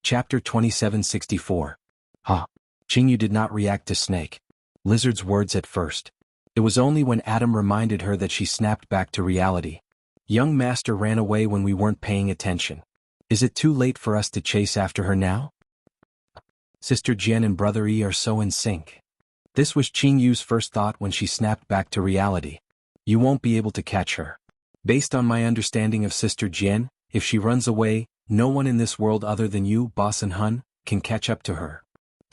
Chapter 2764. Qingyu did not react to Snake Lizard's words at first. It was only when Adam reminded her that she snapped back to reality. Young master ran away when we weren't paying attention. Is it too late for us to chase after her now? Sister Jian and Brother Yi are so in sync. This was Qingyu's first thought when she snapped back to reality. You won't be able to catch her. Based on my understanding of Sister Jian, if she runs away, no one in this world other than you, Boss and Hun, can catch up to her.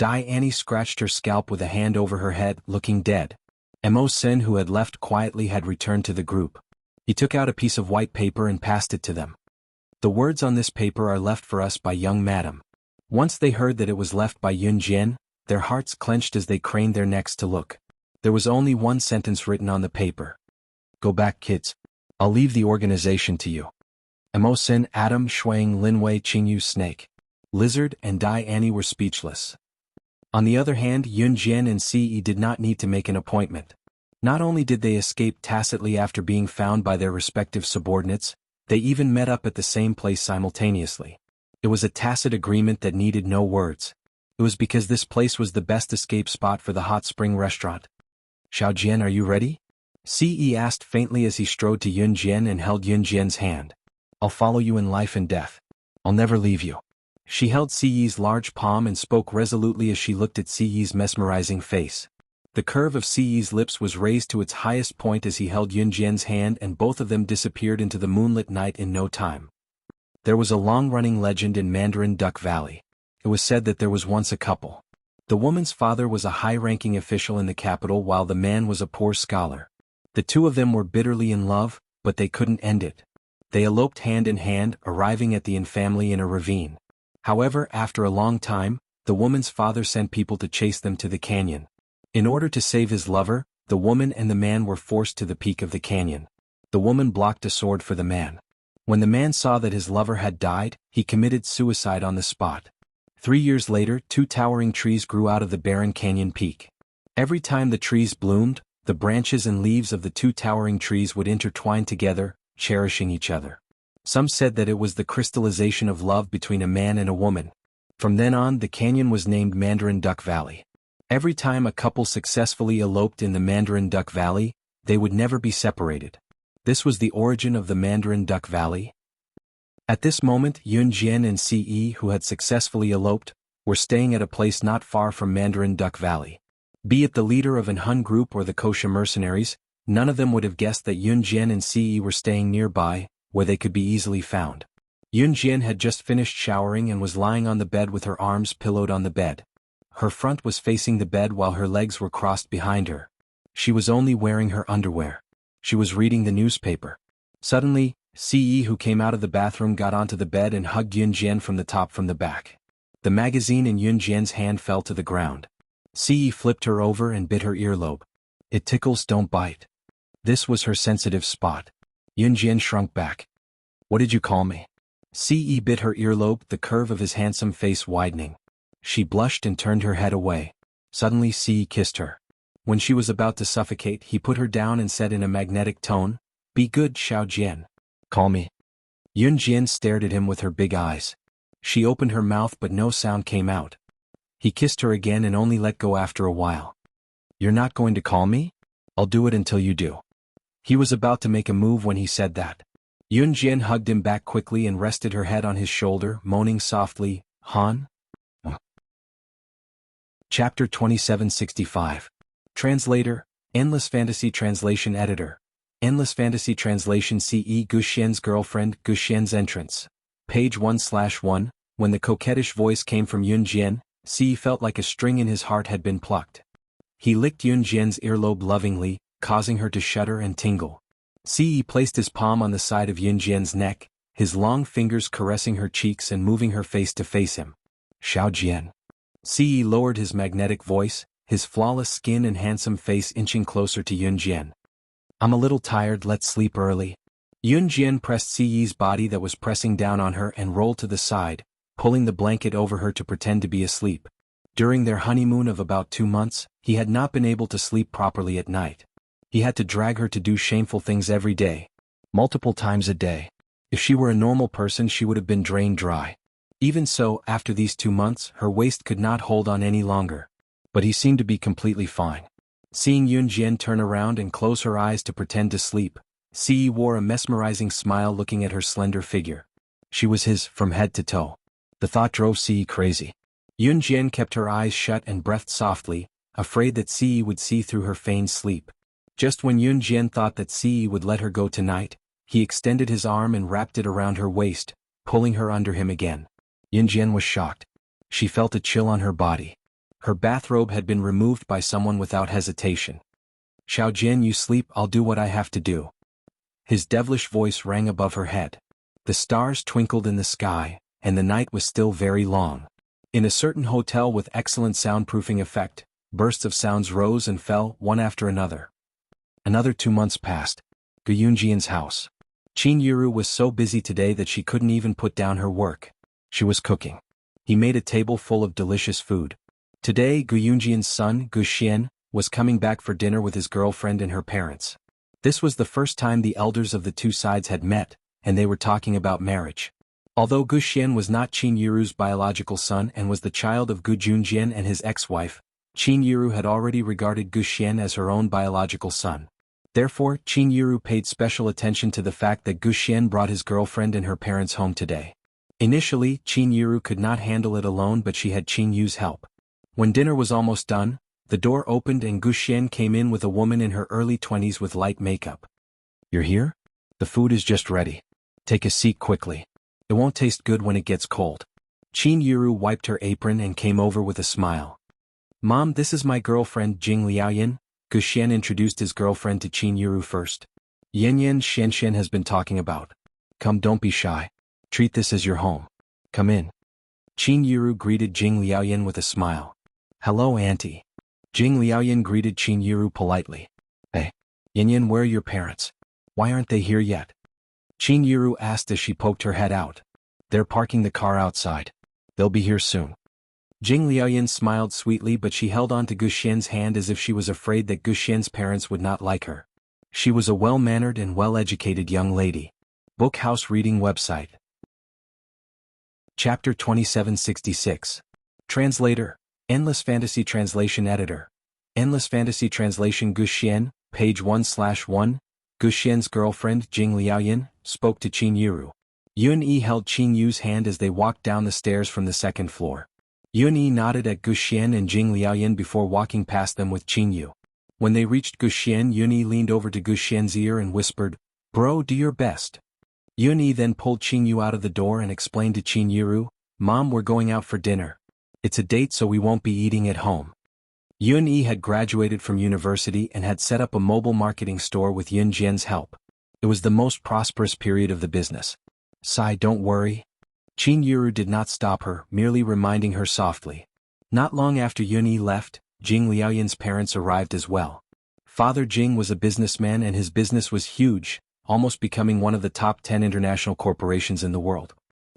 Annie scratched her scalp with a hand over her head, looking dead. Mo Sin, who had left quietly, had returned to the group. He took out a piece of white paper and passed it to them. The words on this paper are left for us by young madam. Once they heard that it was left by Yun Jian, their hearts clenched as they craned their necks to look. There was only one sentence written on the paper. Go back, kids. I'll leave the organization to you. Mo Sin, Adam, Shuang, Linwei, Qingyu, Snake Lizard, and Annie were speechless. On the other hand, Yun Jian and Ce did not need to make an appointment. Not only did they escape tacitly after being found by their respective subordinates, they even met up at the same place simultaneously. It was a tacit agreement that needed no words. It was because this place was the best escape spot for the hot spring restaurant. Xiao Jian, are you ready? Ce asked faintly as he strode to Yun Jian and held Yun Jian's hand. I'll follow you in life and death. I'll never leave you. She held Ce's large palm and spoke resolutely as she looked at Ce's mesmerizing face. The curve of Ce's lips was raised to its highest point as he held Yun Jian's hand, and both of them disappeared into the moonlit night in no time. There was a long-running legend in Mandarin Duck Valley. It was said that there was once a couple. The woman's father was a high-ranking official in the capital while the man was a poor scholar. The two of them were bitterly in love, but they couldn't end it. They eloped hand in hand, arriving at the inn family in a ravine. However, after a long time, the woman's father sent people to chase them to the canyon. In order to save his lover, the woman and the man were forced to the peak of the canyon. The woman blocked a sword for the man. When the man saw that his lover had died, he committed suicide on the spot. 3 years later, 2 towering trees grew out of the barren canyon peak. Every time the trees bloomed, the branches and leaves of the 2 towering trees would intertwine together, cherishing each other. Some said that it was the crystallization of love between a man and a woman. From then on, the canyon was named Mandarin Duck Valley. Every time a couple successfully eloped in the Mandarin Duck Valley, they would never be separated. This was the origin of the Mandarin Duck Valley. At this moment, Yun Jian and Ce, who had successfully eloped, were staying at a place not far from Mandarin Duck Valley. Be it the leader of an Hun group or the kosher mercenaries, none of them would have guessed that Yun Jian and Ce were staying nearby, where they could be easily found. Yun Jian had just finished showering and was lying on the bed with her arms pillowed on the bed. Her front was facing the bed while her legs were crossed behind her. She was only wearing her underwear. She was reading the newspaper. Suddenly, Ce, who came out of the bathroom, got onto the bed and hugged Yun Jian from the back. The magazine in Yun Jian's hand fell to the ground. Ce flipped her over and bit her earlobe. It tickles, don't bite. This was her sensitive spot. Yun Jian shrunk back. What did you call me? Ce bit her earlobe, the curve of his handsome face widening. She blushed and turned her head away. Suddenly Ce kissed her. When she was about to suffocate, he put her down and said in a magnetic tone, Be good, Xiao Jian. Call me. Yun Jian stared at him with her big eyes. She opened her mouth but no sound came out. He kissed her again and only let go after a while. You're not going to call me? I'll do it until you do. He was about to make a move when he said that. Yun Jian hugged him back quickly and rested her head on his shoulder, moaning softly, Han? Chapter 2765. Translator, Endless Fantasy Translation Editor. Endless Fantasy Translation Ce Guxian's Girlfriend, Guxian's Entrance. Page 1/1. When the coquettish voice came from Yun Jian, Ce felt like a string in his heart had been plucked. He licked Yun Jian's earlobe lovingly, causing her to shudder and tingle. Ce placed his palm on the side of Yun Jian's neck, his long fingers caressing her cheeks and moving her face to face him. Xiao Jian. Ce lowered his magnetic voice, his flawless skin and handsome face inching closer to Yun Jian. I'm a little tired, let's sleep early. Yun Jian pressed Ce's body that was pressing down on her and rolled to the side, pulling the blanket over her to pretend to be asleep. During their honeymoon of about 2 months, he had not been able to sleep properly at night. He had to drag her to do shameful things every day, multiple times a day. If she were a normal person, she would have been drained dry. Even so, after these 2 months, her waist could not hold on any longer. But he seemed to be completely fine. Seeing Yun Jian turn around and close her eyes to pretend to sleep, Ce wore a mesmerizing smile looking at her slender figure. She was his, from head to toe. The thought drove Ce crazy. Yun Jian kept her eyes shut and breathed softly, afraid that Ce would see through her feigned sleep. Just when Yun Jian thought that Ce would let her go tonight, he extended his arm and wrapped it around her waist, pulling her under him again. Yun Jian was shocked. She felt a chill on her body. Her bathrobe had been removed by someone without hesitation. "Xiao Jian, you sleep, I'll do what I have to do." His devilish voice rang above her head. The stars twinkled in the sky, and the night was still very long. In a certain hotel with excellent soundproofing effect, bursts of sounds rose and fell, one after another. Another 2 months passed. Gu Yunjian's house. Qin Yuru was so busy today that she couldn't even put down her work. She was cooking. He made a table full of delicious food. Today Gu Yunjian's son, Gu Xian, was coming back for dinner with his girlfriend and her parents. This was the first time the elders of the two sides had met, and they were talking about marriage. Although Gu Xian was not Qin Yuru's biological son and was the child of Gu Junjian and his ex-wife, Qin Yuru had already regarded Gu Xian as her own biological son. Therefore, Qin Yuru paid special attention to the fact that Gu Xian brought his girlfriend and her parents home today. Initially, Qin Yuru could not handle it alone, but she had Qin Yu's help. When dinner was almost done, the door opened and Gu Xian came in with a woman in her early 20s with light makeup. "You're here? The food is just ready. Take a seat quickly. It won't taste good when it gets cold." Qin Yuru wiped her apron and came over with a smile. "Mom, this is my girlfriend Jing Liaoyan." Gu Xian introduced his girlfriend to Qin Yuru first. "Yan Xian has been talking about. Come, don't be shy. Treat this as your home. Come in." Qin Yuru greeted Jing Liaoyan with a smile. "Hello, Auntie." Jing Liaoyan greeted Qin Yuru politely. "Hey, Yan, where are your parents? Why aren't they here yet?" Qin Yuru asked as she poked her head out. "They're parking the car outside. They'll be here soon." Jing Liaoyan smiled sweetly, but she held on to Gu Xian's hand as if she was afraid that Gu Xian's parents would not like her. She was a well-mannered and well-educated young lady. Book House Reading Website. Chapter 2766. Translator. Endless Fantasy Translation Editor. Endless Fantasy Translation. Gu Xian, page 1/1. Gu Xian's girlfriend, Jing Liaoyan, spoke to Qin Yuru. Yun Yi held Qin Yu's hand as they walked down the stairs from the second floor. Yun Yi nodded at Gu Xian and Jing Liaoyan before walking past them with Qin Yu. When they reached Gu Xian, Yun Yi leaned over to Gu Xian's ear and whispered, "Bro, do your best." Yun Yi then pulled Qin Yu out of the door and explained to Qin Yuru, "Mom, we're going out for dinner. It's a date, so we won't be eating at home." Yun Yi had graduated from university and had set up a mobile marketing store with Yun Jian's help. It was the most prosperous period of the business. "Sai, don't worry." Qin Yuru did not stop her, merely reminding her softly. Not long after Yun Yi left, Jing Liaoyan's parents arrived as well. Father Jing was a businessman and his business was huge, almost becoming one of the top 10 international corporations in the world.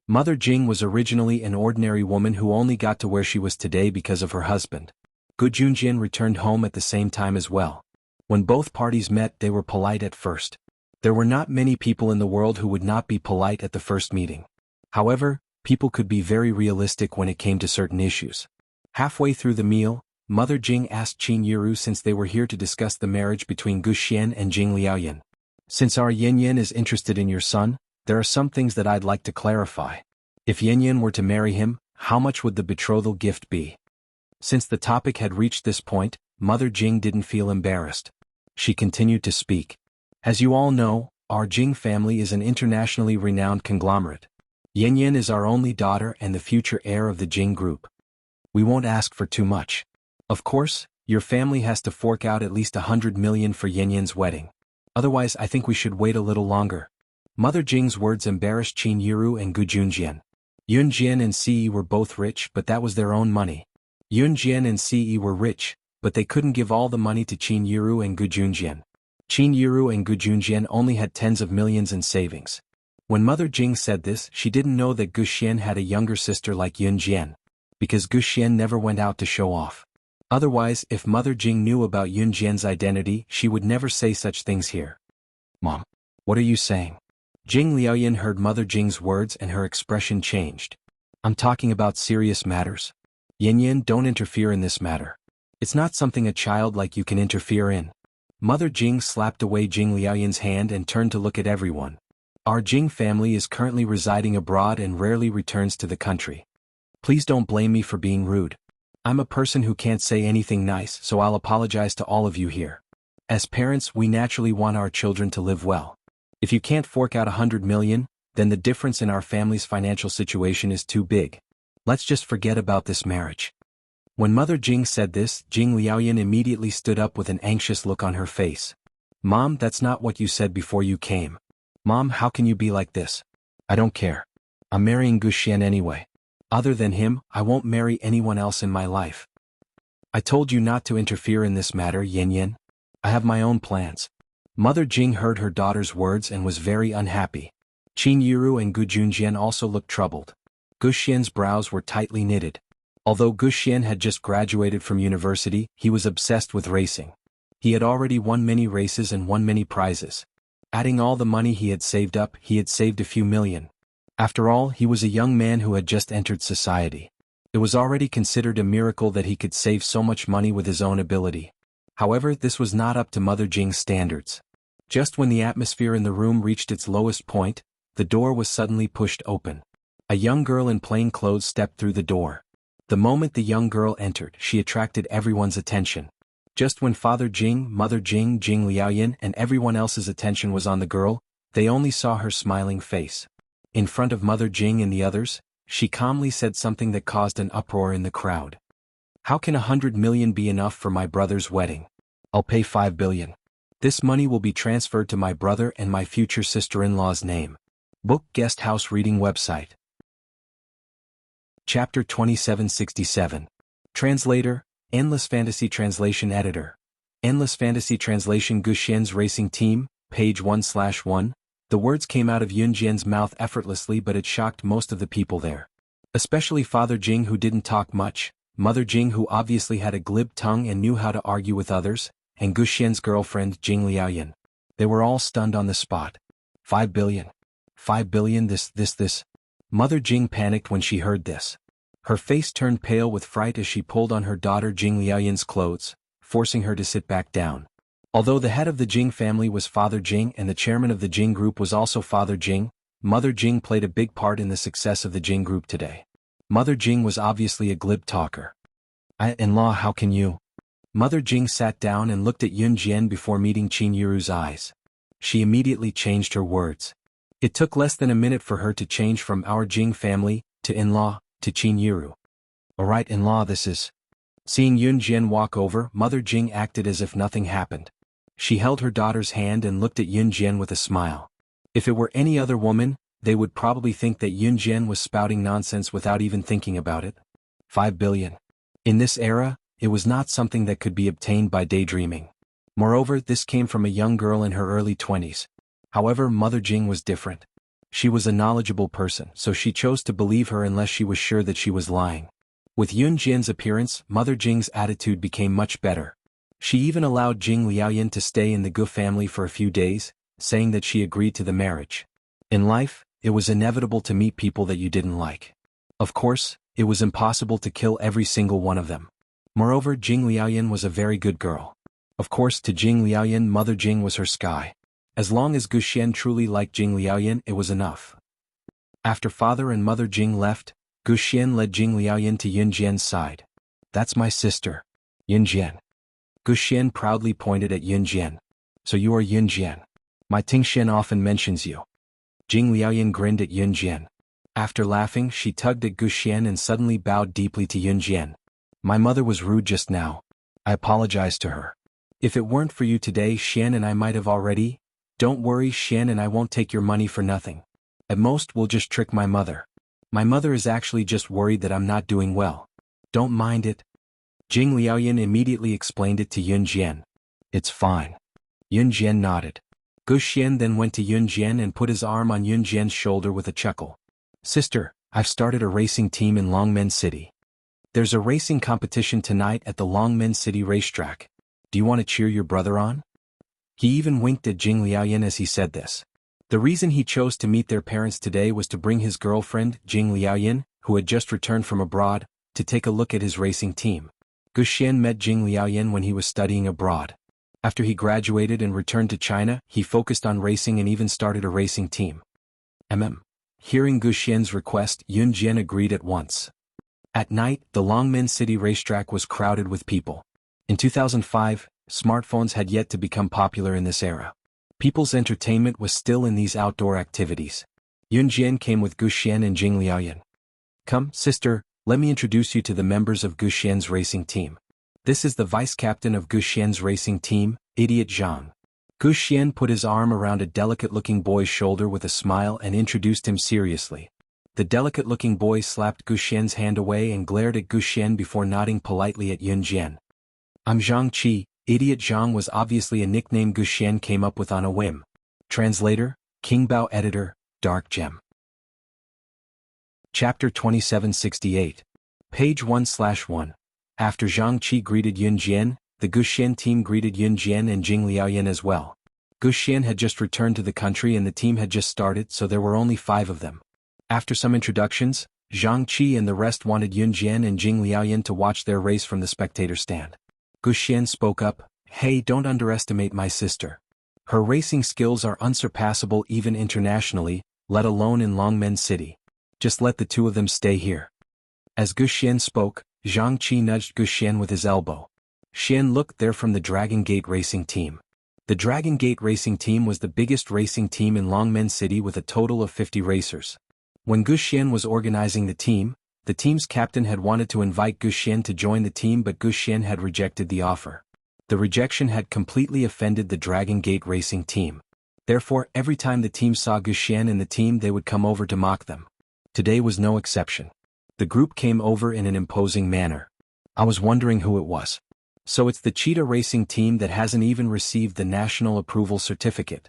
Mother Jing was originally an ordinary woman who only got to where she was today because of her husband. Gu Junjian returned home at the same time as well. When both parties met, they were polite at first. There were not many people in the world who would not be polite at the first meeting. However, people could be very realistic when it came to certain issues. Halfway through the meal, Mother Jing asked Qin Yuru, since they were here to discuss the marriage between Gu Xian and Jing Liaoyan. "Since our Yan is interested in your son, there are some things that I'd like to clarify. If Yan were to marry him, how much would the betrothal gift be?" Since the topic had reached this point, Mother Jing didn't feel embarrassed. She continued to speak. "As you all know, our Jing family is an internationally renowned conglomerate. Yan is our only daughter and the future heir of the Jing group. We won't ask for too much. Of course, your family has to fork out at least 100 million for Yan's wedding. Otherwise, I think we should wait a little longer." Mother Jing's words embarrassed Qin Yuru and Gu Junjian. Yun Jian and Ce were both rich, but that was their own money. Yun Jian and Ce were rich, but they couldn't give all the money to Qin Yuru and Gu Junjian. Qin Yuru and Gu Junjian only had tens of millions in savings. When Mother Jing said this, she didn't know that Gu Xian had a younger sister like Yun Jian, because Gu Xian never went out to show off. Otherwise, if Mother Jing knew about Yun Jian's identity, she would never say such things here. "Mom, what are you saying?" Jing Liaoyan heard Mother Jing's words and her expression changed. I'm talking about serious matters. Yin Yin, don't interfere in this matter. It's not something a child like you can interfere in. Mother Jing slapped away Jing Liaoyan's hand and turned to look at everyone. Our Jing family is currently residing abroad and rarely returns to the country. Please don't blame me for being rude. I'm a person who can't say anything nice, so I'll apologize to all of you here. As parents, we naturally want our children to live well. If you can't fork out 100 million, then the difference in our family's financial situation is too big. Let's just forget about this marriage. When Mother Jing said this, Jing Liaoyan immediately stood up with an anxious look on her face. Mom, that's not what you said before you came. Mom, how can you be like this? I don't care. I'm marrying Guxian anyway. Other than him, I won't marry anyone else in my life. I told you not to interfere in this matter, Yin Yin. I have my own plans. Mother Jing heard her daughter's words and was very unhappy. Qin Yiru and Gu Junjian also looked troubled. Guxian's brows were tightly knitted. Although Guxian had just graduated from university, he was obsessed with racing. He had already won many races and won many prizes. Adding all the money he had saved up, he had saved a few million. After all, he was a young man who had just entered society. It was already considered a miracle that he could save so much money with his own ability. However, this was not up to Mother Jing's standards. Just when the atmosphere in the room reached its lowest point, the door was suddenly pushed open. A young girl in plain clothes stepped through the door. The moment the young girl entered, she attracted everyone's attention. Just when Father Jing, Mother Jing, Jing Liaoyan and everyone else's attention was on the girl, they only saw her smiling face. In front of Mother Jing and the others, she calmly said something that caused an uproar in the crowd. How can 100 million be enough for my brother's wedding? I'll pay 5 billion. This money will be transferred to my brother and my future sister-in-law's name. Book Guest House Reading Website. Chapter 2767. Translator, Endless Fantasy Translation Editor. Endless Fantasy Translation Guxian's Racing Team, page 1/1. The words came out of Yunjian's mouth effortlessly, but it shocked most of the people there. Especially Father Jing, who didn't talk much, Mother Jing, who obviously had a glib tongue and knew how to argue with others, and Guxian's girlfriend Jing Liaoyan. They were all stunned on the spot. 5 billion. 5 billion, this. Mother Jing panicked when she heard this. Her face turned pale with fright as she pulled on her daughter Jing Liaoyan's clothes, forcing her to sit back down. Although the head of the Jing family was Father Jing and the chairman of the Jing group was also Father Jing, Mother Jing played a big part in the success of the Jing group today. Mother Jing was obviously a glib talker. In-law, how can you? Mother Jing sat down and looked at Yun Jian before meeting Qin Yiru's eyes. She immediately changed her words. It took less than a minute for her to change from our Jing family, to in-law, to Qin Yiru. Alright, in-law, this is. Seeing Yun Jian walk over, Mother Jing acted as if nothing happened. She held her daughter's hand and looked at Yun Jian with a smile. If it were any other woman, they would probably think that Yun Jian was spouting nonsense without even thinking about it. 5 billion. In this era, it was not something that could be obtained by daydreaming. Moreover, this came from a young girl in her early 20s. However, Mother Jing was different. She was a knowledgeable person, so she chose to believe her unless she was sure that she was lying. With Yun Jian's appearance, Mother Jing's attitude became much better. She even allowed Jing Liaoyan to stay in the Gu family for a few days, saying that she agreed to the marriage. In life, it was inevitable to meet people that you didn't like. Of course, it was impossible to kill every single one of them. Moreover, Jing Liaoyan was a very good girl. Of course, to Jing Liaoyan, Mother Jing was her sky. As long as Guxian truly liked Jing Liaoyan, it was enough. After Father and Mother Jing left, Guxian led Jing Liaoyan to Yun Jian's side. That's my sister, Yun Jian. Guxian proudly pointed at Yun Jian. So you are Yun Jian. My Tingxian often mentions you. Jing Liaoyan grinned at Yun Jian. After laughing, she tugged at Guxian and suddenly bowed deeply to Yun Jian. My mother was rude just now. I apologize to her. If it weren't for you today, Xian and I might have already. Don't worry, Xian and I won't take your money for nothing. At most, we'll just trick my mother. My mother is actually just worried that I'm not doing well. Don't mind it. Jing Liaoyan immediately explained it to Yun Jian. It's fine. Yun Jian nodded. Guxian then went to Yun Jian and put his arm on Yun Jian's shoulder with a chuckle. Sister, I've started a racing team in Longmen City. There's a racing competition tonight at the Longmen City racetrack. Do you want to cheer your brother on? He even winked at Jing Liaoyan as he said this. The reason he chose to meet their parents today was to bring his girlfriend, Jing Liaoyan, who had just returned from abroad, to take a look at his racing team. Gu Xian met Jing Liaoyan when he was studying abroad. After he graduated and returned to China, he focused on racing and even started a racing team. Hearing Gu Xian's request, Yun Jian agreed at once. At night, the Longmen City racetrack was crowded with people. In 2005, smartphones had yet to become popular in this era. People's entertainment was still in these outdoor activities. Yun Jian came with Gu Xian and Jing Liaoyan. "Come, sister, let me introduce you to the members of Gu Xian's racing team. This is the vice-captain of Gu Xian's racing team, Idiot Zhang." Gu Xian put his arm around a delicate-looking boy's shoulder with a smile and introduced him seriously. The delicate-looking boy slapped Gu Xian's hand away and glared at Gu Xian before nodding politely at Yun Jian. "I'm Zhang Qi." Idiot Zhang was obviously a nickname Gu Xian came up with on a whim. Translator, King Bao. Editor, Dark Gem. Chapter 2768. Page 1/1. After Zhang Qi greeted Yun Jian, the Gu Xian team greeted Yun Jian and Jing Liaoyan as well. Gu Xian had just returned to the country and the team had just started, so there were only 5 of them. After some introductions, Zhang Qi and the rest wanted Yun Jian and Jing Liaoyan to watch their race from the spectator stand. Gu Xian spoke up, "Hey, don't underestimate my sister. Her racing skills are unsurpassable even internationally, let alone in Longmen City. Just let the 2 of them stay here." As Gu Xian spoke, Zhang Qi nudged Gu Xian with his elbow. Xian looked there from the Dragon Gate racing team. The Dragon Gate racing team was the biggest racing team in Longmen City with a total of 50 racers. When Gu Xian was organizing the team's captain had wanted to invite Gu Xian to join the team, but Gu Xian had rejected the offer. The rejection had completely offended the Dragon Gate racing team. Therefore, every time the team saw Gu Xian in the team, they would come over to mock them. Today was no exception. The group came over in an imposing manner. I was wondering who it was. So it's the Cheetah racing team that hasn't even received the national approval certificate.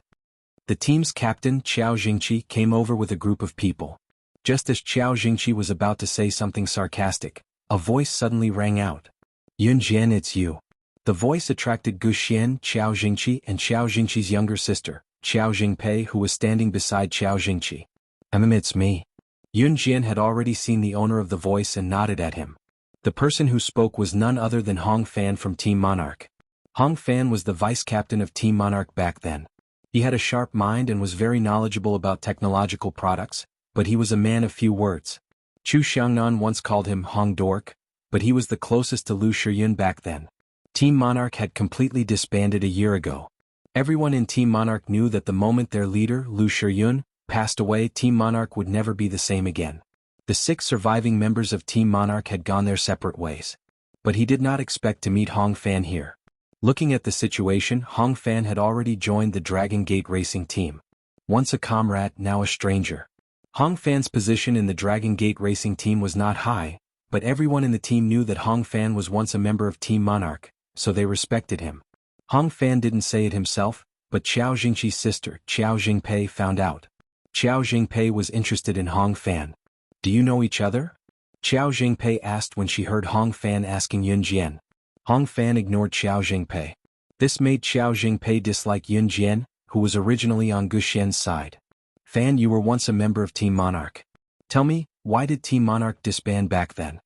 The team's captain, Qiao Jingqi, came over with a group of people. Just as Qiao Jingqi was about to say something sarcastic, a voice suddenly rang out. "Yun Jian, it's you." The voice attracted Gu Xian, Qiao Jingqi, and Qiao Jingqi's younger sister, Qiao Jingpei, who was standing beside Qiao Jingqi. It's me." Yun Jian had already seen the owner of the voice and nodded at him. The person who spoke was none other than Hong Fan from Team Monarch. Hong Fan was the vice-captain of Team Monarch back then. He had a sharp mind and was very knowledgeable about technological products, but he was a man of few words. Chu Xiangnan once called him Hong Dork, but he was the closest to Lu Shiyun back then. Team Monarch had completely disbanded a year ago. Everyone in Team Monarch knew that the moment their leader, Lu Shiyun, passed away, Team Monarch would never be the same again. The 6 surviving members of Team Monarch had gone their separate ways. But he did not expect to meet Hong Fan here. Looking at the situation, Hong Fan had already joined the Dragon Gate racing team. Once a comrade, now a stranger. Hong Fan's position in the Dragon Gate racing team was not high, but everyone in the team knew that Hong Fan was once a member of Team Monarch, so they respected him. Hong Fan didn't say it himself, but Qiao Jingqi's sister, Qiao Jingpei, found out. Qiao Jingpei was interested in Hong Fan. "Do you know each other?" Qiao Jingpei asked when she heard Hong Fan asking Yun Jian. Hong Fan ignored Qiao Jingpei. This made Qiao Jingpei dislike Yun Jian, who was originally on Gu Xian's side. "Fan, you were once a member of Team Monarch. Tell me, why did Team Monarch disband back then?"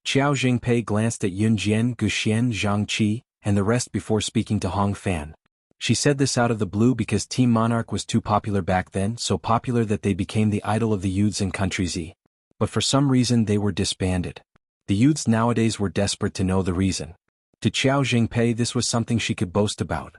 Qiao Jingpei glanced at Yun Jian, Gu Xian, Zhang Qi, and the rest before speaking to Hong Fan. She said this out of the blue because Team Monarch was too popular back then, so popular that they became the idol of the youths in Country Z. But for some reason they were disbanded. The youths nowadays were desperate to know the reason. To Qiao Jingpei this was something she could boast about.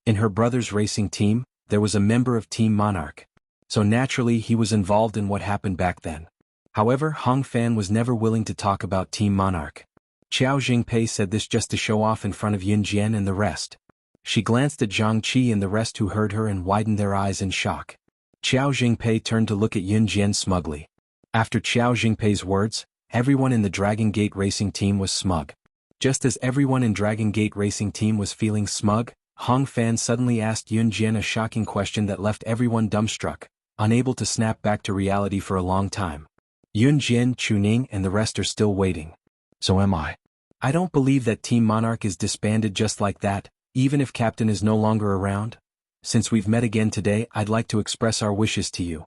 In her brother's racing team, there was a member of Team Monarch. So naturally he was involved in what happened back then. However, Hong Fan was never willing to talk about Team Monarch. Qiao Jingpei said this just to show off in front of Yun Jian and the rest. She glanced at Zhang Qi and the rest who heard her and widened their eyes in shock. Qiao Jingpei turned to look at Yun Jian smugly. After Qiao Jingpei's words, everyone in the Dragon Gate racing team was smug. Just as everyone in Dragon Gate racing team was feeling smug, Hong Fan suddenly asked Yun Jian a shocking question that left everyone dumbstruck, unable to snap back to reality for a long time. Yun Jian, Chu Ning and the rest are still waiting. So am I. I don't believe that Team Monarch is disbanded just like that, even if Captain is no longer around. Since we've met again today, I'd like to express our wishes to you.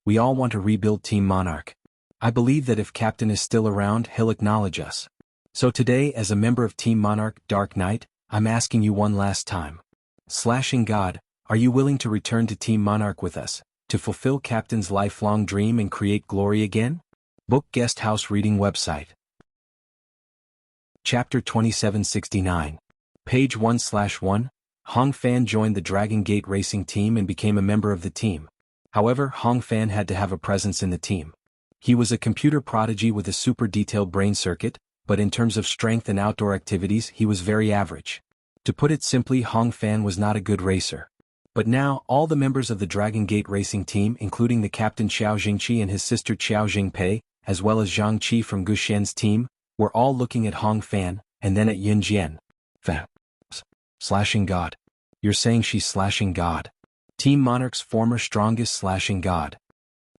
We all want to rebuild Team Monarch. I believe that if Captain is still around, he'll acknowledge us. So today, as a member of Team Monarch Dark Knight, I'm asking you one last time. Slashing God, are you willing to return to Team Monarch with us, to fulfill Captain's lifelong dream and create glory again? Book Guest House Reading Website. Chapter 2769. Page 1/1. Hong Fan joined the Dragon Gate racing team and became a member of the team. However, Hong Fan had to have a presence in the team. He was a computer prodigy with a super detailed brain circuit, but in terms of strength and outdoor activities he was very average. To put it simply, Hong Fan was not a good racer. But now, all the members of the Dragon Gate racing team, including the captain Xiao Jingqi and his sister Xiao Jingpei, as well as Zhang Qi from Gu Xian's team, were all looking at Hong Fan, and then at Yun Jian. Slashing God. You're saying she's slashing God? Team Monarch's former strongest slashing God.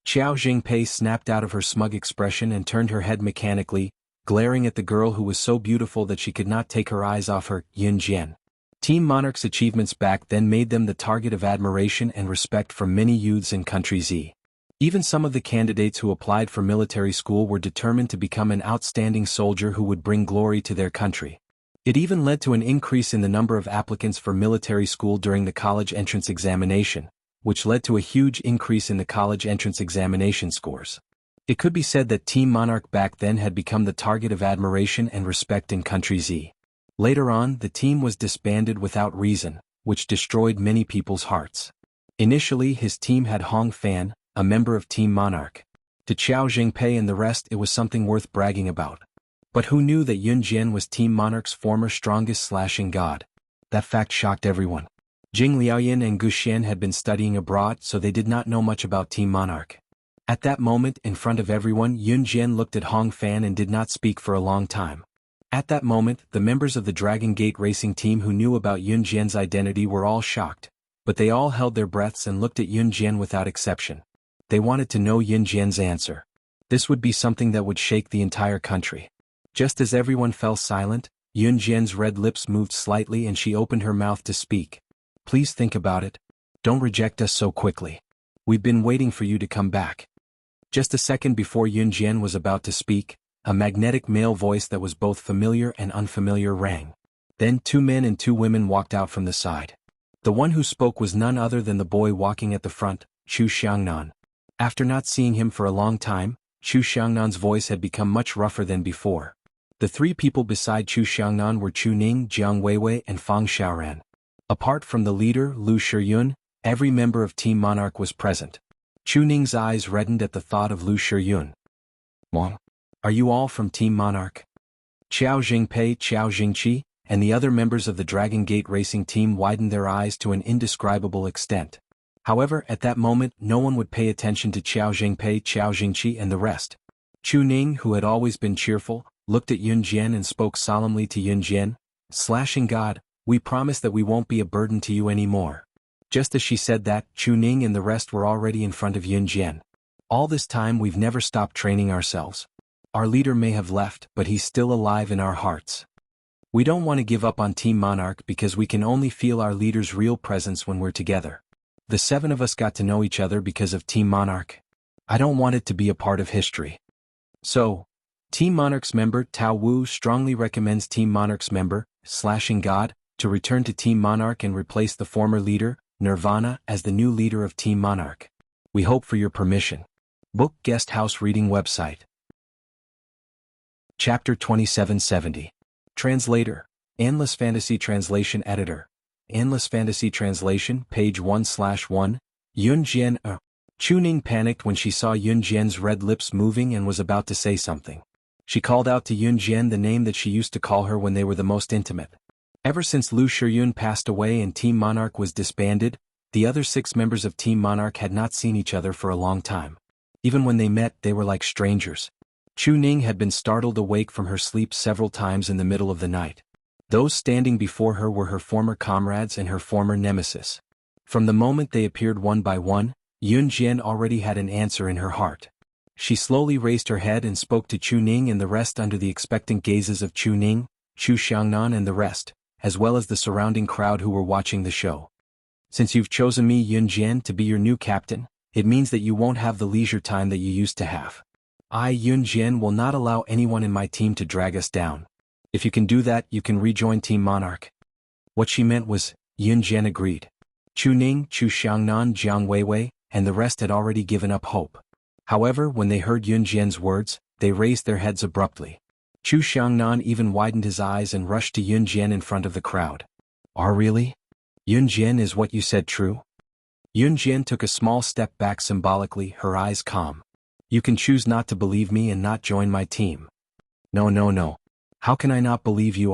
Xiao Jingpei snapped out of her smug expression and turned her head mechanically, glaring at the girl who was so beautiful that she could not take her eyes off her, Yun Jian. Team Monarch's achievements back then made them the target of admiration and respect from many youths in Country Z. Even some of the candidates who applied for military school were determined to become an outstanding soldier who would bring glory to their country. It even led to an increase in the number of applicants for military school during the college entrance examination, which led to a huge increase in the college entrance examination scores. It could be said that Team Monarch back then had become the target of admiration and respect in Country Z. Later on, the team was disbanded without reason, which destroyed many people's hearts. Initially, his team had Hong Fan, a member of Team Monarch. To Xiao Jingpei and the rest, it was something worth bragging about. But who knew that Yun Jian was Team Monarch's former strongest slashing god? That fact shocked everyone. Jing Liaoyan and Gu Xian had been studying abroad, so they did not know much about Team Monarch. At that moment, in front of everyone, Yun Jian looked at Hong Fan and did not speak for a long time. At that moment, the members of the Dragon Gate racing team who knew about Yun Jian's identity were all shocked, but they all held their breaths and looked at Yun Jian without exception. They wanted to know Yun Jian's answer. This would be something that would shake the entire country. Just as everyone fell silent, Yun Jian's red lips moved slightly and she opened her mouth to speak. Please think about it. Don't reject us so quickly. We've been waiting for you to come back. Just a second before Yun Jian was about to speak, a magnetic male voice that was both familiar and unfamiliar rang. Then 2 men and 2 women walked out from the side. The one who spoke was none other than the boy walking at the front, Chu Xiangnan. After not seeing him for a long time, Chu Xiangnan's voice had become much rougher than before. The 3 people beside Chu Xiangnan were Chu Ning, Jiang Weiwei and Fang Xiaoran. Apart from the leader, Lu Shiyun, every member of Team Monarch was present. Chu Ning's eyes reddened at the thought of Lu Shiyun. Mom, are you all from Team Monarch? Xiao Jingpei, Xiao Jingqi, and the other members of the Dragon Gate racing team widened their eyes to an indescribable extent. However, at that moment, no one would pay attention to Xiao Jingpei, Xiao Jingqi and the rest. Chu Ning, who had always been cheerful, looked at Yun Jian and spoke solemnly to Yun Jian. Slashing God, we promise that we won't be a burden to you anymore. Just as she said that, Chu Ning and the rest were already in front of Yun Jian. All this time we've never stopped training ourselves. Our leader may have left, but he's still alive in our hearts. We don't want to give up on Team Monarch because we can only feel our leader's real presence when we're together. The 7 of us got to know each other because of Team Monarch. I don't want it to be a part of history. So, Team Monarch's member Tao Wu strongly recommends Team Monarch's member, Slashing God, to return to Team Monarch and replace the former leader, Nirvana, as the new leader of Team Monarch. We hope for your permission. Book Guest House Reading Website. Chapter 2770. Translator. Endless Fantasy Translation Editor. Endless Fantasy Translation, page 1/1. Yun Jian. Chu Ning panicked when she saw Yun Jian's red lips moving and was about to say something. She called out to Yun Jian the name that she used to call her when they were the most intimate. Ever since Lu Shiyun passed away and Team Monarch was disbanded, the other 6 members of Team Monarch had not seen each other for a long time. Even when they met, they were like strangers. Chu Ning had been startled awake from her sleep several times in the middle of the night. Those standing before her were her former comrades and her former nemesis. From the moment they appeared one by one, Yun Jian already had an answer in her heart. She slowly raised her head and spoke to Chu Ning and the rest under the expectant gazes of Chu Ning, Chu Xiangnan and the rest, as well as the surrounding crowd who were watching the show. Since you've chosen me, Yun Jian, to be your new captain, it means that you won't have the leisure time that you used to have. I, Yun Jian, will not allow anyone in my team to drag us down. If you can do that, you can rejoin Team Monarch. What she meant was, Yun Jian agreed. Chu Ning, Chu Xiangnan, Jiang Weiwei, and the rest had already given up hope. However, when they heard Yun Jian's words, they raised their heads abruptly. Chu Xiangnan even widened his eyes and rushed to Yun Jian in front of the crowd. Really? Yun Jian, is what you said true? Yun Jian took a small step back symbolically, her eyes calm. You can choose not to believe me and not join my team. No. How can I not believe you?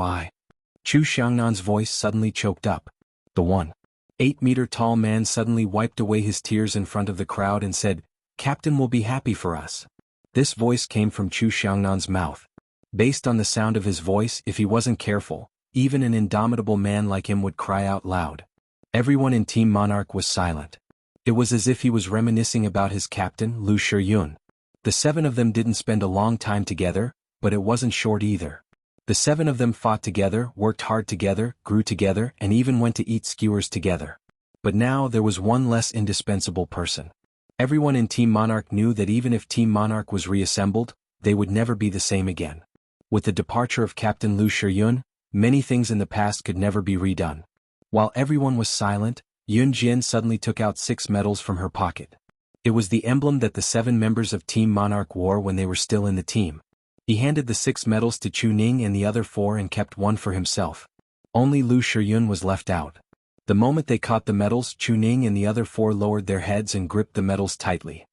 Chu Xiangnan's voice suddenly choked up. The 1.8-meter tall man suddenly wiped away his tears in front of the crowd and said, Captain will be happy for us. This voice came from Chu Xiangnan's mouth. Based on the sound of his voice, if he wasn't careful, even an indomitable man like him would cry out loud. Everyone in Team Monarch was silent. It was as if he was reminiscing about his captain, Lu Shiyun. The 7 of them didn't spend a long time together, but it wasn't short either. The 7 of them fought together, worked hard together, grew together, and even went to eat skewers together. But now there was one less indispensable person. Everyone in Team Monarch knew that even if Team Monarch was reassembled, they would never be the same again. With the departure of Captain Lu Shiyun, many things in the past could never be redone. While everyone was silent, Yun Jian suddenly took out 6 medals from her pocket. It was the emblem that the 7 members of Team Monarch wore when they were still in the team. He handed the 6 medals to Chu Ning and the other 4 and kept one for himself. Only Lu Shiyun was left out. The moment they caught the medals, Chu Ning and the other 4 lowered their heads and gripped the medals tightly.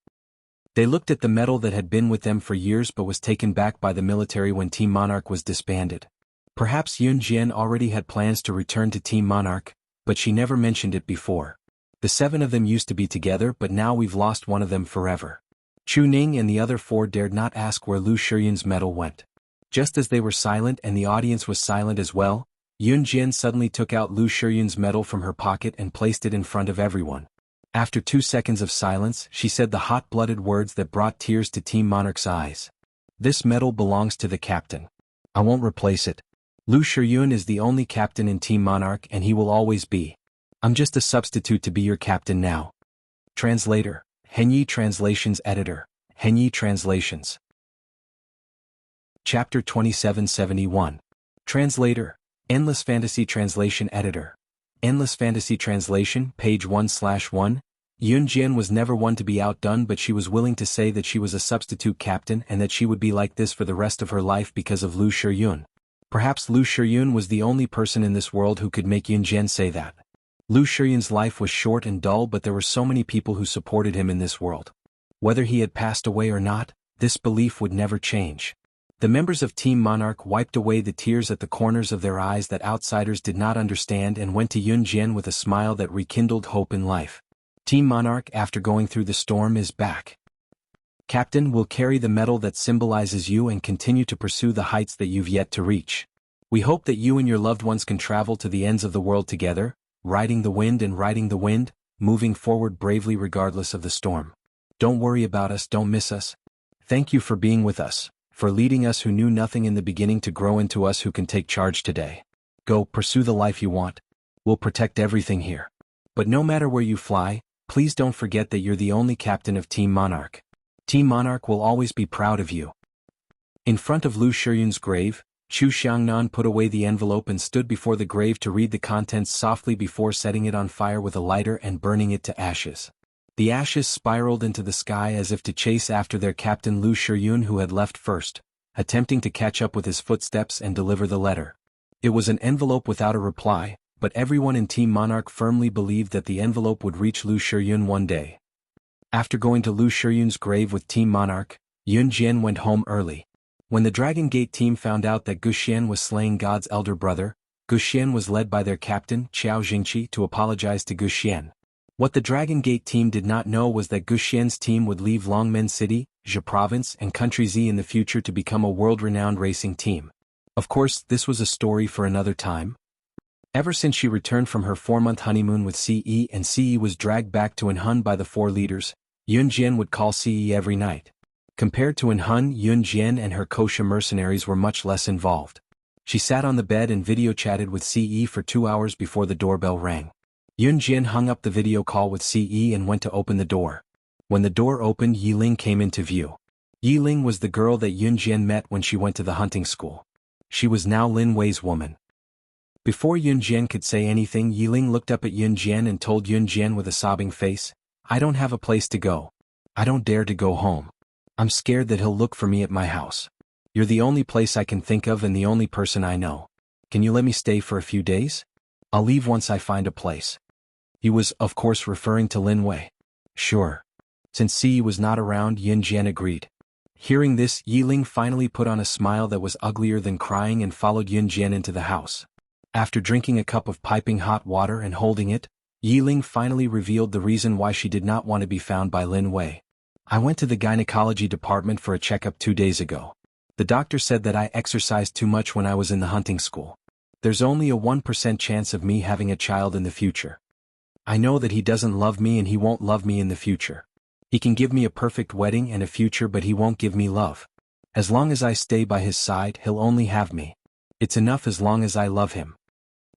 They looked at the medal that had been with them for years but was taken back by the military when Team Monarch was disbanded. Perhaps Yun Jian already had plans to return to Team Monarch, but she never mentioned it before. The 7 of them used to be together, but now we've lost one of them forever. Chu Ning and the other 4 dared not ask where Lu Shiyun's medal went. Just as they were silent and the audience was silent as well, Yun Jian suddenly took out Lu Shiyun's medal from her pocket and placed it in front of everyone. After 2 seconds of silence, she said the hot-blooded words that brought tears to Team Monarch's eyes. This medal belongs to the captain. I won't replace it. Lu Shiyun is the only captain in Team Monarch and he will always be. I'm just a substitute to be your captain now. Translator, Henyi Translations Editor, Henyi Translations. Chapter 2771. Translator, Endless Fantasy Translation Editor. Endless Fantasy Translation, page 1/1. Yun Jian was never one to be outdone, but she was willing to say that she was a substitute captain and that she would be like this for the rest of her life because of Lu Shiyun. Perhaps Lu Shiyun was the only person in this world who could make Yun Jian say that. Lu Shiyun's life was short and dull, but there were so many people who supported him in this world. Whether he had passed away or not, this belief would never change. The members of Team Monarch wiped away the tears at the corners of their eyes that outsiders did not understand and went to Yun Jian with a smile that rekindled hope in life. Team Monarch, after going through the storm, is back. Captain, will carry the medal that symbolizes you and continue to pursue the heights that you've yet to reach. We hope that you and your loved ones can travel to the ends of the world together, riding the wind and riding the wind, moving forward bravely regardless of the storm. Don't worry about us, don't miss us. Thank you for being with us, for leading us who knew nothing in the beginning to grow into us who can take charge today. Go, pursue the life you want. We'll protect everything here. But no matter where you fly, please don't forget that you're the only captain of Team Monarch. Team Monarch will always be proud of you. In front of Lu Shiyun's grave, Chu Xiangnan put away the envelope and stood before the grave to read the contents softly before setting it on fire with a lighter and burning it to ashes. The ashes spiraled into the sky as if to chase after their captain Lu Shiyun, who had left first, attempting to catch up with his footsteps and deliver the letter. It was an envelope without a reply, but everyone in Team Monarch firmly believed that the envelope would reach Lu Shiyun one day. After going to Lu Shiyun's grave with Team Monarch, Yun Jian went home early. When the Dragon Gate team found out that Guxian was slaying God's elder brother, Guxian was led by their captain, Qiao Jingqi, to apologize to Guxian. What the Dragon Gate team did not know was that Guxian's team would leave Longmen City, Zhe Province, and Country Z in the future to become a world-renowned racing team. Of course, this was a story for another time. Ever since she returned from her 4-month honeymoon with Ce and Ce was dragged back to Enhun by the 4 leaders, Yun Jian would call Ce every night. Compared to Enhun, Yun Jian and her kosha mercenaries were much less involved. She sat on the bed and video-chatted with Ce for 2 hours before the doorbell rang. Yun Jian hung up the video call with Ce and went to open the door. When the door opened, Yiling came into view. Yiling was the girl that Yunjian met when she went to the hunting school. She was now Lin Wei's woman. Before Yunjian could say anything, Yiling looked up at Yunjian and told Yunjian with a sobbing face, "I don't have a place to go. I don't dare to go home. I'm scared that he'll look for me at my house. You're the only place I can think of and the only person I know. Can you let me stay for a few days? I'll leave once I find a place." He was, of course, referring to Lin Wei. Sure. Since Siyi was not around, Yunjian agreed. Hearing this, Yiling finally put on a smile that was uglier than crying and followed Yunjian into the house. After drinking a cup of piping hot water and holding it, Yiling finally revealed the reason why she did not want to be found by Lin Wei. "I went to the gynecology department for a checkup 2 days ago. The doctor said that I exercised too much when I was in the hunting school. There's only a 1% chance of me having a child in the future. I know that he doesn't love me and he won't love me in the future. He can give me a perfect wedding and a future, but he won't give me love. As long as I stay by his side, he'll only have me. It's enough as long as I love him.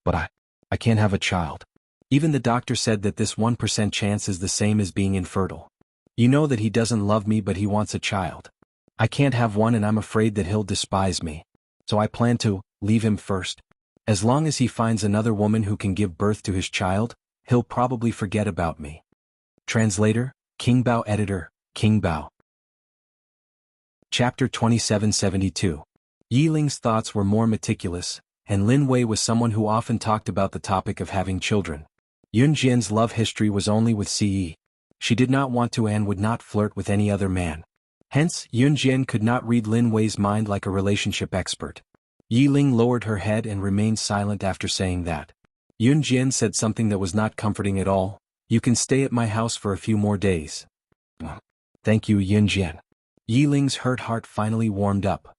But I can't have a child. Even the doctor said that this 1% chance is the same as being infertile. You know that he doesn't love me, but he wants a child. I can't have one and I'm afraid that he'll despise me. So I plan to leave him first. As long as he finds another woman who can give birth to his child, he'll probably forget about me." Translator, King Bao. Editor, King Bao. Chapter 2772. Yiling's thoughts were more meticulous, and Lin Wei was someone who often talked about the topic of having children. Yunjian's love history was only with Siyi. She did not want to and would not flirt with any other man. Hence, Yunjian could not read Lin Wei's mind like a relationship expert. Yiling lowered her head and remained silent after saying that. Yunjian said something that was not comforting at all. "You can stay at my house for a few more days." "Thank you, Yunjian." Yiling's hurt heart finally warmed up.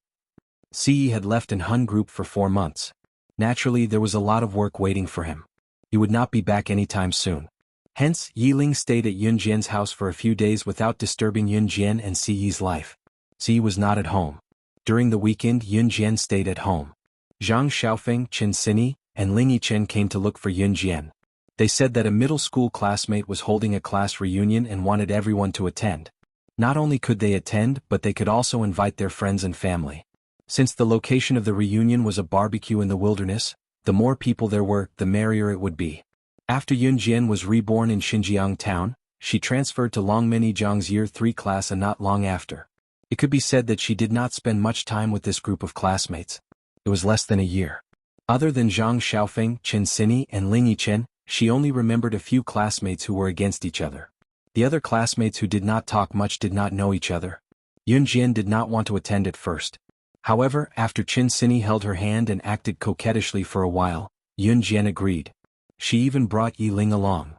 Siyi had left in Hun group for 4 months. Naturally, there was a lot of work waiting for him. He would not be back anytime soon. Hence, Yiling stayed at Yunjian's house for a few days without disturbing Yunjian and Siyi's life. Siyi was not at home. During the weekend, Yunjian stayed at home. Zhang Xiaofeng, Chen Sini, and Ling Yichen came to look for Yunjian. They said that a middle school classmate was holding a class reunion and wanted everyone to attend. Not only could they attend, but they could also invite their friends and family. Since the location of the reunion was a barbecue in the wilderness, the more people there were, the merrier it would be. After Yunjian was reborn in Xinjiang town, she transferred to Longmeni Zhang's Year 3 class and not long after. It could be said that she did not spend much time with this group of classmates. It was less than a year. Other than Zhang Xiaofeng, Chen Sini, and Ling Yichen, she only remembered a few classmates who were against each other. The other classmates who did not talk much did not know each other. Yunjian did not want to attend at first. However, after Chen Sini held her hand and acted coquettishly for a while, Yunjian agreed. She even brought Yiling along.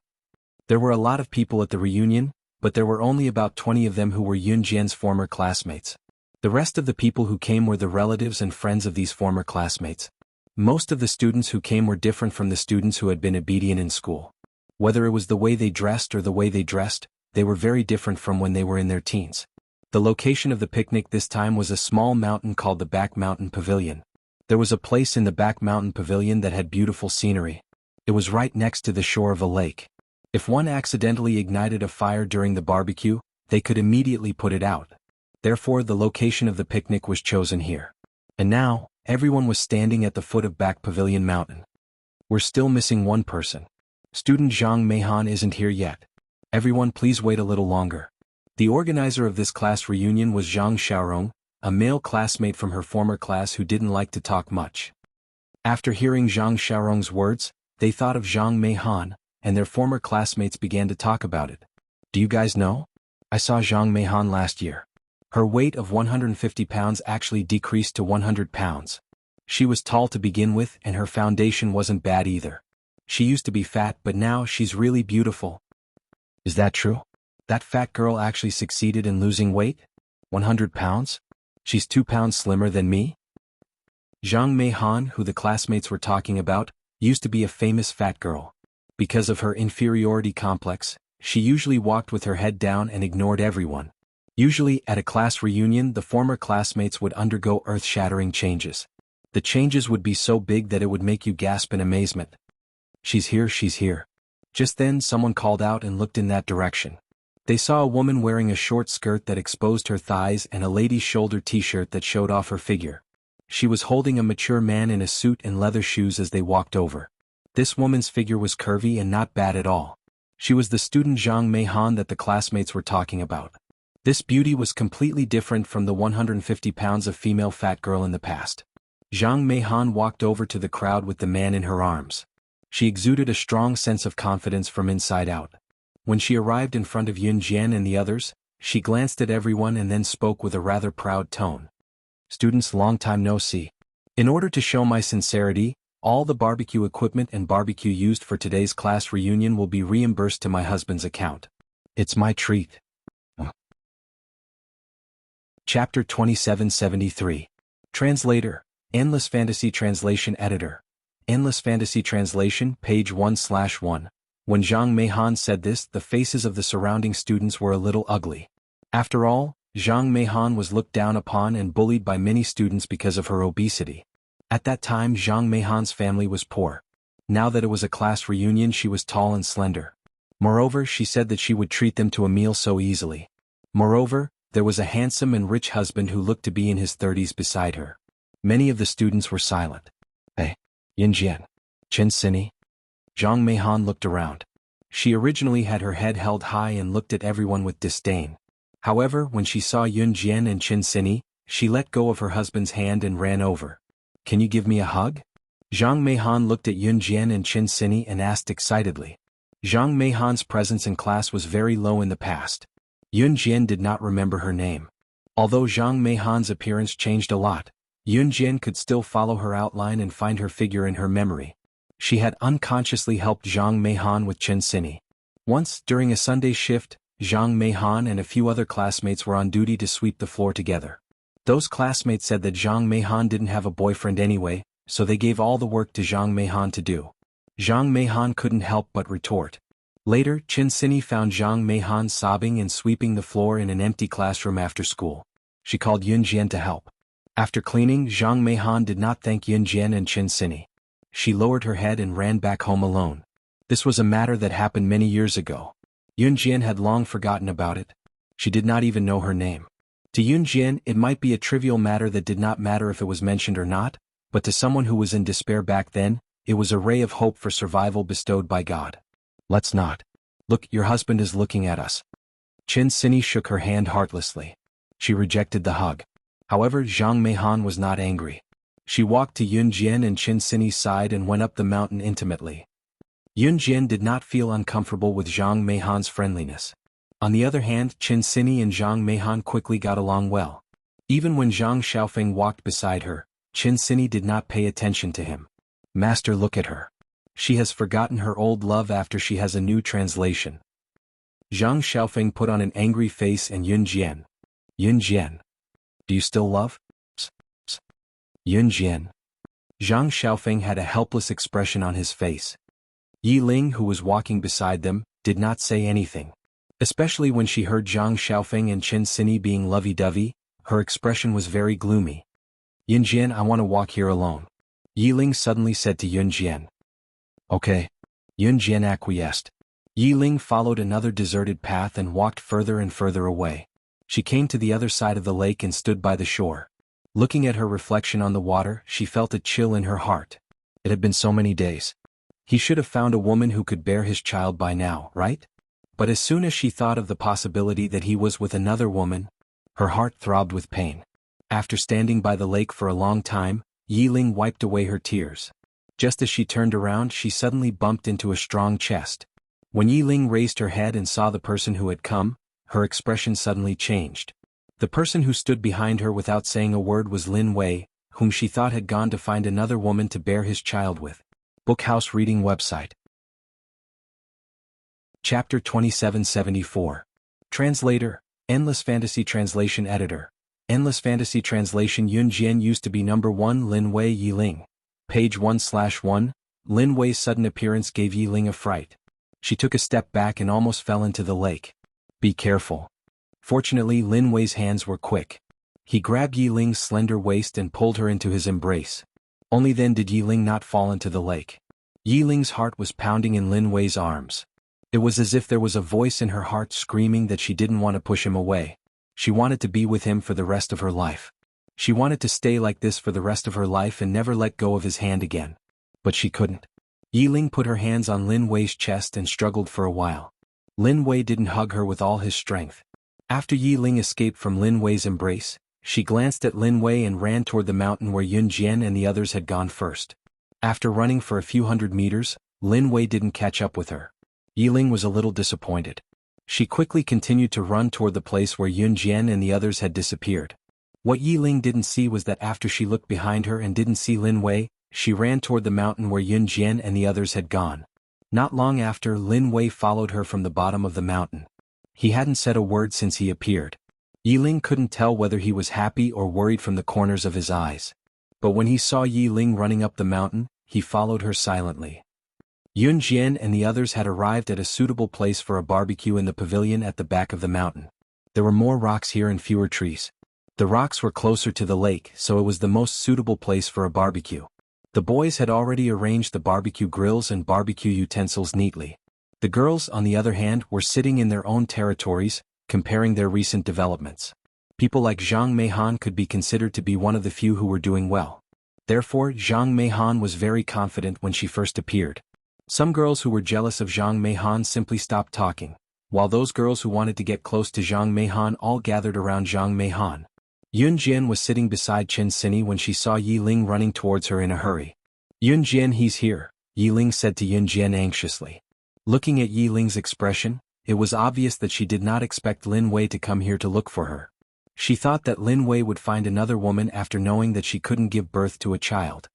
There were a lot of people at the reunion, but there were only about 20 of them who were Yunjian's former classmates. The rest of the people who came were the relatives and friends of these former classmates. Most of the students who came were different from the students who had been obedient in school. Whether it was the way they dressed or the way they dressed, they were very different from when they were in their teens. The location of the picnic this time was a small mountain called the Back Mountain Pavilion. There was a place in the Back Mountain Pavilion that had beautiful scenery. It was right next to the shore of a lake. If one accidentally ignited a fire during the barbecue, they could immediately put it out. Therefore, the location of the picnic was chosen here. And now, everyone was standing at the foot of Back Pavilion Mountain. We're still missing one person. Student Zhang Meihan isn't here yet. Everyone please wait a little longer. The organizer of this class reunion was Zhang Xiaorong, a male classmate from her former class who didn't like to talk much. After hearing Zhang Xiaorong's words, they thought of Zhang Meihan, and their former classmates began to talk about it. "Do you guys know? I saw Zhang Meihan last year. Her weight of 150 pounds actually decreased to 100 pounds. She was tall to begin with and her foundation wasn't bad either. She used to be fat but now she's really beautiful." "Is that true? That fat girl actually succeeded in losing weight? 100 pounds? She's 2 pounds slimmer than me?" Zhang Meihan, who the classmates were talking about, used to be a famous fat girl. Because of her inferiority complex, she usually walked with her head down and ignored everyone. Usually, at a class reunion, the former classmates would undergo earth-shattering changes. The changes would be so big that it would make you gasp in amazement. "She's here, she's here." Just then someone called out and looked in that direction. They saw a woman wearing a short skirt that exposed her thighs and a lady's shoulder t-shirt that showed off her figure. She was holding a mature man in a suit and leather shoes as they walked over. This woman's figure was curvy and not bad at all. She was the student Zhang Meihan that the classmates were talking about. This beauty was completely different from the 150 pounds of female fat girl in the past. Zhang Meihan walked over to the crowd with the man in her arms. She exuded a strong sense of confidence from inside out. When she arrived in front of Yun Jian and the others, she glanced at everyone and then spoke with a rather proud tone. Students, long time no see. In order to show my sincerity, all the barbecue equipment and barbecue used for today's class reunion will be reimbursed to my husband's account. It's my treat. Chapter 2773. Translator, Endless Fantasy Translation Editor. Endless Fantasy Translation, page 1/1. When Zhang Meihan said this, the faces of the surrounding students were a little ugly. After all, Zhang Meihan was looked down upon and bullied by many students because of her obesity. At that time Zhang Meihan's family was poor. Now that it was a class reunion she was tall and slender. Moreover, she said that she would treat them to a meal so easily. Moreover, there was a handsome and rich husband who looked to be in his 30s beside her. Many of the students were silent. Hey, Yin Jian. Chen Sini? Zhang Meihan looked around. She originally had her head held high and looked at everyone with disdain. However, when she saw Yun Jian and Chen Sini, she let go of her husband's hand and ran over. Can you give me a hug? Zhang Meihan looked at Yun Jian and Chen Sini and asked excitedly. Zhang Meihan's presence in class was very low in the past. Yun Jian did not remember her name. Although Zhang Meihan's appearance changed a lot, Yun Jian could still follow her outline and find her figure in her memory. She had unconsciously helped Zhang Meihan with Chen Sini. Once, during a Sunday shift, Zhang Meihan and a few other classmates were on duty to sweep the floor together. Those classmates said that Zhang Meihan didn't have a boyfriend anyway, so they gave all the work to Zhang Meihan to do. Zhang Meihan couldn't help but retort. Later, Chen Sini found Zhang Meihan sobbing and sweeping the floor in an empty classroom after school. She called Yun Jian to help. After cleaning, Zhang Meihan did not thank Yun Jian and Chen Sini. She lowered her head and ran back home alone. This was a matter that happened many years ago. Yun Jian had long forgotten about it. She did not even know her name. To Yun Jian, it might be a trivial matter that did not matter if it was mentioned or not, but to someone who was in despair back then, it was a ray of hope for survival bestowed by God. Let's not. Look, your husband is looking at us. Chen Sini shook her hand heartlessly. She rejected the hug. However, Zhang Meihan was not angry. She walked to Yun Jian and Chen Sini's side and went up the mountain intimately. Yun Jian did not feel uncomfortable with Zhang Meihan's friendliness. On the other hand, Chen Sini and Zhang Meihan quickly got along well. Even when Zhang Xiaofeng walked beside her, Chen Sini did not pay attention to him. Master, look at her. She has forgotten her old love after she has a new translation. Zhang Xiaofeng put on an angry face and Yun Jian. Yun Jian. Do you still love? Psst, psst. Yun Jian. Zhang Xiaofeng had a helpless expression on his face. Yi Ling, who was walking beside them, did not say anything. Especially when she heard Zhang Xiaofeng and Chen Sini being lovey-dovey, her expression was very gloomy. Yun Jian, I want to walk here alone. Yi Ling suddenly said to Yun Jian. Okay. Yun Jian acquiesced. Yi Ling followed another deserted path and walked further and further away. She came to the other side of the lake and stood by the shore. Looking at her reflection on the water, she felt a chill in her heart. It had been so many days. He should have found a woman who could bear his child by now, right? But as soon as she thought of the possibility that he was with another woman, her heart throbbed with pain. After standing by the lake for a long time, Yi Ling wiped away her tears. Just as she turned around, she suddenly bumped into a strong chest. When Yi Ling raised her head and saw the person who had come, her expression suddenly changed. The person who stood behind her without saying a word was Lin Wei, whom she thought had gone to find another woman to bear his child with. Bookhouse Reading Website. Chapter 2774. Translator, Endless Fantasy Translation Editor. Endless Fantasy Translation. Yun Jian used to be number 1 Lin Wei Yi Ling. Page 1/1. Lin Wei's sudden appearance gave Yi Ling a fright. She took a step back and almost fell into the lake. Be careful. Fortunately, Lin Wei's hands were quick. He grabbed Yi Ling's slender waist and pulled her into his embrace. Only then did Yi Ling not fall into the lake. Yi Ling's heart was pounding in Lin Wei's arms. It was as if there was a voice in her heart screaming that she didn't want to push him away. She wanted to be with him for the rest of her life. She wanted to stay like this for the rest of her life and never let go of his hand again. But she couldn't. Yiling put her hands on Lin Wei's chest and struggled for a while. Lin Wei didn't hug her with all his strength. After Yiling escaped from Lin Wei's embrace, she glanced at Lin Wei and ran toward the mountain where Yun Jian and the others had gone first. After running for a few hundred meters, Lin Wei didn't catch up with her. Yiling was a little disappointed. She quickly continued to run toward the place where Yun Jian and the others had disappeared. What Yiling didn't see was that after she looked behind her and didn't see Lin Wei, she ran toward the mountain where Yun Jian and the others had gone. Not long after, Lin Wei followed her from the bottom of the mountain. He hadn't said a word since he appeared. Yiling couldn't tell whether he was happy or worried from the corners of his eyes. But when he saw Yiling running up the mountain, he followed her silently. Yun Jian and the others had arrived at a suitable place for a barbecue in the pavilion at the back of the mountain. There were more rocks here and fewer trees. The rocks were closer to the lake, so it was the most suitable place for a barbecue. The boys had already arranged the barbecue grills and barbecue utensils neatly. The girls, on the other hand, were sitting in their own territories, comparing their recent developments. People like Zhang Meihan could be considered to be one of the few who were doing well. Therefore, Zhang Meihan was very confident when she first appeared. Some girls who were jealous of Zhang Meihan simply stopped talking, while those girls who wanted to get close to Zhang Meihan all gathered around Zhang Meihan. Yun Jian was sitting beside Chen Sini when she saw Yiling running towards her in a hurry. "Yun Jian, he's here," Yiling said to Yun Jian anxiously. Looking at Yiling's expression, it was obvious that she did not expect Lin Wei to come here to look for her. She thought that Lin Wei would find another woman after knowing that she couldn't give birth to a child.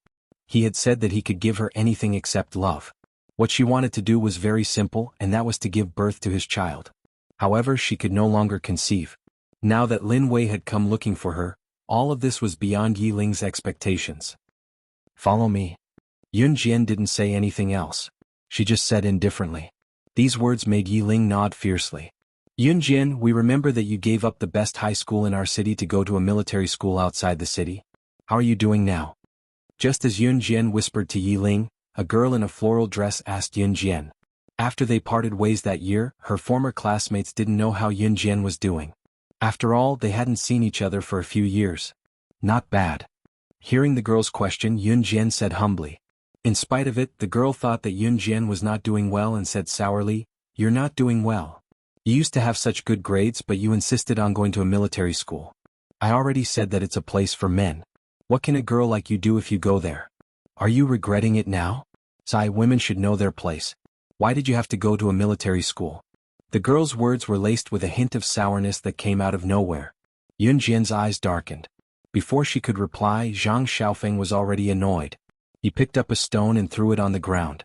He had said that he could give her anything except love. What she wanted to do was very simple, and that was to give birth to his child. However, she could no longer conceive. Now that Lin Wei had come looking for her, all of this was beyond Yiling's expectations. "Follow me." Yun Jian didn't say anything else. She just said indifferently. These words made Yiling nod fiercely. "Yun Jian, we remember that you gave up the best high school in our city to go to a military school outside the city. How are you doing now?" Just as Yun Jian whispered to Yiling, a girl in a floral dress asked Yun Jian. After they parted ways that year, her former classmates didn't know how Yun Jian was doing. After all, they hadn't seen each other for a few years. "Not bad." Hearing the girl's question, Yun Jian said humbly. In spite of it, the girl thought that Yun Jian was not doing well and said sourly, "You're not doing well. You used to have such good grades, but you insisted on going to a military school. I already said that it's a place for men. What can a girl like you do if you go there? Are you regretting it now? Sai, women should know their place. Why did you have to go to a military school?" The girl's words were laced with a hint of sourness that came out of nowhere. Yun Jian's eyes darkened. Before she could reply, Zhang Xiaofeng was already annoyed. He picked up a stone and threw it on the ground.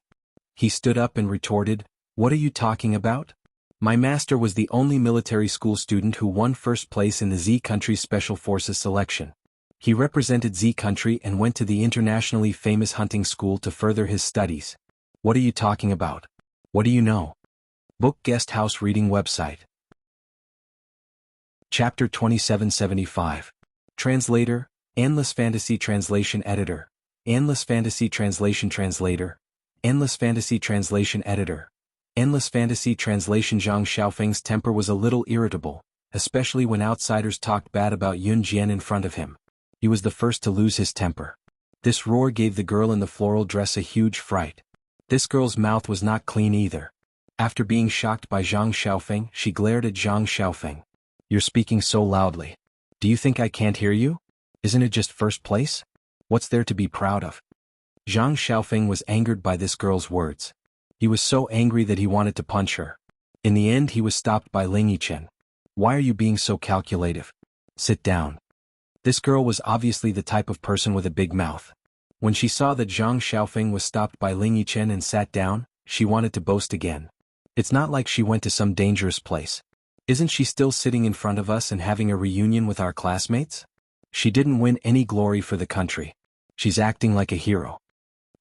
He stood up and retorted, "What are you talking about? My master was the only military school student who won first place in the Z country's Special Forces selection. He represented Z country and went to the internationally famous hunting school to further his studies. What are you talking about? What do you know?" Book Guest House Reading Website. Chapter 2775. Translator, Endless Fantasy Translation Editor, Endless Fantasy Translation Translator, Endless Fantasy Translation Editor, Endless Fantasy Translation. Zhang Xiaofeng's temper was a little irritable, especially when outsiders talked bad about Yun Jian in front of him. He was the first to lose his temper. This roar gave the girl in the floral dress a huge fright. This girl's mouth was not clean either. After being shocked by Zhang Xiaofeng, she glared at Zhang Xiaofeng. "You're speaking so loudly. Do you think I can't hear you? Isn't it just first place? What's there to be proud of?" Zhang Xiaofeng was angered by this girl's words. He was so angry that he wanted to punch her. In the end, he was stopped by Ling Yichen. "Why are you being so calculative? Sit down." This girl was obviously the type of person with a big mouth. When she saw that Zhang Xiaofeng was stopped by Ling Yichen and sat down, she wanted to boast again. "It's not like she went to some dangerous place. Isn't she still sitting in front of us and having a reunion with our classmates? She didn't win any glory for the country. She's acting like a hero."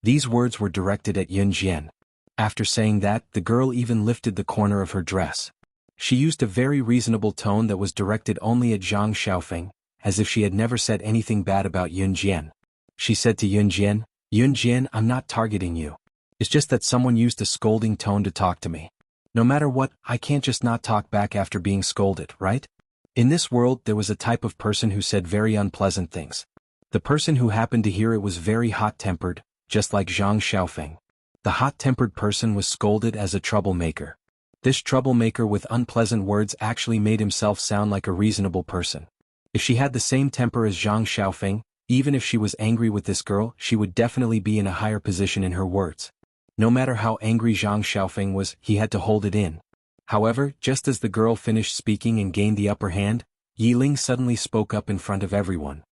These words were directed at Yun Jian. After saying that, the girl even lifted the corner of her dress. She used a very reasonable tone that was directed only at Zhang Xiaofeng, as if she had never said anything bad about Yun Jian. She said to Yun Jian, "Yun Jian, I'm not targeting you. It's just that someone used a scolding tone to talk to me. No matter what, I can't just not talk back after being scolded, right? In this world there was a type of person who said very unpleasant things. The person who happened to hear it was very hot-tempered, just like Zhang Xiaofeng. The hot-tempered person was scolded as a troublemaker. This troublemaker with unpleasant words actually made himself sound like a reasonable person. If she had the same temper as Zhang Xiaofeng, even if she was angry with this girl, she would definitely be in a higher position in her words. No matter how angry Zhang Xiaofeng was, he had to hold it in. However, just as the girl finished speaking and gained the upper hand, Yi Ling suddenly spoke up in front of everyone.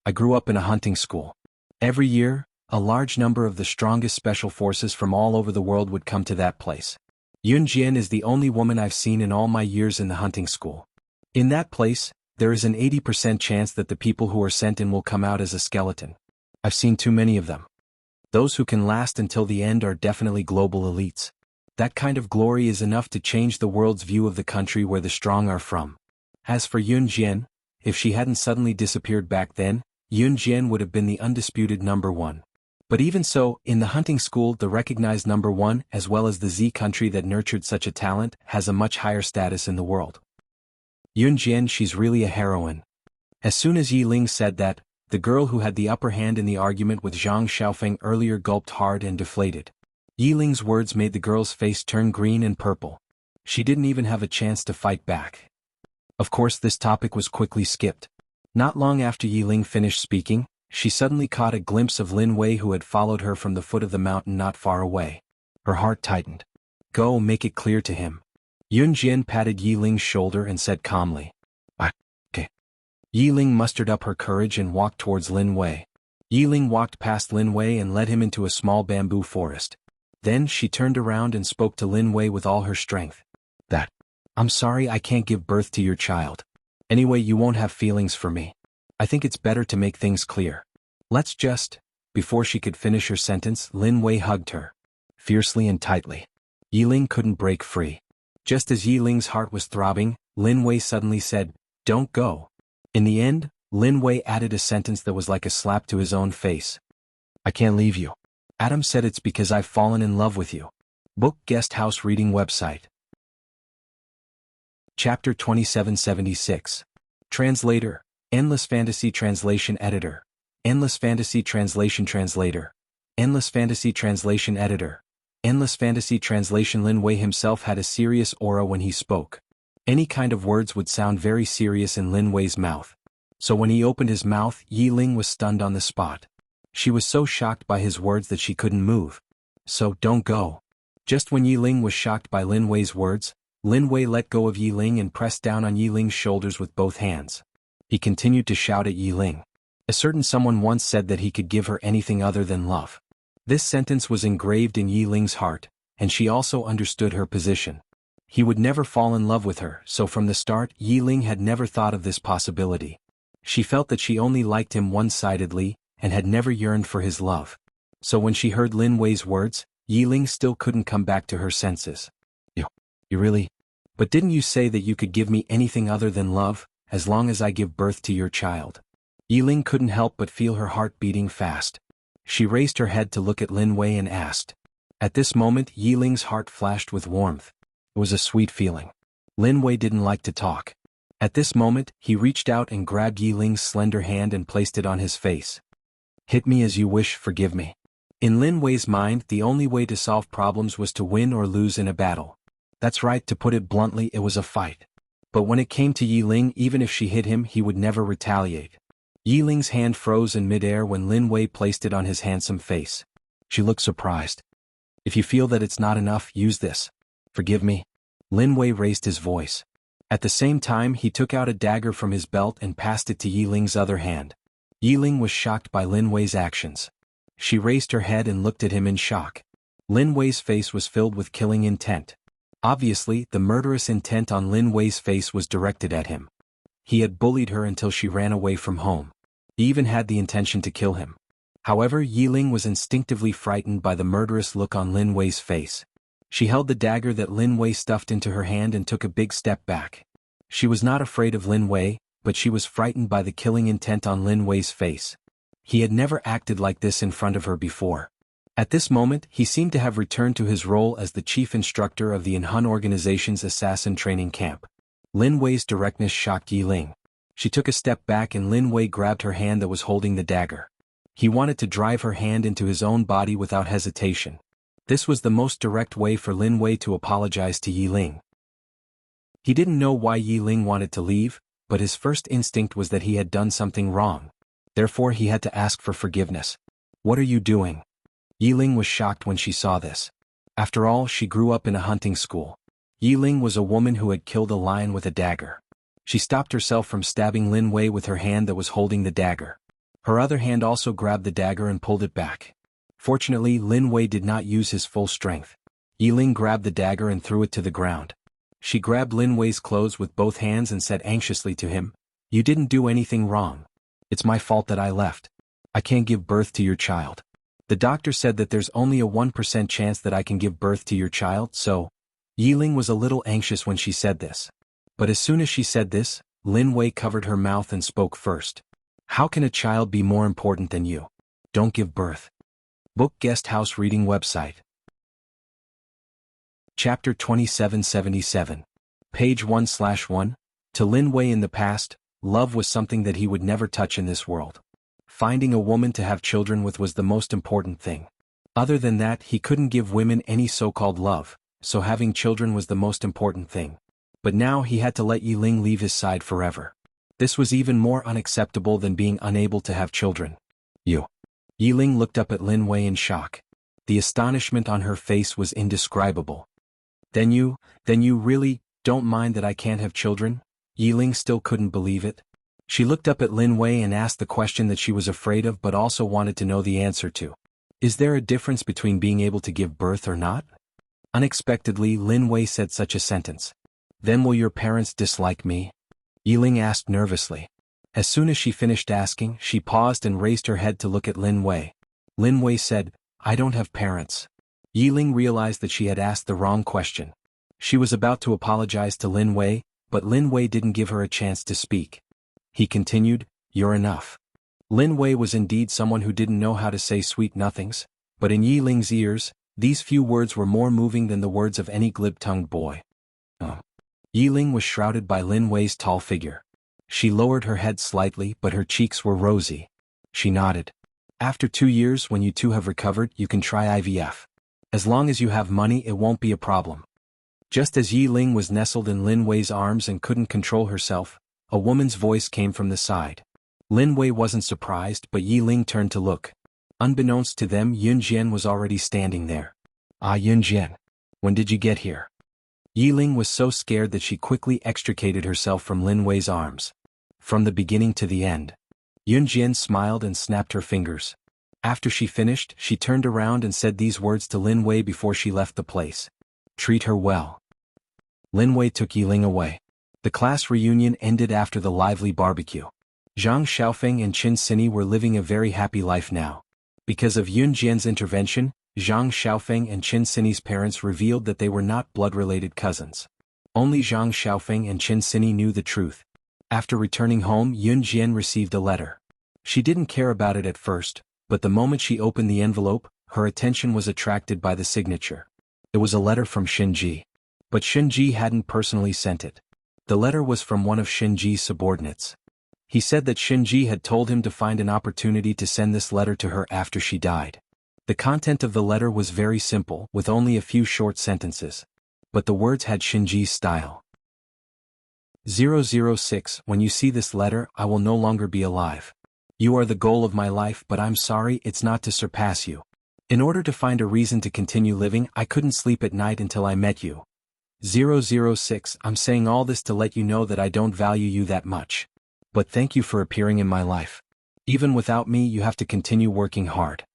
I grew up in a hunting school. Every year, a large number of the strongest special forces from all over the world would come to that place. Yun Jian is the only woman I've seen in all my years in the hunting school. In that place, there is an 80% chance that the people who are sent in will come out as a skeleton. I've seen too many of them. Those who can last until the end are definitely global elites. That kind of glory is enough to change the world's view of the country where the strong are from. As for Yun Jian, if she hadn't suddenly disappeared back then, Yun Jian would have been the undisputed number one. But even so, in the hunting school, the recognized number one, as well as the Z country that nurtured such a talent, has a much higher status in the world. Yun Jian, she's really a heroine. As soon as Yi Ling said that, the girl who had the upper hand in the argument with Zhang Xiaofeng earlier gulped hard and deflated. Yi Ling's words made the girl's face turn green and purple. She didn't even have a chance to fight back. Of course, this topic was quickly skipped. Not long after Yi Ling finished speaking, she suddenly caught a glimpse of Lin Wei, who had followed her from the foot of the mountain not far away. Her heart tightened. Go, make it clear to him. Yun Jian patted Yi Ling's shoulder and said calmly. Okay. Yi Ling mustered up her courage and walked towards Lin Wei. Yi Ling walked past Lin Wei and led him into a small bamboo forest. Then she turned around and spoke to Lin Wei with all her strength. I'm sorry I can't give birth to your child. Anyway, you won't have feelings for me. I think it's better to make things clear. Let's just... Before she could finish her sentence, Lin Wei hugged her. Fiercely and tightly. Yi Ling couldn't break free. Just as Yi Ling's heart was throbbing, Lin Wei suddenly said, "Don't go." In the end, Lin Wei added a sentence that was like a slap to his own face. I can't leave you. Adam said it's because I've fallen in love with you. Book Guest House Reading Website. Chapter 2776. Translator. Endless Fantasy Translation Editor. Endless Fantasy Translation Translator. Endless Fantasy Translation Editor. Endless Fantasy Translation. Lin Wei himself had a serious aura when he spoke. Any kind of words would sound very serious in Lin Wei's mouth. So when he opened his mouth, Yi Ling was stunned on the spot. She was so shocked by his words that she couldn't move. So, don't go. Just when Yi Ling was shocked by Lin Wei's words, Lin Wei let go of Yi Ling and pressed down on Yi Ling's shoulders with both hands. He continued to shout at Yi Ling. A certain someone once said that he could give her anything other than love. This sentence was engraved in Yi Ling's heart, and she also understood her position. He would never fall in love with her, so from the start Yi Ling had never thought of this possibility. She felt that she only liked him one-sidedly, and had never yearned for his love. So when she heard Lin Wei's words, Yi Ling still couldn't come back to her senses. You really? But didn't you say that you could give me anything other than love, as long as I give birth to your child? Yi Ling couldn't help but feel her heart beating fast. She raised her head to look at Lin Wei and asked. At this moment Yi Ling's heart flashed with warmth. It was a sweet feeling. Lin Wei didn't like to talk. At this moment, he reached out and grabbed Yi Ling's slender hand and placed it on his face. Hit me as you wish, forgive me. In Lin Wei's mind, the only way to solve problems was to win or lose in a battle. That's right, to put it bluntly, it was a fight. But when it came to Yi Ling, even if she hit him, he would never retaliate. Yi Ling's hand froze in midair when Lin Wei placed it on his handsome face. She looked surprised. If you feel that it's not enough, use this. Forgive me. Lin Wei raised his voice. At the same time, he took out a dagger from his belt and passed it to Yi Ling's other hand. Yi Ling was shocked by Lin Wei's actions. She raised her head and looked at him in shock. Lin Wei's face was filled with killing intent. Obviously, the murderous intent on Lin Wei's face was directed at him. He had bullied her until she ran away from home. He even had the intention to kill him. However, Yi Ling was instinctively frightened by the murderous look on Lin Wei's face. She held the dagger that Lin Wei stuffed into her hand and took a big step back. She was not afraid of Lin Wei, but she was frightened by the killing intent on Lin Wei's face. He had never acted like this in front of her before. At this moment, he seemed to have returned to his role as the chief instructor of the Inhun organization's assassin training camp. Lin Wei's directness shocked Yi Ling. She took a step back and Lin Wei grabbed her hand that was holding the dagger. He wanted to drive her hand into his own body without hesitation. This was the most direct way for Lin Wei to apologize to Yi Ling. He didn't know why Yi Ling wanted to leave, but his first instinct was that he had done something wrong. Therefore he had to ask for forgiveness. "What are you doing?" Yi Ling was shocked when she saw this. After all, she grew up in a hunting school. Yi Ling was a woman who had killed a lion with a dagger. She stopped herself from stabbing Lin Wei with her hand that was holding the dagger. Her other hand also grabbed the dagger and pulled it back. Fortunately, Lin Wei did not use his full strength. Yi Ling grabbed the dagger and threw it to the ground. She grabbed Lin Wei's clothes with both hands and said anxiously to him, "You didn't do anything wrong. It's my fault that I left. I can't give birth to your child. The doctor said that there's only a 1% chance that I can give birth to your child, so..." Yi Ling was a little anxious when she said this. But as soon as she said this, Lin Wei covered her mouth and spoke first. "How can a child be more important than you? Don't give birth." Book Guest House Reading Website. Chapter 2777. Page 1/1. To Lin Wei in the past, love was something that he would never touch in this world. Finding a woman to have children with was the most important thing. Other than that, he couldn't give women any so-called love, so having children was the most important thing. But now he had to let Yi Ling leave his side forever. This was even more unacceptable than being unable to have children. "You." Yi Ling looked up at Lin Wei in shock. The astonishment on her face was indescribable. Then you really don't mind that I can't have children?" Yi Ling still couldn't believe it. She looked up at Lin Wei and asked the question that she was afraid of but also wanted to know the answer to. Is there a difference between being able to give birth or not? Unexpectedly, Lin Wei said such a sentence. "Then will your parents dislike me?" Yi Ling asked nervously. As soon as she finished asking, she paused and raised her head to look at Lin Wei. Lin Wei said, "I don't have parents." Yi Ling realized that she had asked the wrong question. She was about to apologize to Lin Wei, but Lin Wei didn't give her a chance to speak. He continued, "You're enough." Lin Wei was indeed someone who didn't know how to say sweet nothings, but in Yi Ling's ears, these few words were more moving than the words of any glib-tongued boy. Yi Ling was shrouded by Lin Wei's tall figure. She lowered her head slightly, but her cheeks were rosy. She nodded. "After 2 years, when you two have recovered, you can try IVF. As long as you have money, it won't be a problem." Just as Yi Ling was nestled in Lin Wei's arms and couldn't control herself, a woman's voice came from the side. Lin Wei wasn't surprised, but Yi Ling turned to look. Unbeknownst to them, Yun Jian was already standing there. "Ah, Yun Jian. When did you get here?" Yi Ling was so scared that she quickly extricated herself from Lin Wei's arms. "From the beginning to the end." Yun Jian smiled and snapped her fingers. After she finished, she turned around and said these words to Lin Wei before she left the place. "Treat her well." Lin Wei took Yi Ling away. The class reunion ended after the lively barbecue. Zhang Xiaofeng and Qin Sini were living a very happy life now. Because of Yun Jian's intervention, Zhang Xiaofeng and Qin Sini's parents revealed that they were not blood-related cousins. Only Zhang Xiaofeng and Qin Sini knew the truth. After returning home, Yun Jian received a letter. She didn't care about it at first, but the moment she opened the envelope, her attention was attracted by the signature. It was a letter from Shinji. But Shinji hadn't personally sent it. The letter was from one of Shinji's subordinates. He said that Shinji had told him to find an opportunity to send this letter to her after she died. The content of the letter was very simple, with only a few short sentences. But the words had Shinji's style. 006 When you see this letter, I will no longer be alive. You are the goal of my life, but I'm sorry it's not to surpass you. In order to find a reason to continue living, I couldn't sleep at night until I met you. 006 I'm saying all this to let you know that I don't value you that much. But thank you for appearing in my life. Even without me, you have to continue working hard.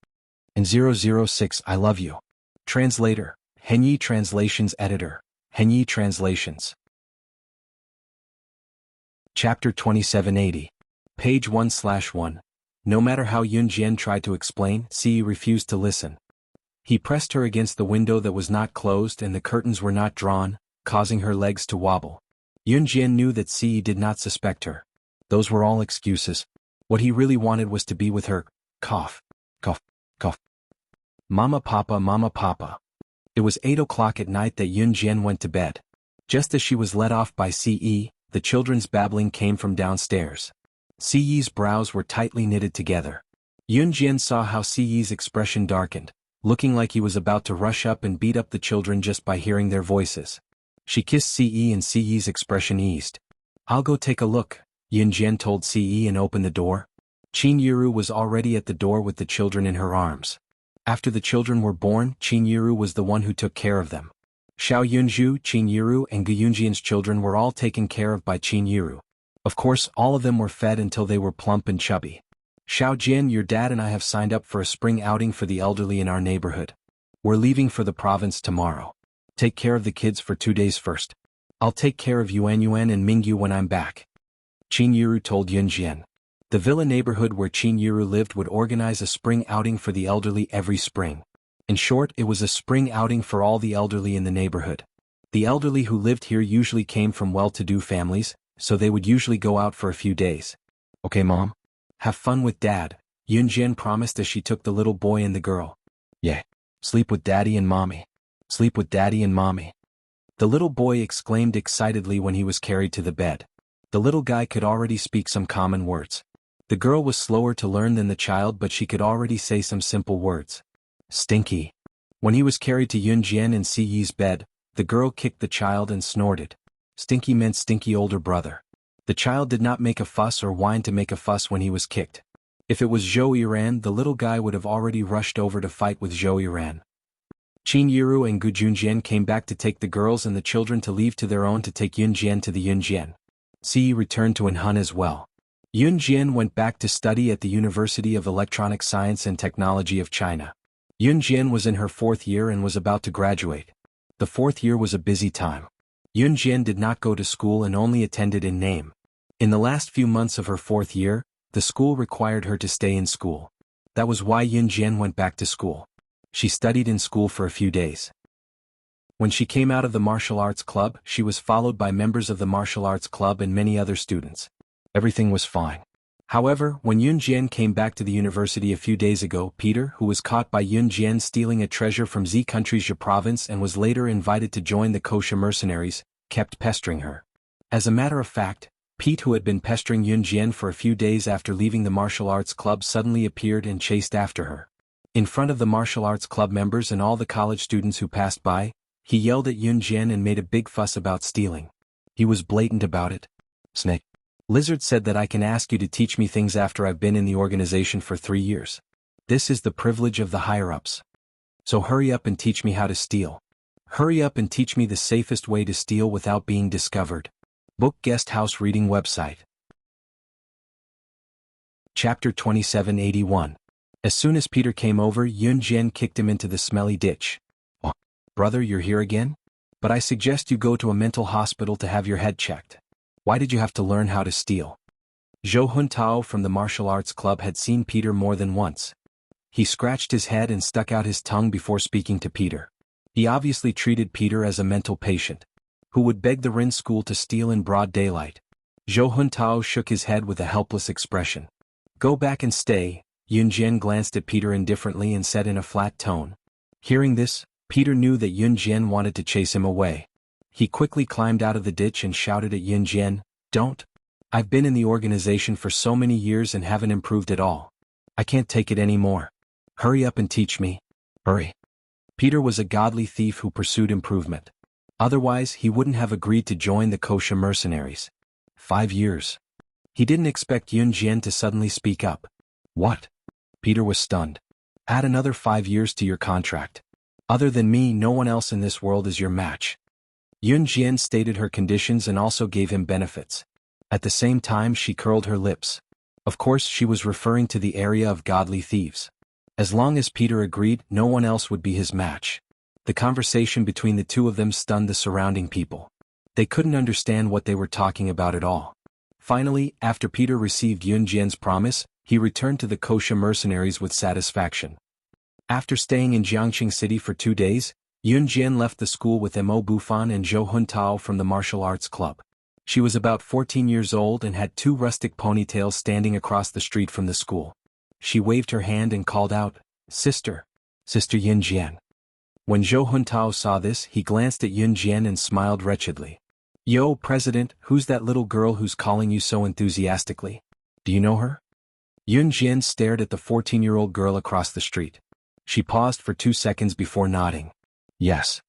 And 006 I love you. Translator, Henyi Translations Editor, Henyi Translations. Chapter 2780. Page 1/1. No matter how Yun Jian tried to explain, Ci refused to listen. He pressed her against the window that was not closed and the curtains were not drawn, causing her legs to wobble. Yun Jian knew that Ci did not suspect her. Those were all excuses. What he really wanted was to be with her. Cough. Cough. Cough. Mama Papa, Mama Papa. It was 8 o'clock at night that Yun Jian went to bed. Just as she was let off by Ce, the children's babbling came from downstairs. Ce's brows were tightly knitted together. Yun Jian saw how Ce's expression darkened, looking like he was about to rush up and beat up the children just by hearing their voices. She kissed Ce and Ce's expression eased. "I'll go take a look," Yun Jian told Ce and opened the door. Qin Yiru was already at the door with the children in her arms. After the children were born, Qin Yiru was the one who took care of them. Xiao Yunju, Qin Yiru and Gu Yunjian's children were all taken care of by Qin Yiru. Of course, all of them were fed until they were plump and chubby. "Xiao Jian, your dad and I have signed up for a spring outing for the elderly in our neighborhood. We're leaving for the province tomorrow. Take care of the kids for 2 days first. I'll take care of Yuan Yuan and Mingyu when I'm back," Qin Yiru told Yun Jian. The villa neighborhood where Qin Yiru lived would organize a spring outing for the elderly every spring. In short, it was a spring outing for all the elderly in the neighborhood. The elderly who lived here usually came from well-to-do families, so they would usually go out for a few days. "Okay, Mom? Have fun with Dad," Yun Jian promised as she took the little boy and the girl. "Yeah. Sleep with Daddy and Mommy. Sleep with Daddy and Mommy." The little boy exclaimed excitedly when he was carried to the bed. The little guy could already speak some common words. The girl was slower to learn than the child, but she could already say some simple words. "Stinky." When he was carried to Yun Jian and Ce's bed, the girl kicked the child and snorted. Stinky meant stinky older brother. The child did not make a fuss or whine to make a fuss when he was kicked. If it was Zhou Yiran, the little guy would have already rushed over to fight with Zhou Yiran. Qin Yiru and Gu Junjian came back to take the girls and the children to leave to their own to take Yun Jian to the Yun Jian. Ce returned to Anhun as well. Yun Jian went back to study at the University of Electronic Science and Technology of China. Yun Jian was in her 4th year and was about to graduate. The 4th year was a busy time. Yun Jian did not go to school and only attended in name. In the last few months of her 4th year, the school required her to stay in school. That was why Yun Jian went back to school. She studied in school for a few days. When she came out of the martial arts club, she was followed by members of the martial arts club and many other students. Everything was fine. However, when Yun Jian came back to the university a few days ago, Peter, who was caught by Yun Jian stealing a treasure from Z country's province and was later invited to join the kosher mercenaries, kept pestering her. As a matter of fact, Pete, who had been pestering Yun Jian for a few days after leaving the martial arts club, suddenly appeared and chased after her. In front of the martial arts club members and all the college students who passed by, he yelled at Yun Jian and made a big fuss about stealing. He was blatant about it. "Snake. Lizard said that I can ask you to teach me things after I've been in the organization for 3 years. This is the privilege of the higher-ups. So hurry up and teach me how to steal. Hurry up and teach me the safest way to steal without being discovered." Book Guest House Reading Website. Chapter 2781. As soon as Peter came over, Yun Jian kicked him into the smelly ditch. "Oh, brother, you're here again? But I suggest you go to a mental hospital to have your head checked. Why did you have to learn how to steal?" Zhou Huntao from the martial arts club had seen Peter more than once. He scratched his head and stuck out his tongue before speaking to Peter. He obviously treated Peter as a mental patient, who would beg the Rin school to steal in broad daylight. Zhou Huntao shook his head with a helpless expression. "Go back and stay," Yun Jian glanced at Peter indifferently and said in a flat tone. Hearing this, Peter knew that Yun Jian wanted to chase him away. He quickly climbed out of the ditch and shouted at Yun Jian, "Don't! I've been in the organization for so many years and haven't improved at all. I can't take it anymore. Hurry up and teach me. Hurry." Peter was a godly thief who pursued improvement. Otherwise, he wouldn't have agreed to join the kosher mercenaries. 5 years. He didn't expect Yun Jian to suddenly speak up. "What?" Peter was stunned. "Add another 5 years to your contract. Other than me, no one else in this world is your match." Yun Jian stated her conditions and also gave him benefits. At the same time, she curled her lips. Of course, she was referring to the area of godly thieves. As long as Peter agreed, no one else would be his match. The conversation between the two of them stunned the surrounding people. They couldn't understand what they were talking about at all. Finally, after Peter received Yun Jian's promise, he returned to the kosher mercenaries with satisfaction. After staying in Jiangqing City for 2 days, Yun Jian left the school with Mo Bufan and Zhou Huntao from the martial arts club. She was about 14 years old and had 2 rustic ponytails standing across the street from the school. She waved her hand and called out, "Sister! Sister Yin Jian. When Zhou Huntao saw this, he glanced at Yin Jian and smiled wretchedly. Yo, President, who's that little girl who's calling you so enthusiastically? Do you know her? Yun Jian stared at the 14-year-old girl across the street. She paused for 2 seconds before nodding. Yes.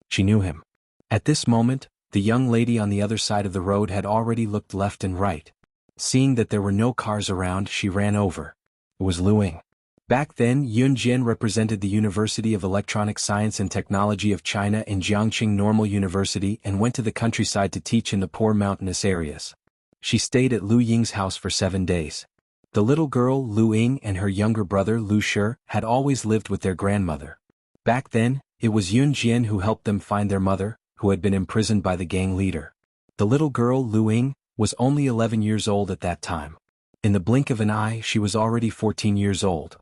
She knew him. At this moment, the young lady on the other side of the road had already looked left and right. Seeing that there were no cars around, she ran over. It was Lu Ying. Back then, Yun Jian represented the University of Electronic Science and Technology of China in Jiangqing Normal University and went to the countryside to teach in the poor mountainous areas. She stayed at Lu Ying's house for 7 days. The little girl, Lu Ying, and her younger brother, Lu Shi, had always lived with their grandmother. Back then, it was Yun Jian who helped them find their mother, who had been imprisoned by the gang leader. The little girl, Lu Ying, was only 11 years old at that time. In the blink of an eye, she was already 14 years old.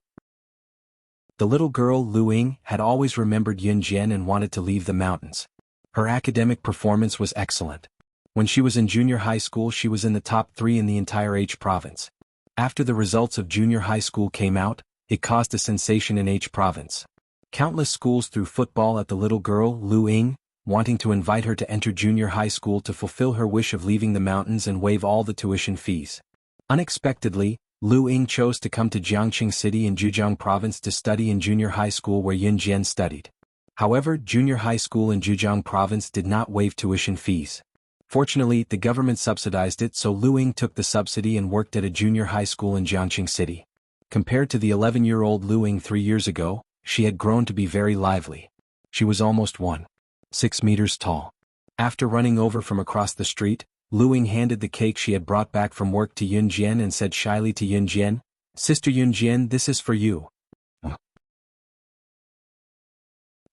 The little girl, Lu Ying, had always remembered Yun Jian and wanted to leave the mountains. Her academic performance was excellent. When she was in junior high school, she was in the top 3 in the entire H province. After the results of junior high school came out, it caused a sensation in H province. Countless schools threw football at the little girl, Lu Ying, wanting to invite her to enter junior high school to fulfill her wish of leaving the mountains and waive all the tuition fees. Unexpectedly, Lu Ying chose to come to Jiangqing City in Zhejiang Province to study in junior high school where Yun Jian studied. However, junior high school in Zhejiang Province did not waive tuition fees. Fortunately, the government subsidized it, so Lu Ying took the subsidy and worked at a junior high school in Jiangqing City. Compared to the 11-year-old Lu Ying 3 years ago, she had grown to be very lively. She was almost 1.6 meters tall. After running over from across the street, Lu Ying handed the cake she had brought back from work to Yun Jian and said shyly to Yun Jian, "Sister Yun Jian, this is for you."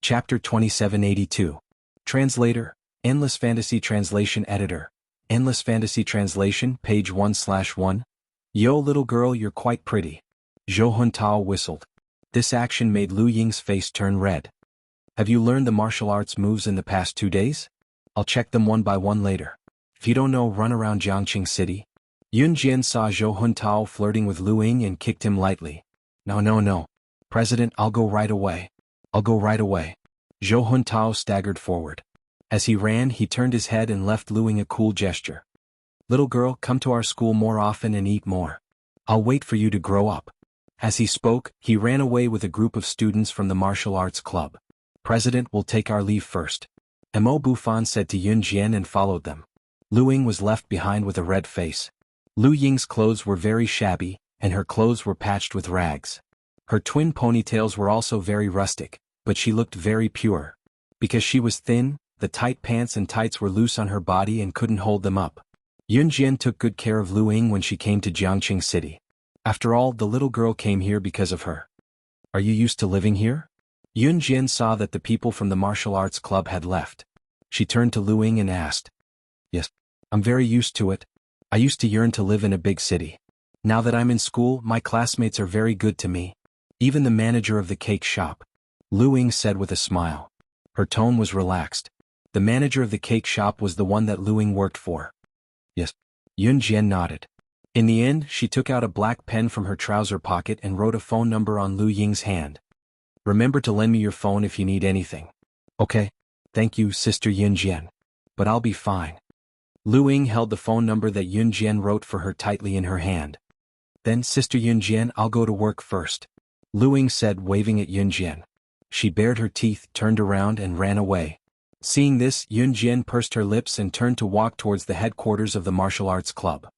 Chapter 2782. Translator, Endless Fantasy Translation Editor. Endless Fantasy Translation, page 1/1. Yo, little girl, you're quite pretty. Zhou Huntao whistled. This action made Lu Ying's face turn red. Have you learned the martial arts moves in the past 2 days? I'll check them one by one later. If you don't know, run around Jiangqing City. Yun Jian saw Zhou Huntao flirting with Lu Ying and kicked him lightly. No. President, I'll go right away. Zhou Huntao staggered forward. As he ran, he turned his head and left Lu Ying a cool gesture. Little girl, come to our school more often and eat more. I'll wait for you to grow up. As he spoke, he ran away with a group of students from the martial arts club. President, we'll take our leave first. Mo Bufan said to Yun Jian and followed them. Lu Ying was left behind with a red face. Lu Ying's clothes were very shabby, and her clothes were patched with rags. Her twin ponytails were also very rustic, but she looked very pure. Because she was thin, the tight pants and tights were loose on her body and couldn't hold them up. Yun Jian took good care of Lu Ying when she came to Jiangqing City. After all, the little girl came here because of her. Are you used to living here? Yun Jian saw that the people from the martial arts club had left. She turned to Lu Ying and asked, Yes, I'm very used to it. I used to yearn to live in a big city. Now that I'm in school, my classmates are very good to me. Even the manager of the cake shop. Lu Ying said with a smile. Her tone was relaxed. The manager of the cake shop was the one that Lu Ying worked for. Yes. Yun Jian nodded. In the end, she took out a black pen from her trouser pocket and wrote a phone number on Lu Ying's hand. Remember to lend me your phone if you need anything. Okay. Thank you, Sister Yun Jian. But I'll be fine. Lu Ying held the phone number that Yun Jian wrote for her tightly in her hand. Then, Sister Yun Jian, I'll go to work first. Lu Ying said, waving at Yun Jian. She bared her teeth, turned around and ran away. Seeing this, Yun Jian pursed her lips and turned to walk towards the headquarters of the martial arts club.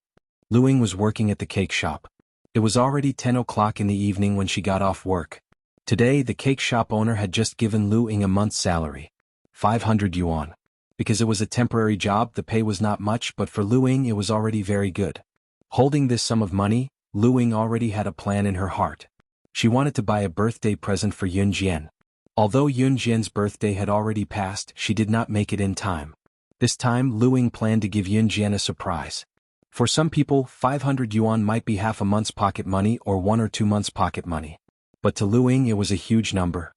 Lu Ying was working at the cake shop. It was already 10 o'clock in the evening when she got off work. Today, the cake shop owner had just given Lu Ying a month's salary. 500 yuan. Because it was a temporary job, the pay was not much, but for Lu Ying it was already very good. Holding this sum of money, Lu Ying already had a plan in her heart. She wanted to buy a birthday present for Yun Jian. Although Yun Jian's birthday had already passed, she did not make it in time. This time, Lu Ying planned to give Yun Jian a surprise. For some people, 500 yuan might be half a month's pocket money or 1 or 2 months' pocket money. But to Lu Ying it was a huge number.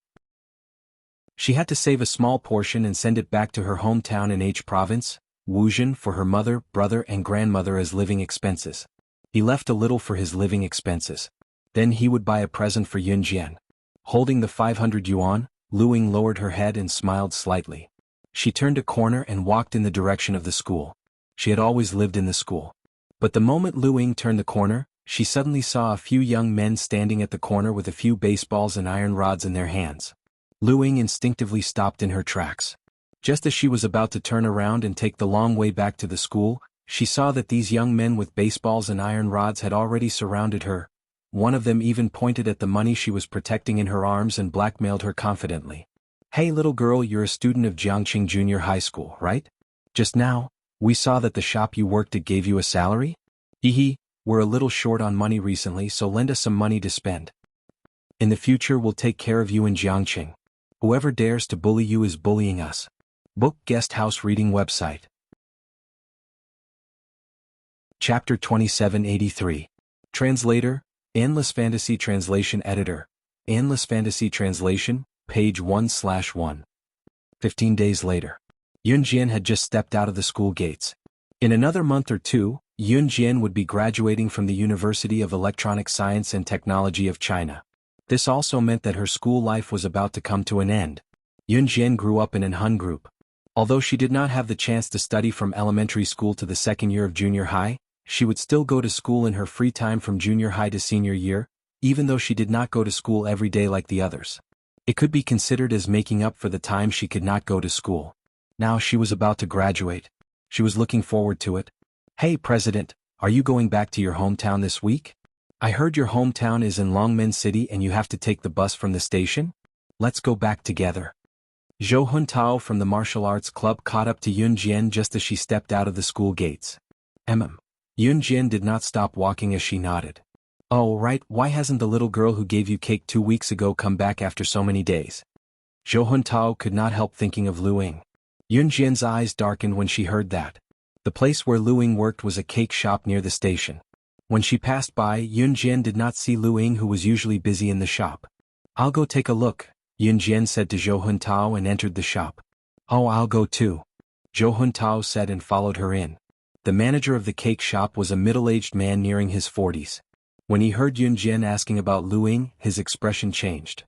She had to save a small portion and send it back to her hometown in H province, Wuxia, for her mother, brother and grandmother as living expenses. He left a little for his living expenses. Then he would buy a present for Yun Jian. Holding the 500 yuan, Lu Ying lowered her head and smiled slightly. She turned a corner and walked in the direction of the school. She had always lived in the school. But the moment Lu Ying turned the corner, she suddenly saw a few young men standing at the corner with a few baseballs and iron rods in their hands. Lu Ying instinctively stopped in her tracks. Just as she was about to turn around and take the long way back to the school, she saw that these young men with baseballs and iron rods had already surrounded her. One of them even pointed at the money she was protecting in her arms and blackmailed her confidently. "Hey little girl, you're a student of Jiangqing Junior High School, right? Just now, we saw that the shop you worked at gave you a salary? Hehe, we're a little short on money recently, so lend us some money to spend. In the future we'll take care of you in Jiangqing. Whoever dares to bully you is bullying us." Book Guest House Reading Website. Chapter 2783. Translator, Endless Fantasy Translation Editor. Endless Fantasy Translation, page 1/1. 15 days later. Yun Jian had just stepped out of the school gates. In another month or two, Yun Jian would be graduating from the University of Electronic Science and Technology of China. This also meant that her school life was about to come to an end. Yun Jian grew up in an Han group. Although she did not have the chance to study from elementary school to the second year of junior high, she would still go to school in her free time from junior high to senior year, even though she did not go to school every day like the others. It could be considered as making up for the time she could not go to school. Now she was about to graduate. She was looking forward to it. "Hey President, are you going back to your hometown this week? I heard your hometown is in Longmen City and you have to take the bus from the station? Let's go back together." Zhou Huntao from the martial arts club caught up to Yun Jian just as she stepped out of the school gates. Yun Jian did not stop walking as she nodded. "Oh right, why hasn't the little girl who gave you cake 2 weeks ago come back after so many days?" Zhou Huntao could not help thinking of Lu Ying. Yun Jian's eyes darkened when she heard that. The place where Lu Ying worked was a cake shop near the station. When she passed by, Yun Jian did not see Lu Ying, who was usually busy in the shop. "I'll go take a look," Yun Jian said to Zhou Huntao and entered the shop. "Oh, I'll go too," Zhou Huntao said and followed her in. The manager of the cake shop was a middle-aged man nearing his 40s. When he heard Yun Jian asking about Lu Ying, his expression changed.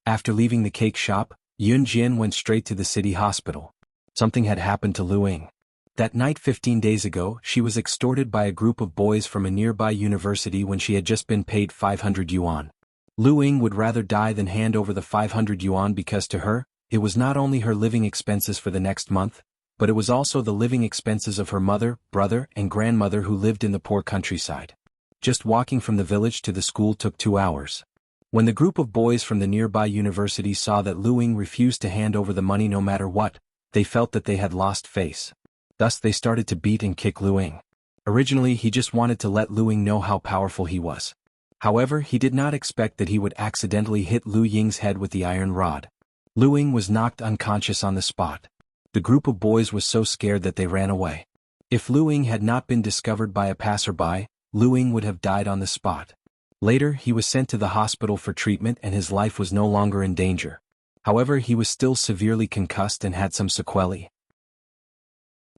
After leaving the cake shop, Yun Jian went straight to the city hospital. Something had happened to Lu Ying. That night 15 days ago, she was extorted by a group of boys from a nearby university when she had just been paid 500 yuan. Lu Ying would rather die than hand over the 500 yuan because to her, it was not only her living expenses for the next month, but it was also the living expenses of her mother, brother, and grandmother who lived in the poor countryside. Just walking from the village to the school took 2 hours. When the group of boys from the nearby university saw that Lu Ying refused to hand over the money no matter what, they felt that they had lost face. Thus they started to beat and kick Lu Ying. Originally he just wanted to let Lu Ying know how powerful he was. However, he did not expect that he would accidentally hit Lu Ying's head with the iron rod. Lu Ying was knocked unconscious on the spot. The group of boys was so scared that they ran away. If Lu Ying had not been discovered by a passerby, Lu Ying would have died on the spot. Later he was sent to the hospital for treatment and his life was no longer in danger. However, he was still severely concussed and had some sequelae.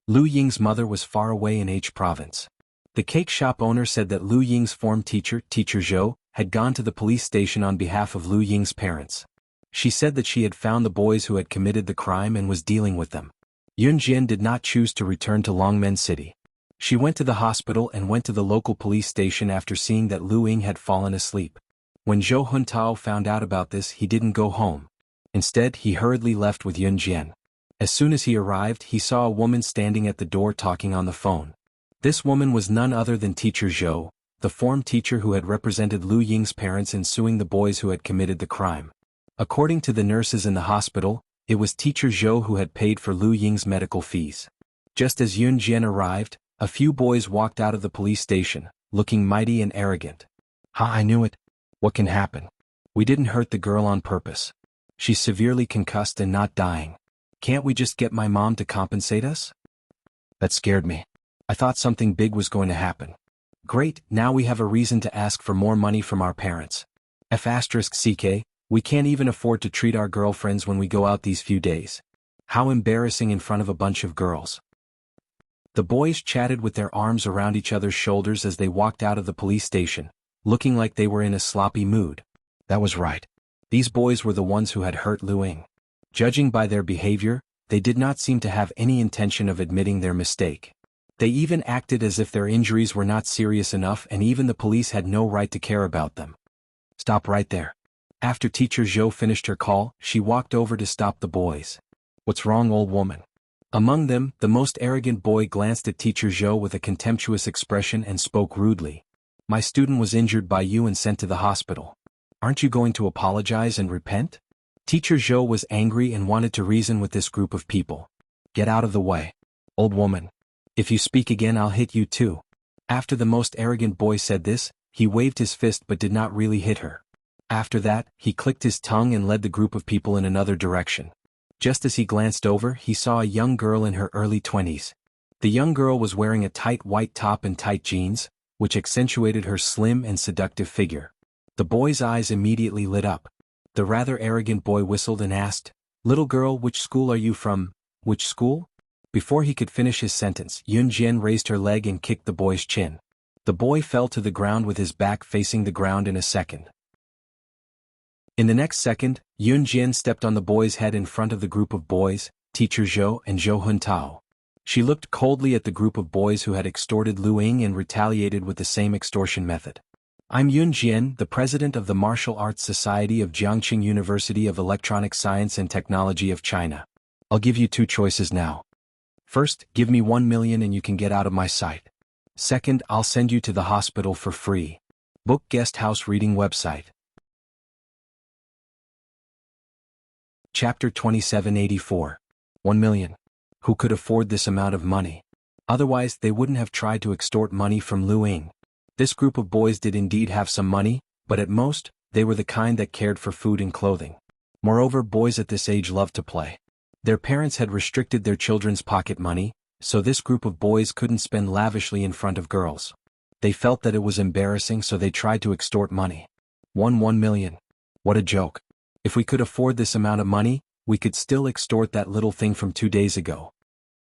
Lu Ying's mother was far away in H province. The cake shop owner said that Lu Ying's form teacher, Teacher Zhou, had gone to the police station on behalf of Lu Ying's parents. She said that she had found the boys who had committed the crime and was dealing with them. Yun Jian did not choose to return to Longmen City. She went to the hospital and went to the local police station after seeing that Lu Ying had fallen asleep. When Zhou Huntao found out about this, he didn't go home. Instead, he hurriedly left with Yun Jian. As soon as he arrived, he saw a woman standing at the door talking on the phone. This woman was none other than Teacher Zhou, the form teacher who had represented Lu Ying's parents in suing the boys who had committed the crime. According to the nurses in the hospital, it was Teacher Zhou who had paid for Lu Ying's medical fees. Just as Yun Jian arrived, a few boys walked out of the police station, looking mighty and arrogant. "Ha, I knew it. What can happen? We didn't hurt the girl on purpose. She's severely concussed and not dying. Can't we just get my mom to compensate us?" That scared me. I thought something big was going to happen. Great, now we have a reason to ask for more money from our parents. F***CK, we can't even afford to treat our girlfriends when we go out these few days. How embarrassing in front of a bunch of girls. The boys chatted with their arms around each other's shoulders as they walked out of the police station, looking like they were in a sloppy mood. That was right. These boys were the ones who had hurt Lu Ying. Judging by their behavior, they did not seem to have any intention of admitting their mistake. They even acted as if their injuries were not serious enough, and even the police had no right to care about them. Stop right there. After Teacher Zhou finished her call, she walked over to stop the boys. What's wrong, old woman? Among them, the most arrogant boy glanced at Teacher Zhou with a contemptuous expression and spoke rudely. My student was injured by you and sent to the hospital. Aren't you going to apologize and repent? Teacher Zhou was angry and wanted to reason with this group of people. Get out of the way. Old woman. If you speak again, I'll hit you too. After the most arrogant boy said this, he waved his fist but did not really hit her. After that, he clicked his tongue and led the group of people in another direction. Just as he glanced over, he saw a young girl in her early 20s. The young girl was wearing a tight white top and tight jeans, which accentuated her slim and seductive figure. The boy's eyes immediately lit up. The rather arrogant boy whistled and asked, "Little girl, which school are you from?" "Which school?" Before he could finish his sentence, Yun Jian raised her leg and kicked the boy's chin. The boy fell to the ground with his back facing the ground in a second. In the next second, Yun Jian stepped on the boy's head in front of the group of boys, Teacher Zhou and Zhou Huntao. She looked coldly at the group of boys who had extorted Lu Ying and retaliated with the same extortion method. I'm Yun Jian, the president of the Martial Arts Society of Jiangqing University of Electronic Science and Technology of China. I'll give you two choices now. First, give me 1 million and you can get out of my sight. Second, I'll send you to the hospital for free. Book Guest House Reading Website. Chapter 2784. 1 million. Who could afford this amount of money? Otherwise, they wouldn't have tried to extort money from Lu Ying. This group of boys did indeed have some money, but at most, they were the kind that cared for food and clothing. Moreover, boys at this age loved to play. Their parents had restricted their children's pocket money, so this group of boys couldn't spend lavishly in front of girls. They felt that it was embarrassing, so they tried to extort money. 1 million. What a joke. If we could afford this amount of money, we could still extort that little thing from 2 days ago.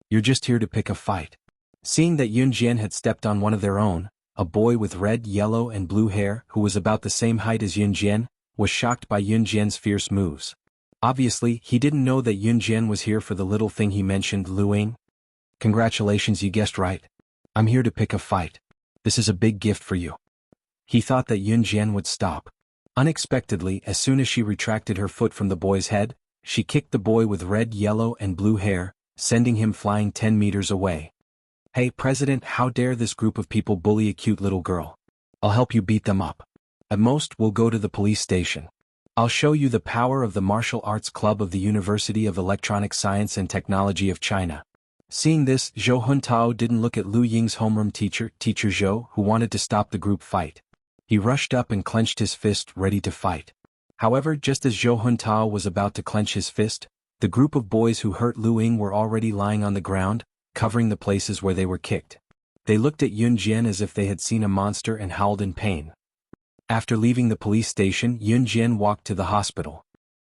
You're just here to pick a fight. Seeing that Yun Jian had stepped on one of their own, a boy with red, yellow and blue hair who was about the same height as Yun Jian, was shocked by Yun Jian's fierce moves. Obviously, he didn't know that Yun Jian was here for the little thing he mentioned, Lu Ying. Congratulations, you guessed right. I'm here to pick a fight. This is a big gift for you. He thought that Yun Jian would stop. Unexpectedly, as soon as she retracted her foot from the boy's head, she kicked the boy with red, yellow and blue hair, sending him flying 10 meters away. Hey, President, how dare this group of people bully a cute little girl? I'll help you beat them up. At most, we'll go to the police station. I'll show you the power of the Martial Arts Club of the University of Electronic Science and Technology of China. Seeing this, Zhou Huntao didn't look at Lu Ying's homeroom teacher, Teacher Zhou, who wanted to stop the group fight. He rushed up and clenched his fist, ready to fight. However, just as Zhou Huntao was about to clench his fist, the group of boys who hurt Lu Ying were already lying on the ground, covering the places where they were kicked. They looked at Yun Jian as if they had seen a monster and howled in pain. After leaving the police station, Yun Jian walked to the hospital.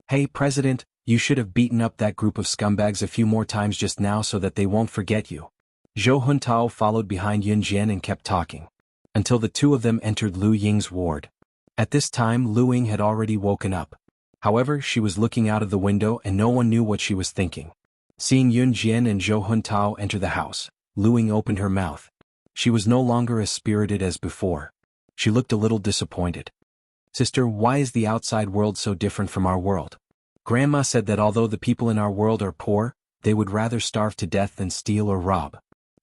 Hey, President, you should have beaten up that group of scumbags a few more times just now so that they won't forget you. Zhou Huntao followed behind Yun Jian and kept talking, until the two of them entered Lu Ying's ward. At this time, Lu Ying had already woken up. However, she was looking out of the window and no one knew what she was thinking. Seeing Yun Jian and Zhou Huntao enter the house, Lu Ying opened her mouth. She was no longer as spirited as before. She looked a little disappointed. Sister, why is the outside world so different from our world? Grandma said that although the people in our world are poor, they would rather starve to death than steal or rob.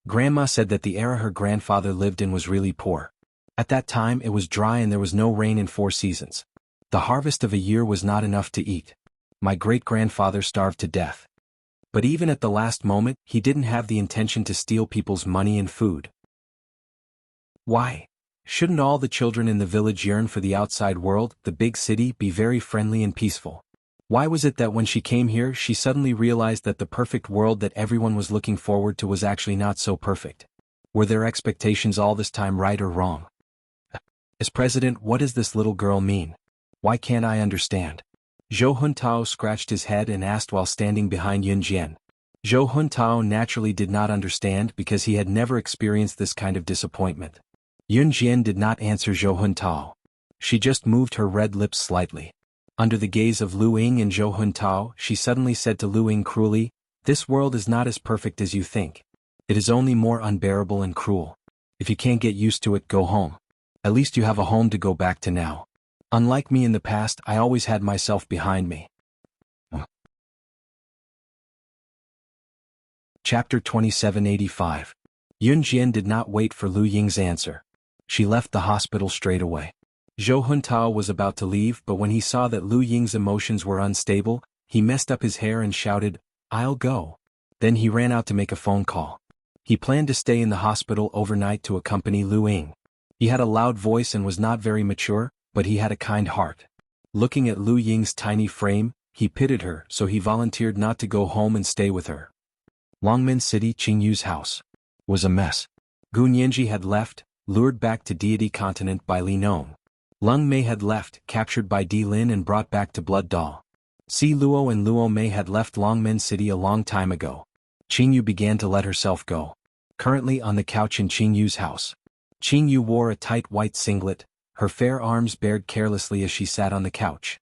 Grandma said that the era her grandfather lived in was really poor. At that time it was dry and there was no rain in 4 seasons. The harvest of a year was not enough to eat. My great-grandfather starved to death. But even at the last moment, he didn't have the intention to steal people's money and food. Why? Shouldn't all the children in the village yearn for the outside world, the big city, be very friendly and peaceful? Why was it that when she came here she suddenly realized that the perfect world that everyone was looking forward to was actually not so perfect? Were their expectations all this time right or wrong? As president, what does this little girl mean? Why can't I understand? Zhou Huntao scratched his head and asked while standing behind Yun Jian. Zhou Huntao naturally did not understand because he had never experienced this kind of disappointment. Yun Jian did not answer Zhou Huntao. She just moved her red lips slightly. Under the gaze of Lu Ying and Zhou Huntao, she suddenly said to Lu Ying cruelly, "This world is not as perfect as you think. It is only more unbearable and cruel. If you can't get used to it, go home. At least you have a home to go back to now. Unlike me in the past, I always had myself behind me." Chapter 2785. Yun Jian did not wait for Lu Ying's answer. She left the hospital straight away. Zhou Huntao was about to leave, but when he saw that Lu Ying's emotions were unstable, he messed up his hair and shouted, "I'll go." Then he ran out to make a phone call. He planned to stay in the hospital overnight to accompany Lu Ying. He had a loud voice and was not very mature, but he had a kind heart. Looking at Lu Ying's tiny frame, he pitied her, so he volunteered not to go home and stay with her. Longmen City Qingyu's house was a mess. Gu Nianji had left, lured back to Deity Continent by Li Nong. Lung Mei had left, captured by Di Lin and brought back to Blood Doll. Si Luo and Luo Mei had left Longmen City a long time ago. Qingyu began to let herself go. Currently on the couch in Qingyu's house. Qingyu wore a tight white singlet, her fair arms bared carelessly as she sat on the couch.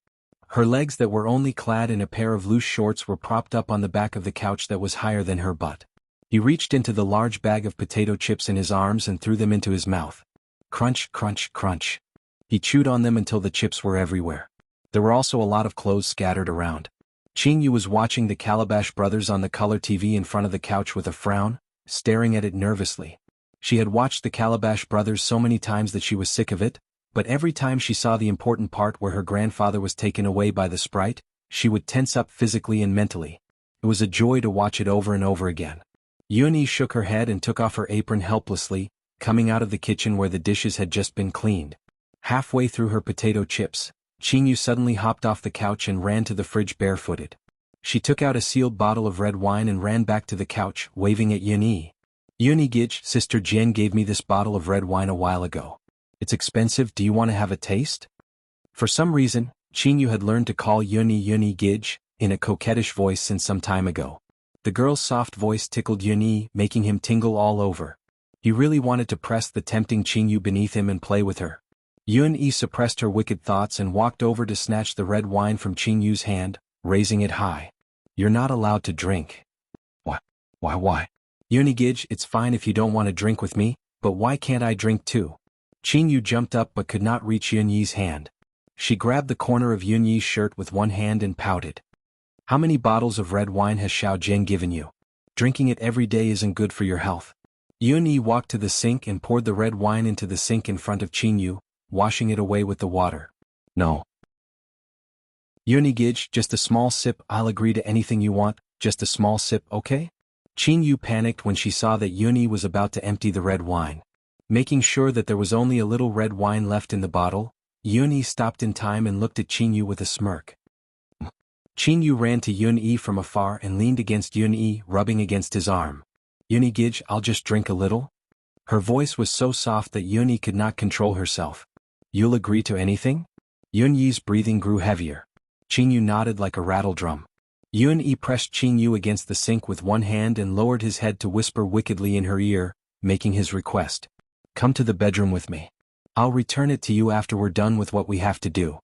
Her legs that were only clad in a pair of loose shorts were propped up on the back of the couch that was higher than her butt. He reached into the large bag of potato chips in his arms and threw them into his mouth. Crunch, crunch, crunch. He chewed on them until the chips were everywhere. There were also a lot of clothes scattered around. Qingyu was watching the Calabash Brothers on the color TV in front of the couch with a frown, staring at it nervously. She had watched the Calabash Brothers so many times that she was sick of it, but every time she saw the important part where her grandfather was taken away by the sprite, she would tense up physically and mentally. It was a joy to watch it over and over again. Yuni shook her head and took off her apron helplessly, coming out of the kitchen where the dishes had just been cleaned. Halfway through her potato chips, Qingyu suddenly hopped off the couch and ran to the fridge barefooted. She took out a sealed bottle of red wine and ran back to the couch, waving at Yuni. "Yuni Gij, Sister Jian gave me this bottle of red wine a while ago. It's expensive, do you want to have a taste?" For some reason, Qingyu had learned to call Yuni Yuni Gij, in a coquettish voice since some time ago. The girl's soft voice tickled Yuni, making him tingle all over. He really wanted to press the tempting Qingyu beneath him and play with her. Yun-Yi suppressed her wicked thoughts and walked over to snatch the red wine from Qingyu's hand, raising it high. "You're not allowed to drink." "What? Why? Yuni-Gij, it's fine if you don't want to drink with me, but why can't I drink too?" Qingyu jumped up but could not reach Yun-Yi's hand. She grabbed the corner of Yun-Yi's shirt with one hand and pouted. "How many bottles of red wine has Xiao Jian given you? Drinking it every day isn't good for your health." Yun-Yi walked to the sink and poured the red wine into the sink in front of Qingyu, washing it away with the water. "No. Yuni-Gij, just a small sip, I'll agree to anything you want, just a small sip, okay?" Qingyu panicked when she saw that Yuni was about to empty the red wine. Making sure that there was only a little red wine left in the bottle, Yuni stopped in time and looked at Qingyu with a smirk. Qingyu ran to Yun-Yi from afar and leaned against Yun-Yi, rubbing against his arm. "Yuni-Gij, I'll just drink a little?" Her voice was so soft that Yun-Yi could not control herself. "You'll agree to anything?" Yun-Yi's breathing grew heavier. Qingyu nodded like a rattle drum. Yun-Yi pressed Qingyu against the sink with one hand and lowered his head to whisper wickedly in her ear, making his request. "Come to the bedroom with me. I'll return it to you after we're done with what we have to do."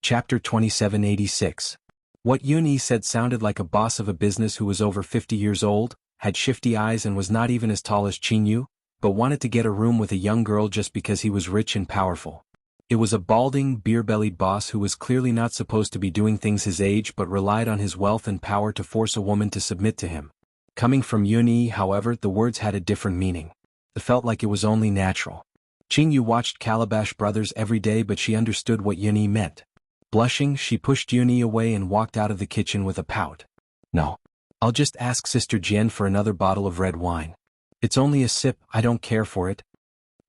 Chapter 2786. What Yun-Yi said sounded like a boss of a business who was over 50 years old, had shifty eyes and was not even as tall as Qingyu, but wanted to get a room with a young girl just because he was rich and powerful. It was a balding, beer-bellied boss who was clearly not supposed to be doing things his age but relied on his wealth and power to force a woman to submit to him. Coming from Yun-Yi, however, the words had a different meaning. It felt like it was only natural. Qingyu watched Calabash Brothers every day, but she understood what Yun-Yi meant. Blushing, she pushed Yun-Yi away and walked out of the kitchen with a pout. "No. I'll just ask Sister Jian for another bottle of red wine. It's only a sip, I don't care for it."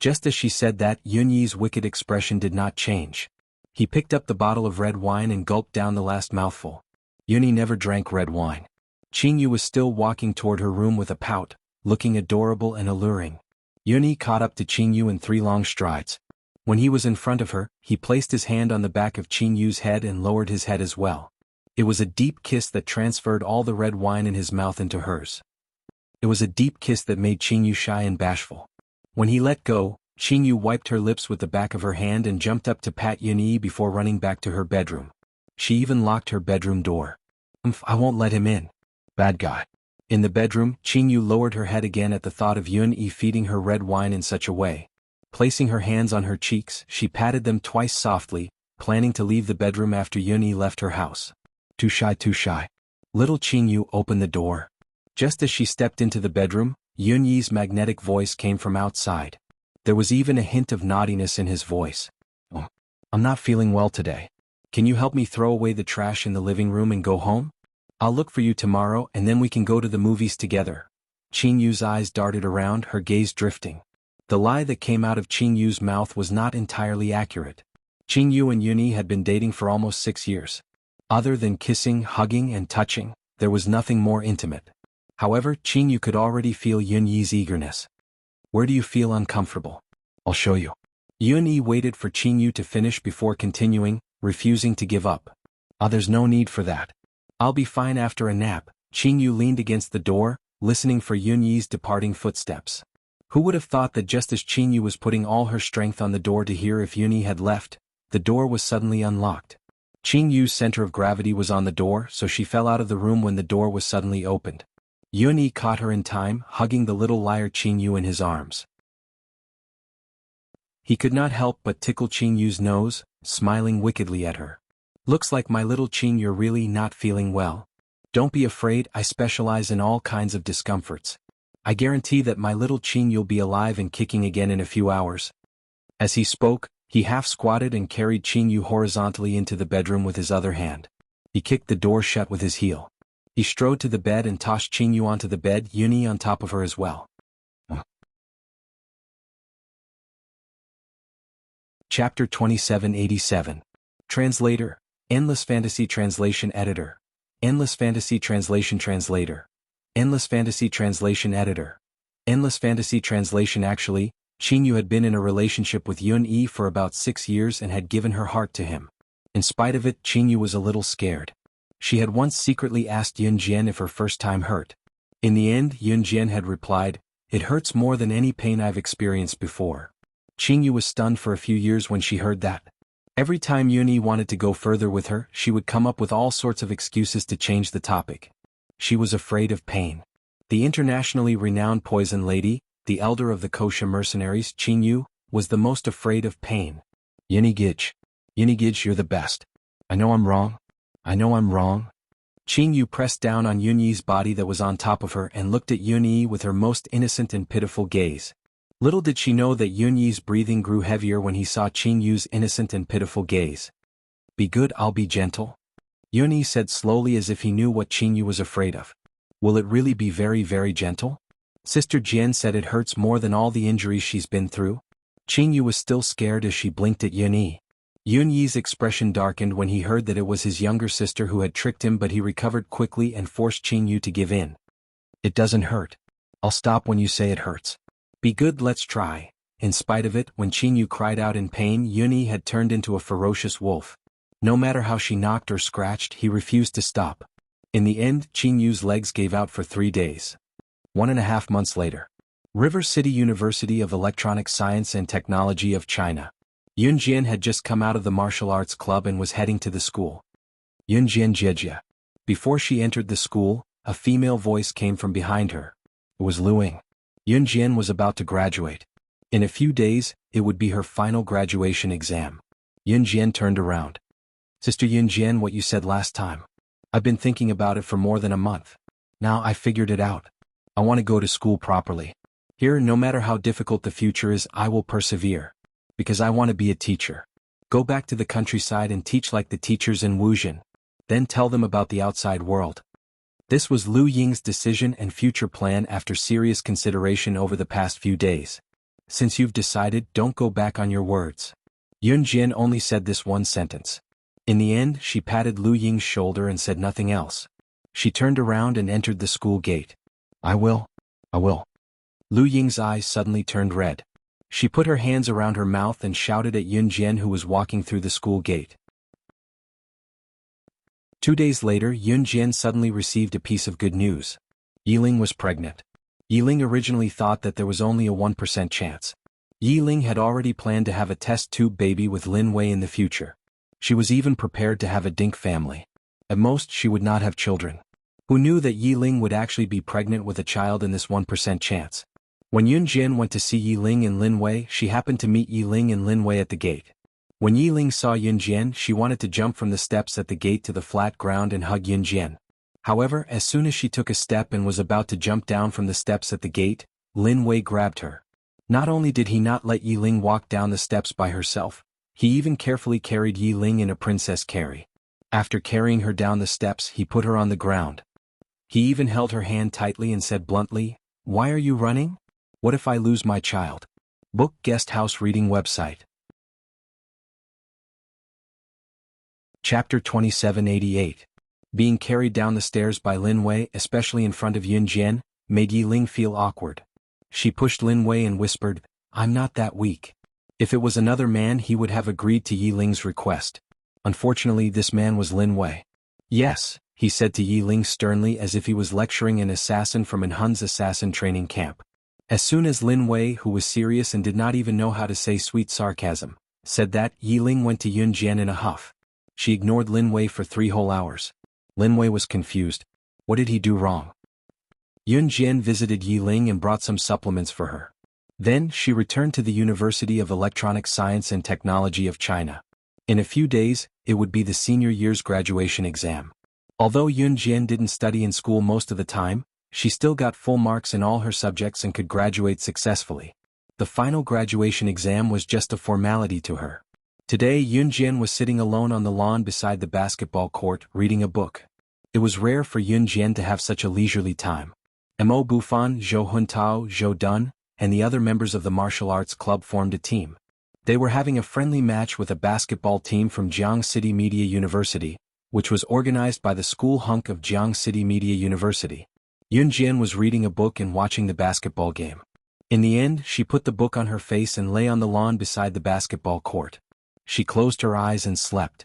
Just as she said that, Yun-Yi's wicked expression did not change. He picked up the bottle of red wine and gulped down the last mouthful. Yun-Yi never drank red wine. Qingyu was still walking toward her room with a pout, looking adorable and alluring. Yun-Yi caught up to Qingyu in 3 long strides. When he was in front of her, he placed his hand on the back of Qingyu's head and lowered his head as well. It was a deep kiss that transferred all the red wine in his mouth into hers. It was a deep kiss that made Qingyu shy and bashful. When he let go, Qingyu wiped her lips with the back of her hand and jumped up to pat Yunyi before running back to her bedroom. She even locked her bedroom door. I won't let him in. Bad guy. In the bedroom, Qingyu lowered her head again at the thought of Yunyi feeding her red wine in such a way. Placing her hands on her cheeks, she patted them twice softly, planning to leave the bedroom after Yunyi left her house. Too shy, too shy. Little Qingyu opened the door. Just as she stepped into the bedroom, Yunyi's magnetic voice came from outside. There was even a hint of naughtiness in his voice. Oh, I'm not feeling well today. Can you help me throw away the trash in the living room and go home? I'll look for you tomorrow and then we can go to the movies together. Qingyu's eyes darted around, her gaze drifting. The lie that came out of Qingyu's mouth was not entirely accurate. Qingyu and Yunyi had been dating for almost 6 years. Other than kissing, hugging, and touching, there was nothing more intimate. However, Qingyu could already feel Yunyi's eagerness. Where do you feel uncomfortable? I'll show you. Yunyi waited for Qingyu to finish before continuing, refusing to give up. There's no need for that. I'll be fine after a nap. Qingyu leaned against the door, listening for Yunyi's departing footsteps. Who would have thought that just as Qingyu was putting all her strength on the door to hear if Yunyi had left, the door was suddenly unlocked. Qingyu's center of gravity was on the door, so she fell out of the room when the door was suddenly opened. Yunyi caught her in time, hugging the little liar Qingyu in his arms. He could not help but tickle Qingyu's nose, smiling wickedly at her. Looks like my little Qing you're really not feeling well. Don't be afraid, I specialize in all kinds of discomforts. I guarantee that my little Qing you'll be alive and kicking again in a few hours. As he spoke, he half squatted and carried Qingyu horizontally into the bedroom with his other hand. He kicked the door shut with his heel. He strode to the bed and tossed Qingyu onto the bed, Yunyi on top of her as well. Chapter 2787. Translator. Endless Fantasy Translation Editor. Endless Fantasy Translation Translator. Endless Fantasy Translation Editor. Endless Fantasy Translation. Actually, Qingyu had been in a relationship with Yunyi for about 6 years and had given her heart to him. In spite of it, Qingyu was a little scared. She had once secretly asked Yunjian if her first time hurt. In the end, Yunjian had replied, "It hurts more than any pain I've experienced before." Qingyu was stunned for a few years when she heard that. Every time Yunyi wanted to go further with her, she would come up with all sorts of excuses to change the topic. She was afraid of pain. The internationally renowned poison lady, the elder of the Kosha mercenaries, Qingyu, was the most afraid of pain. Yunyi-gij, you're the best. I know I'm wrong. Qingyu pressed down on Yunyi's body that was on top of her and looked at Yunyi with her most innocent and pitiful gaze. Little did she know that Yunyi's breathing grew heavier when he saw Qingyu's innocent and pitiful gaze. Be good, I'll be gentle. Yunyi said slowly as if he knew what Qingyu was afraid of. Will it really be very, very gentle? Sister Jian said it hurts more than all the injuries she's been through. Qingyu was still scared as she blinked at Yunyi. Yunyi's expression darkened when he heard that it was his younger sister who had tricked him, but he recovered quickly and forced Qingyu to give in. It doesn't hurt. I'll stop when you say it hurts. Be good, let's try. In spite of it, when Qingyu cried out in pain, Yunyi had turned into a ferocious wolf. No matter how she knocked or scratched, he refused to stop. In the end, Qingyu's legs gave out for 3 days. 1.5 months later. River City University of Electronic Science and Technology of China. Yunjian had just come out of the martial arts club and was heading to the school. Yunjian Jejia. Before she entered the school, a female voice came from behind her. It was Luing. Yunjian was about to graduate. In a few days, it would be her final graduation exam. Yunjian turned around. Sister Yunjian, what you said last time. I've been thinking about it for more than a month. Now I figured it out. I want to go to school properly. Here, no matter how difficult the future is, I will persevere. Because I want to be a teacher. Go back to the countryside and teach like the teachers in Wuxia. Then tell them about the outside world. This was Lu Ying's decision and future plan after serious consideration over the past few days. Since you've decided, don't go back on your words. Yunjian only said this one sentence. In the end, she patted Lu Ying's shoulder and said nothing else. She turned around and entered the school gate. I will. Lu Ying's eyes suddenly turned red. She put her hands around her mouth and shouted at Yunjian, who was walking through the school gate. 2 days later, Yunjian suddenly received a piece of good news. Yiling was pregnant. Yiling originally thought that there was only a 1% chance. Yi Ling had already planned to have a test tube baby with Lin Wei in the future. She was even prepared to have a dink family. At most, she would not have children. Who knew that Yi Ling would actually be pregnant with a child in this 1% chance? When Yun Jian went to see Yi Ling and Lin Wei, she happened to meet Yi Ling and Lin Wei at the gate. When Yi Ling saw Yun Jian, she wanted to jump from the steps at the gate to the flat ground and hug Yun Jian. However, as soon as she took a step and was about to jump down from the steps at the gate, Lin Wei grabbed her. Not only did he not let Yi Ling walk down the steps by herself, he even carefully carried Yi Ling in a princess carry. After carrying her down the steps, he put her on the ground. He even held her hand tightly and said bluntly, "Why are you running? What if I lose my child?" Book Guest House Reading Website. Chapter 2788. Being carried down the stairs by Lin Wei, especially in front of Yun Jian, made Yi Ling feel awkward. She pushed Lin Wei and whispered, "I'm not that weak." If it was another man, he would have agreed to Yi Ling's request. Unfortunately, this man was Lin Wei. "Yes," he said to Yi Ling sternly, as if he was lecturing an assassin from an Hun's assassin training camp. As soon as Lin Wei, who was serious and did not even know how to say sweet sarcasm, said that, Yi Ling went to Yun Jian in a huff. She ignored Lin Wei for 3 whole hours. Lin Wei was confused. What did he do wrong? Yun Jian visited Yi Ling and brought some supplements for her. Then, she returned to the University of Electronic Science and Technology of China. In a few days, it would be the senior year's graduation exam. Although Yun Jian didn't study in school most of the time, she still got full marks in all her subjects and could graduate successfully. The final graduation exam was just a formality to her. Today, Yun Jian was sitting alone on the lawn beside the basketball court, reading a book. It was rare for Yun Jian to have such a leisurely time. Mo Bufan, Zhou Huntao, Zhou Dun, and the other members of the martial arts club formed a team. They were having a friendly match with a basketball team from Jiang City Media University, which was organized by the school hunk of Jiang City Media University. Yun Jian was reading a book and watching the basketball game. In the end, she put the book on her face and lay on the lawn beside the basketball court. She closed her eyes and slept.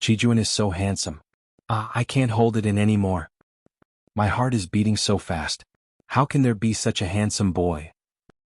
Qijuan is so handsome. I can't hold it in anymore. My heart is beating so fast. How can there be such a handsome boy?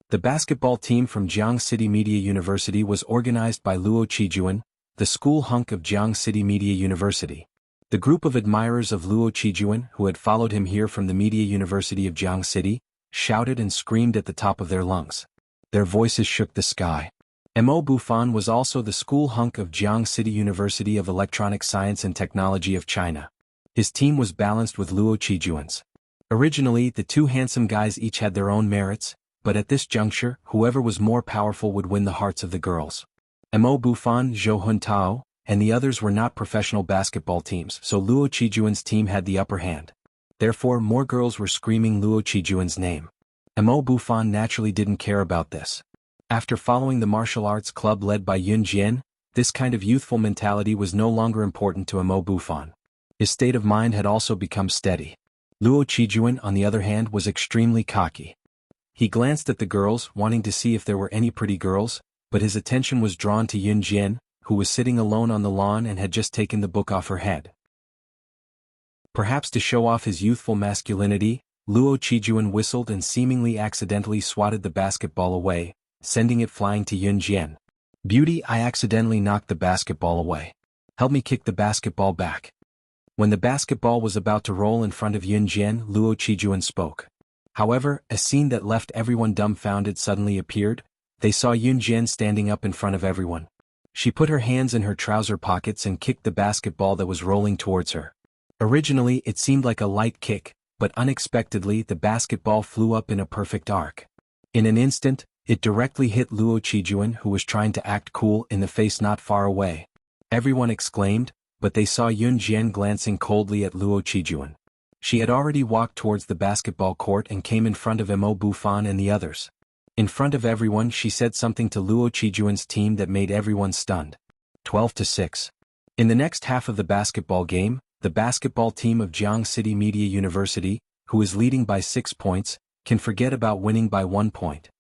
The basketball team from Jiang City Media University was organized by Luo Qijuan, the school hunk of Jiang City Media University. The group of admirers of Luo Qijuan, who had followed him here from the Media University of Jiang City, shouted and screamed at the top of their lungs. Their voices shook the sky. Mo Bufan was also the school hunk of Jiang City University of Electronic Science and Technology of China. His team was balanced with Luo Qijuan's. Originally, the 2 handsome guys each had their own merits, but at this juncture, whoever was more powerful would win the hearts of the girls. Mo Bufan, Zhou Huntao, and the others were not professional basketball teams, so Luo Qijuan's team had the upper hand. Therefore, more girls were screaming Luo Qijuan's name. Mo Bufan naturally didn't care about this. After following the martial arts club led by Yun Jian, this kind of youthful mentality was no longer important to Mo Bufan. His state of mind had also become steady. Luo Qijuan, on the other hand, was extremely cocky. He glanced at the girls, wanting to see if there were any pretty girls, but his attention was drawn to Yun Jian, who was sitting alone on the lawn and had just taken the book off her head. Perhaps to show off his youthful masculinity, Luo Qijuan whistled and seemingly accidentally swatted the basketball away, sending it flying to Yun Jian. "Beauty, I accidentally knocked the basketball away. Help me kick the basketball back." When the basketball was about to roll in front of Yun Jian, Luo Qijuan spoke. However, a scene that left everyone dumbfounded suddenly appeared. They saw Yun Jian standing up in front of everyone. She put her hands in her trouser pockets and kicked the basketball that was rolling towards her. Originally, it seemed like a light kick, but unexpectedly the basketball flew up in a perfect arc. In an instant, it directly hit Luo Qijuan, who was trying to act cool, in the face not far away. Everyone exclaimed, but they saw Yun Jian glancing coldly at Luo Qijuan. She had already walked towards the basketball court and came in front of Mo Bufan and the others. In front of everyone, she said something to Luo Qijuan's team that made everyone stunned. 12-6. In the next half of the basketball game, the basketball team of Jiang City Media University, who is leading by 6 points, can forget about winning by 1 point.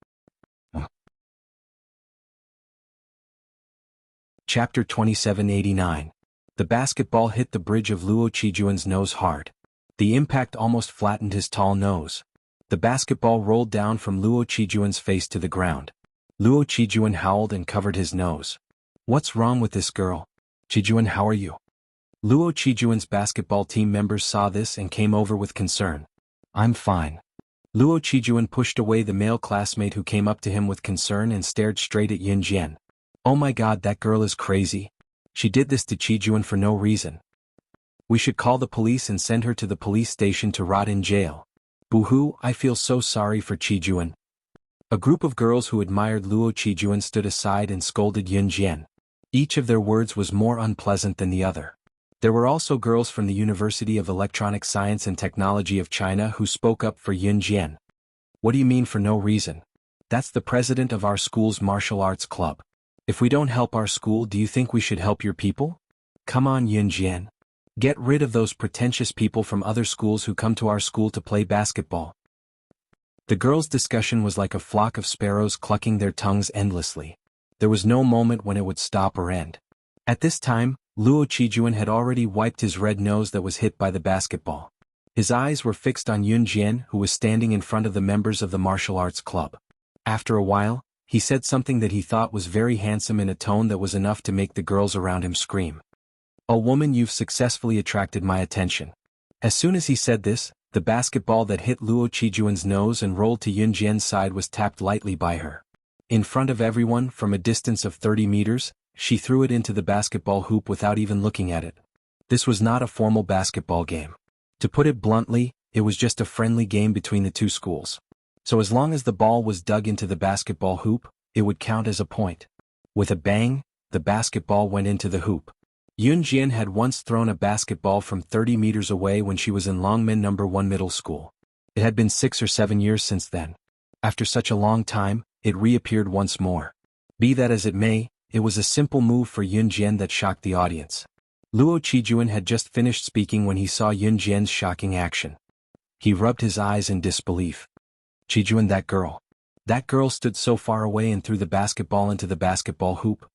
Chapter 2789. The basketball hit the bridge of Luo Qijuan's nose hard. The impact almost flattened his tall nose. The basketball rolled down from Luo Qijuan's face to the ground. Luo Qijuan howled and covered his nose. What's wrong with this girl? Qijuan, how are you? Luo Qijuan's basketball team members saw this and came over with concern. I'm fine. Luo Qijuan pushed away the male classmate who came up to him with concern and stared straight at Yun Jian. Oh my god, that girl is crazy. She did this to Qijuan for no reason. We should call the police and send her to the police station to rot in jail. Boo-hoo, I feel so sorry for Qijuan. A group of girls who admired Luo Qijuan stood aside and scolded Yun Jian. Each of their words was more unpleasant than the other. There were also girls from the University of Electronic Science and Technology of China who spoke up for Yun Jian. What do you mean for no reason? That's the president of our school's martial arts club. If we don't help our school, do you think we should help your people? Come on, Yun Jian. Get rid of those pretentious people from other schools who come to our school to play basketball. The girls' discussion was like a flock of sparrows clucking their tongues endlessly. There was no moment when it would stop or end. At this time, Luo Qijuan had already wiped his red nose that was hit by the basketball. His eyes were fixed on Yun Jian, who was standing in front of the members of the martial arts club. After a while, he said something that he thought was very handsome in a tone that was enough to make the girls around him scream. "Oh woman, you've successfully attracted my attention." As soon as he said this, the basketball that hit Luo Qijuan's nose and rolled to Yun Jian's side was tapped lightly by her. In front of everyone, from a distance of 30 meters, she threw it into the basketball hoop without even looking at it. This was not a formal basketball game. To put it bluntly, it was just a friendly game between the two schools. So as long as the ball was dug into the basketball hoop, it would count as a point. With a bang, the basketball went into the hoop. Yun Jian had once thrown a basketball from 30 meters away when she was in Longmen No. 1 middle school. It had been 6 or 7 years since then. After such a long time, it reappeared once more. Be that as it may, it was a simple move for Yun Jian that shocked the audience. Luo Qijuan had just finished speaking when he saw Yun Jian's shocking action. He rubbed his eyes in disbelief. Qijuan, that girl. That girl stood so far away and threw the basketball into the basketball hoop.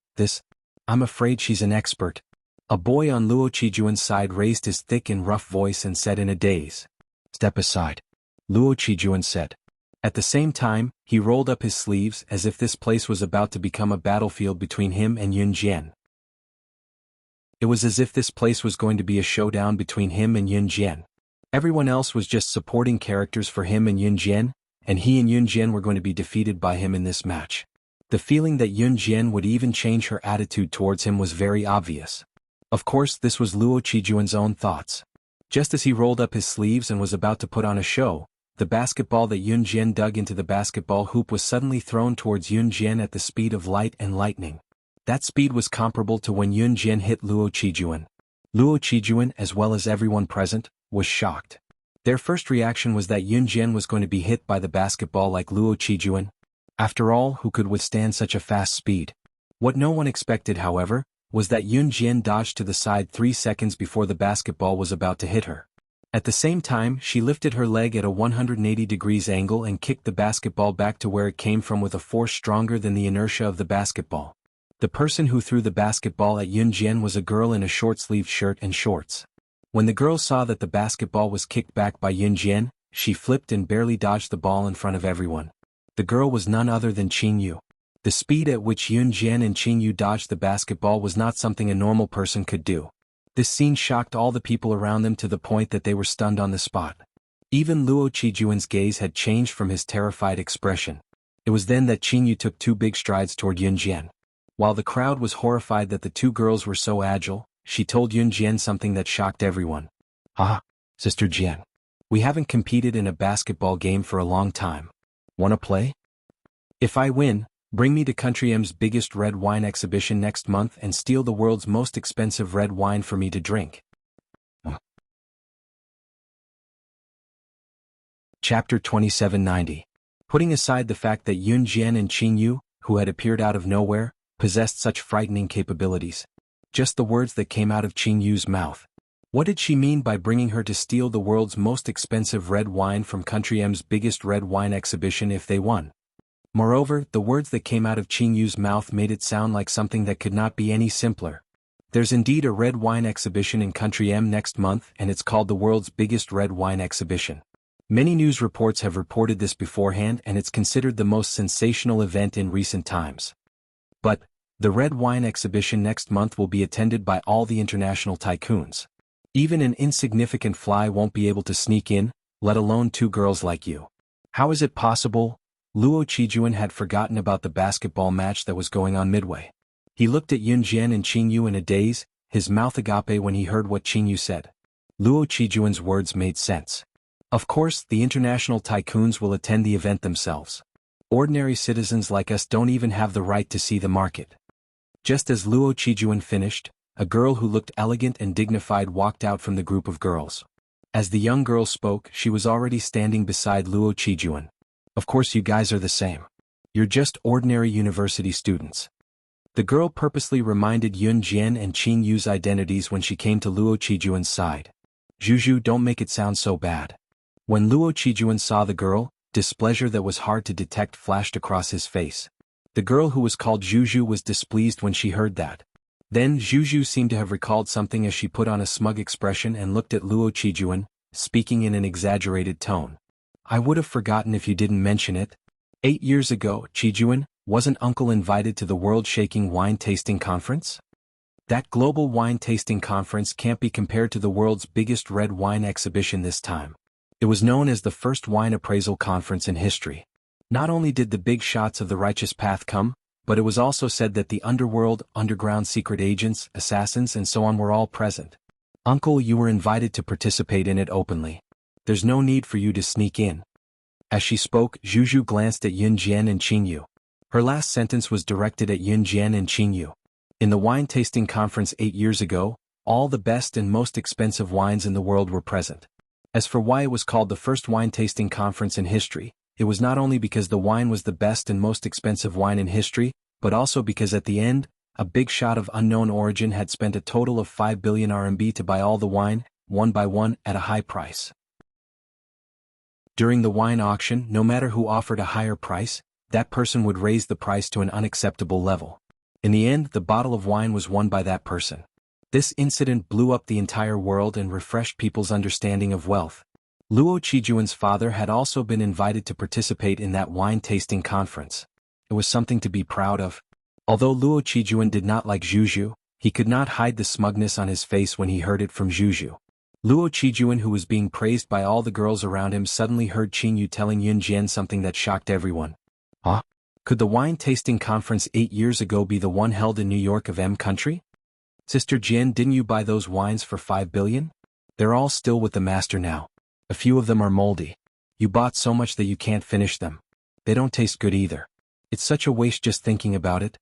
I'm afraid she's an expert. A boy on Luo Qijuan's side raised his thick and rough voice and said in a daze. Step aside. Luo Qijuan said. At the same time, he rolled up his sleeves as if this place was about to become a battlefield between him and Yun Jian. It was as if this place was going to be a showdown between him and Yun Jian. Everyone else was just supporting characters for him and Yun Jian, and he and Yun Jian were going to be defeated by him in this match. The feeling that Yun Jian would even change her attitude towards him was very obvious. Of course, this was Luo Qijuan's own thoughts. Just as he rolled up his sleeves and was about to put on a show, the basketball that Yun Jian dug into the basketball hoop was suddenly thrown towards Yun Jian at the speed of light and lightning. That speed was comparable to when Yun Jian hit Luo Qijuan. Luo Qijuan, as well as everyone present, was shocked. Their first reaction was that Yun Jian was going to be hit by the basketball like Luo Qijuan. After all, who could withstand such a fast speed? What no one expected, however, was that Yun Jian dodged to the side 3 seconds before the basketball was about to hit her. At the same time, she lifted her leg at a 180 degrees angle and kicked the basketball back to where it came from with a force stronger than the inertia of the basketball. The person who threw the basketball at Yun Jian was a girl in a short-sleeved shirt and shorts. When the girl saw that the basketball was kicked back by Yun Jian, she flipped and barely dodged the ball in front of everyone. The girl was none other than Qing Yu. The speed at which Yun Jian and Qing Yu dodged the basketball was not something a normal person could do. This scene shocked all the people around them to the point that they were stunned on the spot. Even Luo Qijuan's gaze had changed from his terrified expression. It was then that Qing Yu took 2 big strides toward Yun Jian. While the crowd was horrified that the 2 girls were so agile, she told Yun Jian something that shocked everyone. "Ah, Sister Jian. We haven't competed in a basketball game for a long time. Wanna play? If I win, bring me to Country M's biggest red wine exhibition next month and steal the world's most expensive red wine for me to drink." Chapter 2790. Putting aside the fact that Yun Jian and Qing Yu, who had appeared out of nowhere, possessed such frightening capabilities. Just the words that came out of Qing Yu's mouth. What did she mean by bringing her to steal the world's most expensive red wine from Country M's biggest red wine exhibition if they won? Moreover, the words that came out of Qing Yu's mouth made it sound like something that could not be any simpler. There's indeed a red wine exhibition in Country M next month, and it's called the world's biggest red wine exhibition. Many news reports have reported this beforehand, and it's considered the most sensational event in recent times. But the red wine exhibition next month will be attended by all the international tycoons. Even an insignificant fly won't be able to sneak in, let alone two girls like you. How is it possible? Luo Qijuan had forgotten about the basketball match that was going on midway. He looked at Yun Jian and Qing Yu in a daze, his mouth agape when he heard what Qing Yu said. Luo Qijuan's words made sense. Of course, the international tycoons will attend the event themselves. Ordinary citizens like us don't even have the right to see the market. Just as Luo Qijuan finished, a girl who looked elegant and dignified walked out from the group of girls. As the young girl spoke, she was already standing beside Luo Qijuan. Of course you guys are the same. You're just ordinary university students. The girl purposely reminded Yun Jian and Qing Yu's identities when she came to Luo Qijuan's side. Zhu, don't make it sound so bad. When Luo Qijuan saw the girl, displeasure that was hard to detect flashed across his face. The girl who was called Zhu was displeased when she heard that. Then Zhu seemed to have recalled something as she put on a smug expression and looked at Luo Qijuan, speaking in an exaggerated tone. I would have forgotten if you didn't mention it. 8 years ago, Qijuan, wasn't Uncle invited to the world-shaking wine tasting conference? That global wine tasting conference can't be compared to the world's biggest red wine exhibition this time. It was known as the first wine appraisal conference in history. Not only did the big shots of the righteous path come, but it was also said that the underworld, underground secret agents, assassins and so on were all present. Uncle, you were invited to participate in it openly. There's no need for you to sneak in. As she spoke, Zhu glanced at Yun Jian and Qing Yu. Her last sentence was directed at Yun Jian and Qing Yu. In the wine tasting conference 8 years ago, all the best and most expensive wines in the world were present. As for why it was called the first wine tasting conference in history, it was not only because the wine was the best and most expensive wine in history, but also because at the end, a big shot of unknown origin had spent a total of 5 billion RMB to buy all the wine, one by one, at a high price. During the wine auction, no matter who offered a higher price, that person would raise the price to an unacceptable level. In the end, the bottle of wine was won by that person. This incident blew up the entire world and refreshed people's understanding of wealth. Luo Qijuan's father had also been invited to participate in that wine tasting conference. It was something to be proud of. Although Luo Qijuan did not like Zhu, he could not hide the smugness on his face when he heard it from Zhu. Luo Qijuan, who was being praised by all the girls around him, suddenly heard Qing Yu telling Yun Jian something that shocked everyone. Huh? Could the wine tasting conference 8 years ago be the one held in New York of M country? Sister Jian, didn't you buy those wines for 5 billion? They're all still with the master now. A few of them are moldy. You bought so much that you can't finish them. They don't taste good either. It's such a waste just thinking about it.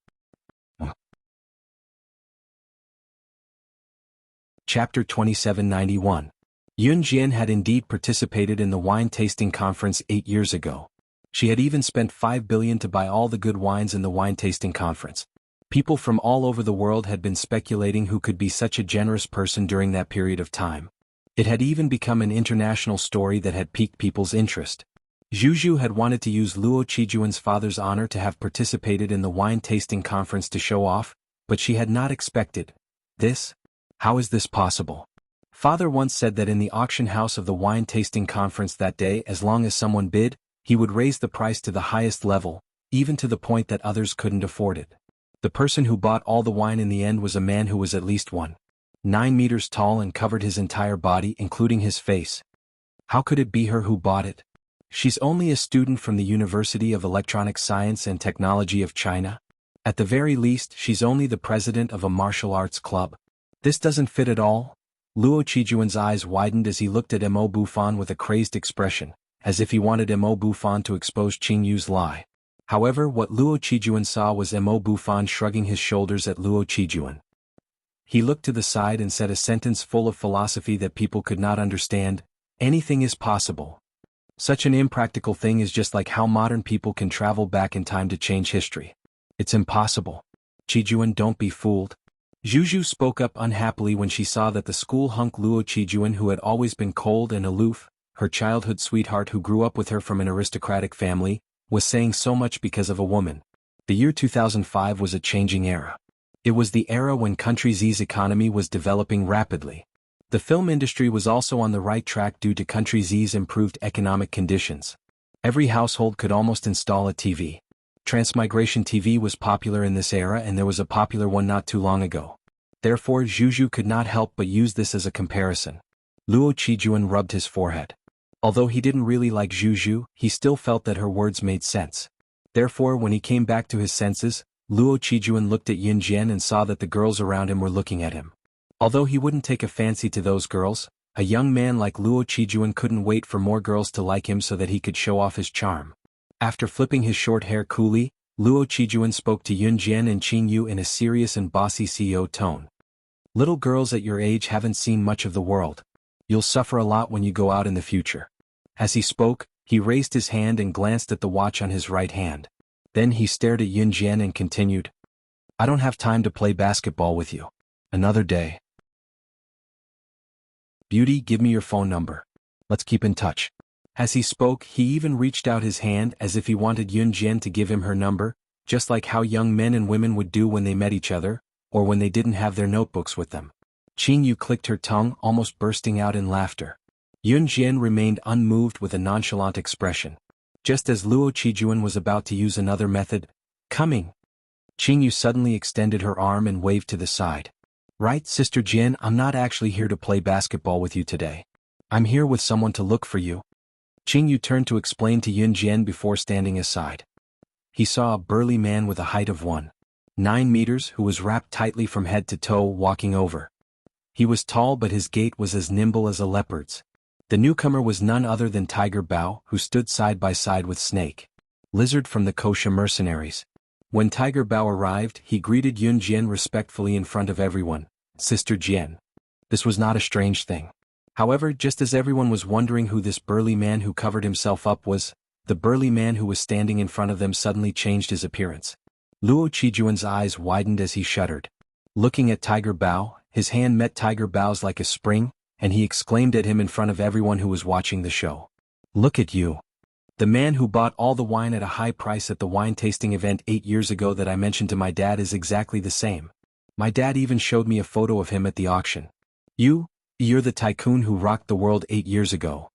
Chapter 2791. Yun Jian had indeed participated in the wine tasting conference 8 years ago. She had even spent 5 billion to buy all the good wines in the wine tasting conference. People from all over the world had been speculating who could be such a generous person during that period of time. It had even become an international story that had piqued people's interest. Zhu had wanted to use Luo Qijuan's father's honor to have participated in the wine tasting conference to show off, but she had not expected this. How is this possible? Father once said that in the auction house of the wine tasting conference that day, as long as someone bid, he would raise the price to the highest level, even to the point that others couldn't afford it. The person who bought all the wine in the end was a man who was at least 1.9 meters tall and covered his entire body, including his face. How could it be her who bought it? She's only a student from the University of Electronic Science and Technology of China. At the very least, she's only the president of a martial arts club. This doesn't fit at all. Luo Qijuan's eyes widened as he looked at Mo Bufan with a crazed expression, as if he wanted Mo Bufan to expose Qing Yu's lie. However, what Luo Qijuan saw was Mo Bufan shrugging his shoulders at Luo Qijuan. He looked to the side and said a sentence full of philosophy that people could not understand. Anything is possible. Such an impractical thing is just like how modern people can travel back in time to change history. It's impossible. Qijuan, don't be fooled. Zhu spoke up unhappily when she saw that the school hunk Luo Qijuan, who had always been cold and aloof, her childhood sweetheart who grew up with her from an aristocratic family, was saying so much because of a woman. The year 2005 was a changing era. It was the era when country Z's economy was developing rapidly. The film industry was also on the right track due to country Z's improved economic conditions. Every household could almost install a TV. Transmigration TV was popular in this era, and there was a popular one not too long ago. Therefore, Zhu could not help but use this as a comparison. Luo Qijuan rubbed his forehead. Although he didn't really like Zhu, he still felt that her words made sense. Therefore, when he came back to his senses, Luo Qijuan looked at Yun Jian and saw that the girls around him were looking at him. Although he wouldn't take a fancy to those girls, a young man like Luo Qijuan couldn't wait for more girls to like him so that he could show off his charm. After flipping his short hair coolly, Luo Qijuan spoke to Yun Jian and Qing Yu in a serious and bossy CEO tone. Little girls at your age haven't seen much of the world. You'll suffer a lot when you go out in the future. As he spoke, he raised his hand and glanced at the watch on his right hand. Then he stared at Yun Jian and continued, I don't have time to play basketball with you. Another day. Beauty, give me your phone number. Let's keep in touch. As he spoke, he even reached out his hand as if he wanted Yun Jian to give him her number, just like how young men and women would do when they met each other, or when they didn't have their notebooks with them. Qing Yu clicked her tongue, almost bursting out in laughter. Yun Jian remained unmoved with a nonchalant expression. Just as Luo Qijuan was about to use another method, coming. Qing Yu suddenly extended her arm and waved to the side. Right, Sister Jian, I'm not actually here to play basketball with you today. I'm here with someone to look for you. Qing Yu turned to explain to Yun Jian before standing aside. He saw a burly man with a height of 1.9 meters who was wrapped tightly from head to toe walking over. He was tall, but his gait was as nimble as a leopard's. The newcomer was none other than Tiger Bao, who stood side by side with Snake Lizard from the Kosha mercenaries. When Tiger Bao arrived, he greeted Yun Jian respectfully in front of everyone. Sister Jian. This was not a strange thing. However, just as everyone was wondering who this burly man who covered himself up was, the burly man who was standing in front of them suddenly changed his appearance. Luo Qijuan's eyes widened as he shuddered. Looking at Tiger Bao, his hand met Tiger Bao's like a spring, and he exclaimed at him in front of everyone who was watching the show. Look at you. The man who bought all the wine at a high price at the wine tasting event 8 years ago that I mentioned to my dad is exactly the same. My dad even showed me a photo of him at the auction. You're the tycoon who rocked the world 8 years ago.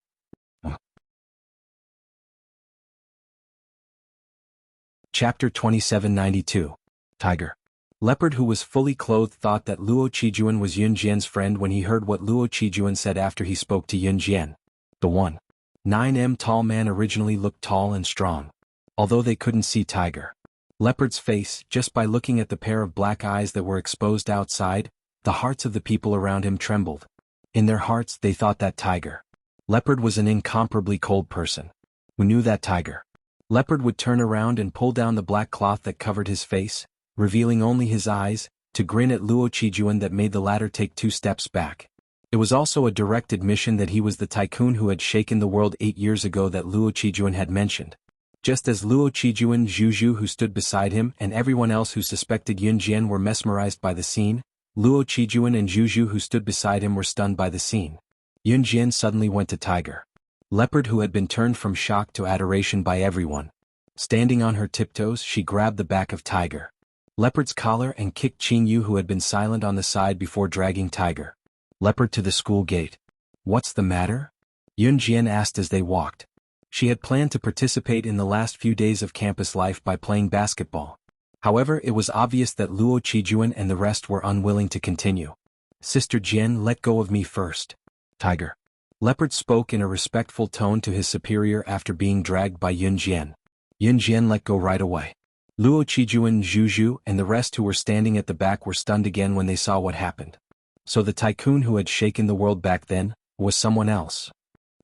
Chapter 2792. Tiger. Leopard, who was fully clothed, thought that Luo Qijuan was Yun Jian's friend when he heard what Luo Qijuan said after he spoke to Yun Jian. The 1.9 tall man originally looked tall and strong. Although they couldn't see Tiger Leopard's face, just by looking at the pair of black eyes that were exposed outside, the hearts of the people around him trembled. In their hearts they thought that Tiger Leopard was an incomparably cold person. Who knew that Tiger Leopard would turn around and pull down the black cloth that covered his face, revealing only his eyes, to grin at Luo Qijuan that made the latter take 2 steps back. It was also a direct admission that he was the tycoon who had shaken the world 8 years ago that Luo Qijuan had mentioned. Just as Luo Qijuan, Zhu, who stood beside him, and everyone else who suspected Yun Jian were mesmerized by the scene, Luo Qijuan and Zhu, who stood beside him, were stunned by the scene. Yun Jian suddenly went to Tiger Leopard, who had been turned from shock to adoration by everyone. Standing on her tiptoes, she grabbed the back of Tiger Leopard's collar and kicked Qing Yu, who had been silent, on the side before dragging Tiger Leopard to the school gate. What's the matter? Yun Jian asked as they walked. She had planned to participate in the last few days of campus life by playing basketball. However, it was obvious that Luo Qijuan and the rest were unwilling to continue. Sister Jian, let go of me first. Tiger Leopard spoke in a respectful tone to his superior after being dragged by Yun Jian. Yun Jian let go right away. Luo Qijuan, Zhu, and the rest who were standing at the back were stunned again when they saw what happened. So the tycoon who had shaken the world back then was someone else.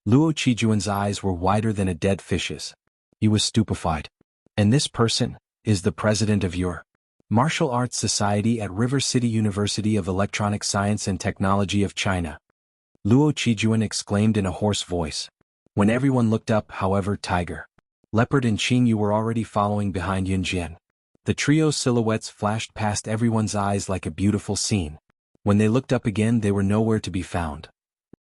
Luo Qijuan's eyes were wider than a dead fish's. He was stupefied. And this person is the president of your Martial Arts Society at River City University of Electronic Science and Technology of China. Luo Qijuan exclaimed in a hoarse voice. When everyone looked up, however, Tiger Leopard and Qing Yu were already following behind Yun Jian. The trio's silhouettes flashed past everyone's eyes like a beautiful scene. When they looked up again, they were nowhere to be found.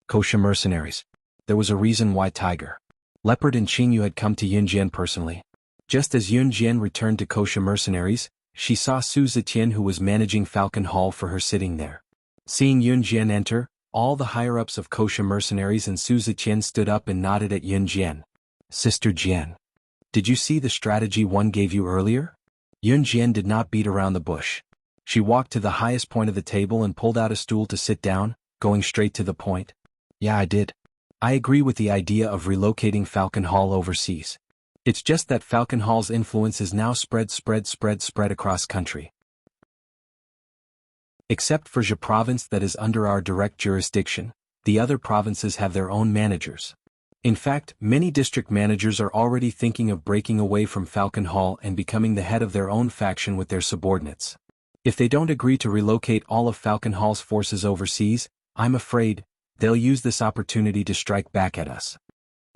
Kosha mercenaries. There was a reason why Tiger Leopard and Qing Yu had come to Yun Jian personally. Just as Yun Jian returned to Kosha mercenaries, she saw Su Zetian, who was managing Falcon Hall for her, sitting there. Seeing Yun Jian enter, all the higher-ups of Kosha mercenaries and Su Ziqian stood up and nodded at Yun Jian. Sister Jian. Did you see the strategy one gave you earlier? Yun Jian did not beat around the bush. She walked to the highest point of the table and pulled out a stool to sit down, going straight to the point. Yeah, I did. I agree with the idea of relocating Falcon Hall overseas. It's just that Falcon Hall's influence is now spread across country. Except for Zhe province that is under our direct jurisdiction, the other provinces have their own managers. In fact, many district managers are already thinking of breaking away from Falcon Hall and becoming the head of their own faction with their subordinates. If they don't agree to relocate all of Falcon Hall's forces overseas, I'm afraid they'll use this opportunity to strike back at us.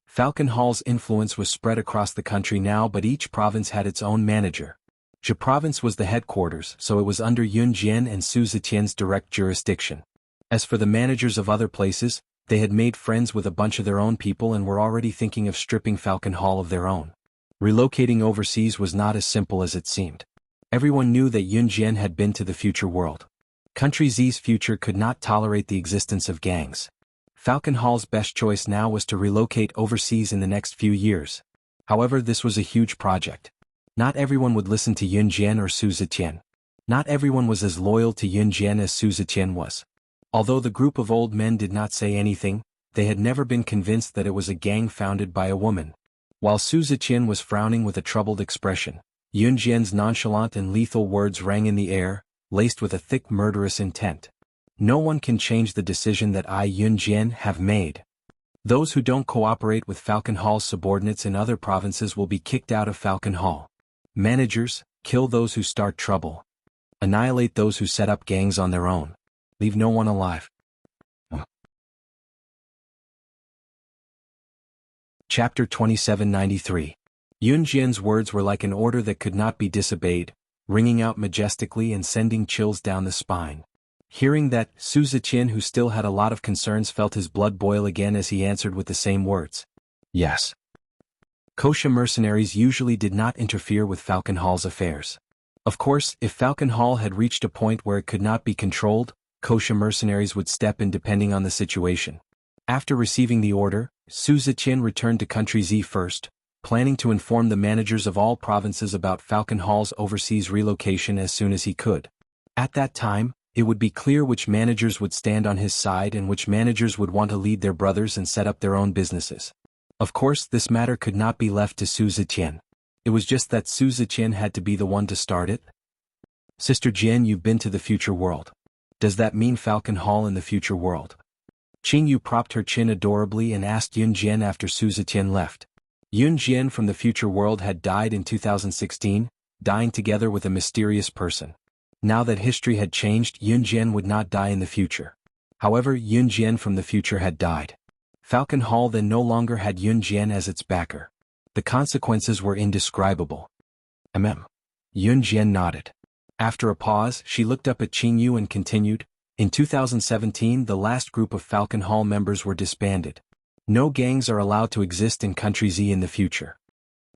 Falcon Hall's influence was spread across the country now, but each province had its own manager. Zhe province was the headquarters, so it was under Yun Jian and Su Ziqian's direct jurisdiction. As for the managers of other places, they had made friends with a bunch of their own people and were already thinking of stripping Falcon Hall of their own. Relocating overseas was not as simple as it seemed. Everyone knew that Yun Jian had been to the future world. Country Z's future could not tolerate the existence of gangs. Falcon Hall's best choice now was to relocate overseas in the next few years. However, this was a huge project. Not everyone would listen to Yun Jian or Su Ziqian. Not everyone was as loyal to Yun Jian as Su Ziqian was. Although the group of old men did not say anything, they had never been convinced that it was a gang founded by a woman. While Su Ziqian was frowning with a troubled expression, Yun Jian's nonchalant and lethal words rang in the air, laced with a thick murderous intent. No one can change the decision that I, Yun Jian, have made. Those who don't cooperate with Falcon Hall's subordinates in other provinces will be kicked out of Falcon Hall. Managers, kill those who start trouble. Annihilate those who set up gangs on their own. Leave no one alive. Chapter 2793. Yun Jian's words were like an order that could not be disobeyed, ringing out majestically and sending chills down the spine. Hearing that, Su Ziqian, who still had a lot of concerns, felt his blood boil again as he answered with the same words. Yes. Kosha mercenaries usually did not interfere with Falcon Hall's affairs. Of course, if Falcon Hall had reached a point where it could not be controlled, Kosha mercenaries would step in depending on the situation. After receiving the order, Su Ziqian returned to Country Z first, planning to inform the managers of all provinces about Falcon Hall's overseas relocation as soon as he could. At that time, it would be clear which managers would stand on his side and which managers would want to lead their brothers and set up their own businesses. Of course, this matter could not be left to Su Ziqian. It was just that Su Ziqian had to be the one to start it. Sister Jian, you've been to the future world. Does that mean Falcon Hall in the future world? Qing Yu propped her chin adorably and asked Yun Jian after Su Ziqian left. Yun Jian from the future world had died in 2016, dying together with a mysterious person. Now that history had changed, Yun Jian would not die in the future. However, Yun Jian from the future had died. Falcon Hall then no longer had Yun Jian as its backer. The consequences were indescribable. Yun Jian nodded. After a pause, she looked up at Qing Yu and continued, in 2017 the last group of Falcon Hall members were disbanded. No gangs are allowed to exist in Country Z in the future.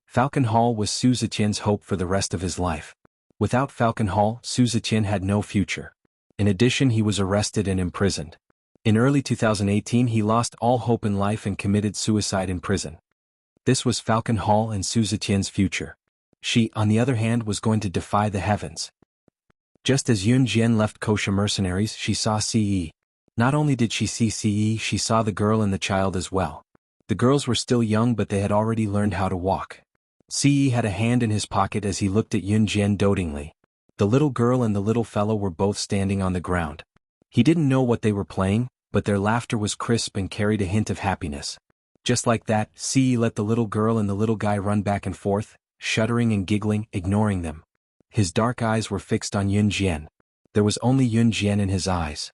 Falcon Hall was Su Ziqian's hope for the rest of his life. Without Falcon Hall, Su Ziqian had no future. In addition, he was arrested and imprisoned. In early 2018 he lost all hope in life and committed suicide in prison. This was Falcon Hall and Su Ziqian's future. She, on the other hand, was going to defy the heavens. Just as Yun Jian left Kosha mercenaries, she saw Ce. Not only did she see Ce, she saw the girl and the child as well. The girls were still young, but they had already learned how to walk. Ce had a hand in his pocket as he looked at Yun Jian dotingly. The little girl and the little fellow were both standing on the ground. He didn't know what they were playing, but their laughter was crisp and carried a hint of happiness. Just like that, Ce let the little girl and the little guy run back and forth, shuddering and giggling, ignoring them. His dark eyes were fixed on Yun Jian. There was only Yun Jian in his eyes.